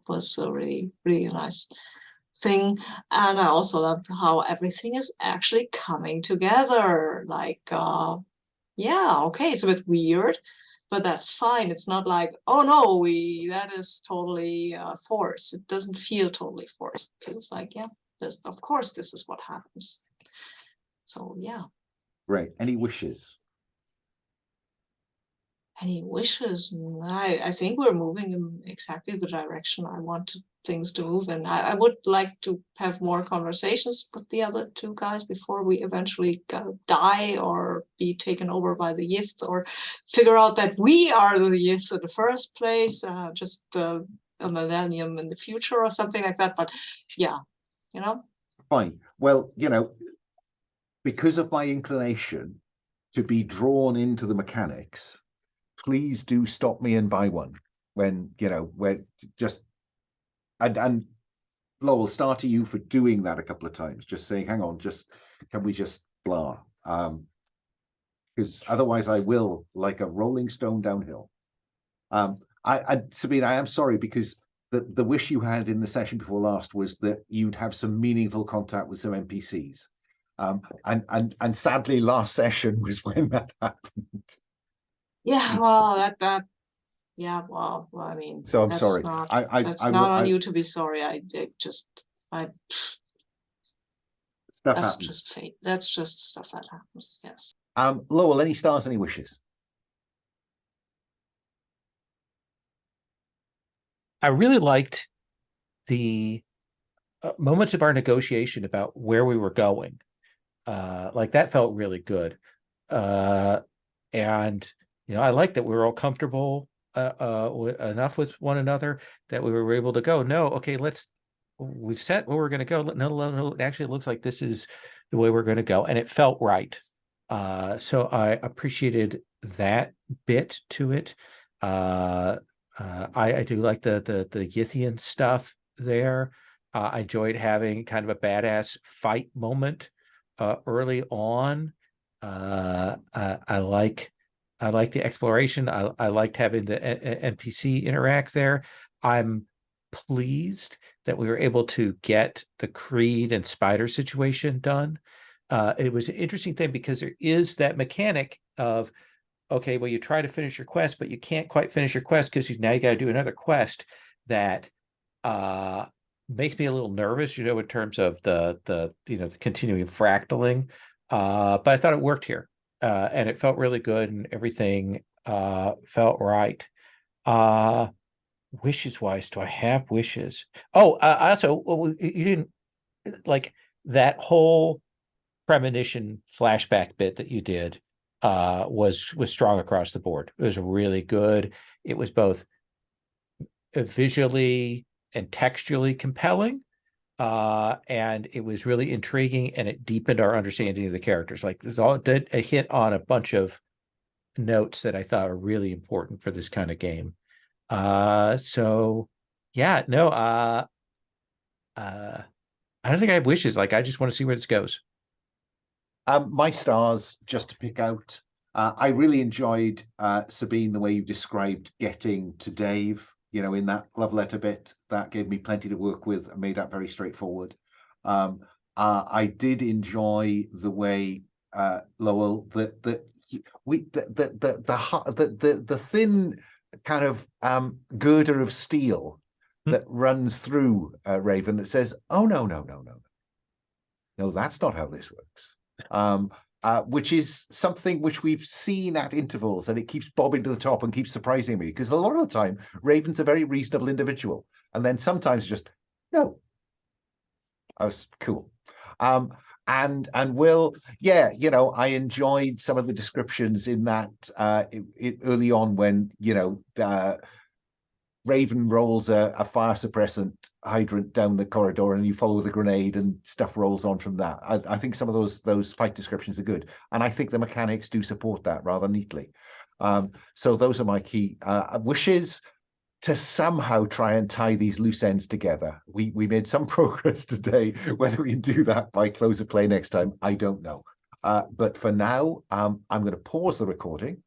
was a really, really nice thing. And I also loved how everything is actually coming together. Like, yeah, okay, it's a bit weird, but that's fine. It's not like, oh no, that is totally forced. It doesn't feel totally forced. It feels like, yeah, of course, this is what happens. So yeah. Great. Any wishes? Any wishes? I think we're moving in exactly the direction I want things to move in. I would like to have more conversations with the other two guys before we eventually die or be taken over by the Yith, or figure out that we are the Yith in the first place, just a millennium in the future or something like that. But yeah, you know. Fine. Well, you know, because of my inclination to be drawn into the mechanics, please do stop me and buy one when, you know, when just, and Lowell, start to you for doing that a couple of times, just saying, hang on, just, can we just blah? Because otherwise I will, like a rolling stone downhill. Sabine, I am sorry, because the wish you had in the session before last was that you'd have some meaningful contact with some NPCs. And sadly, last session was when that happened. Yeah, well, yeah, well, I mean, So I'm that's sorry. not That's not on you to be sorry. Stuff that's happens. just fate. That's just stuff that happens. Yes. Lowell, any stars, any wishes? I really liked the moments of our negotiation about where we were going. Like that felt really good. And you know, I like that we were all comfortable enough with one another that we were able to go, no, okay, we've set where we're going to go. No, actually it looks like this is the way we're going to go. And it felt right. So I appreciated that bit to it. I do like the Yithian stuff there. I enjoyed having kind of a badass fight moment early on. I like the exploration. I liked having the NPC interact there. I'm pleased that we were able to get the Creed and Spider situation done. It was an interesting thing because there is that mechanic of, okay, well, you try to finish your quest, but you can't quite finish your quest because now you got to do another quest that makes me a little nervous, you know, in terms of the continuing fractaling. But I thought it worked here, and it felt really good, and everything felt right. Wishes wise, do I have wishes? Oh, I also, well, you didn't like that whole premonition flashback bit that you did was strong across the board. It was really good. It was both visually and textually compelling, and it was really intriguing, and it deepened our understanding of the characters. Like this all did a hit on a bunch of notes that I thought are really important for this kind of game. So yeah, no, I don't think I have wishes. Like I just want to see where this goes. My stars, just to pick out, I really enjoyed, Sabine, the way you described getting to Dave, you know, in that love letter bit. That gave me plenty to work with and made that very straightforward. I did enjoy the way, Lowell, the thin kind of girder of steel that runs through Raven that says, oh, no, that's not how this works. Which is something which we've seen at intervals, and it keeps bobbing to the top and keeps surprising me, because a lot of the time Raven's a very reasonable individual, and then sometimes just no. I was cool. And Will, yeah, you know, I enjoyed some of the descriptions in that early on when, you know, Raven rolls a fire suppressant hydrant down the corridor, and you follow the grenade, and stuff rolls on from that. I think some of those fight descriptions are good, and I think the mechanics do support that rather neatly. So those are my key wishes, to somehow try and tie these loose ends together. We made some progress today. Whether we can do that by close of play next time, I don't know. But for now, I'm going to pause the recording.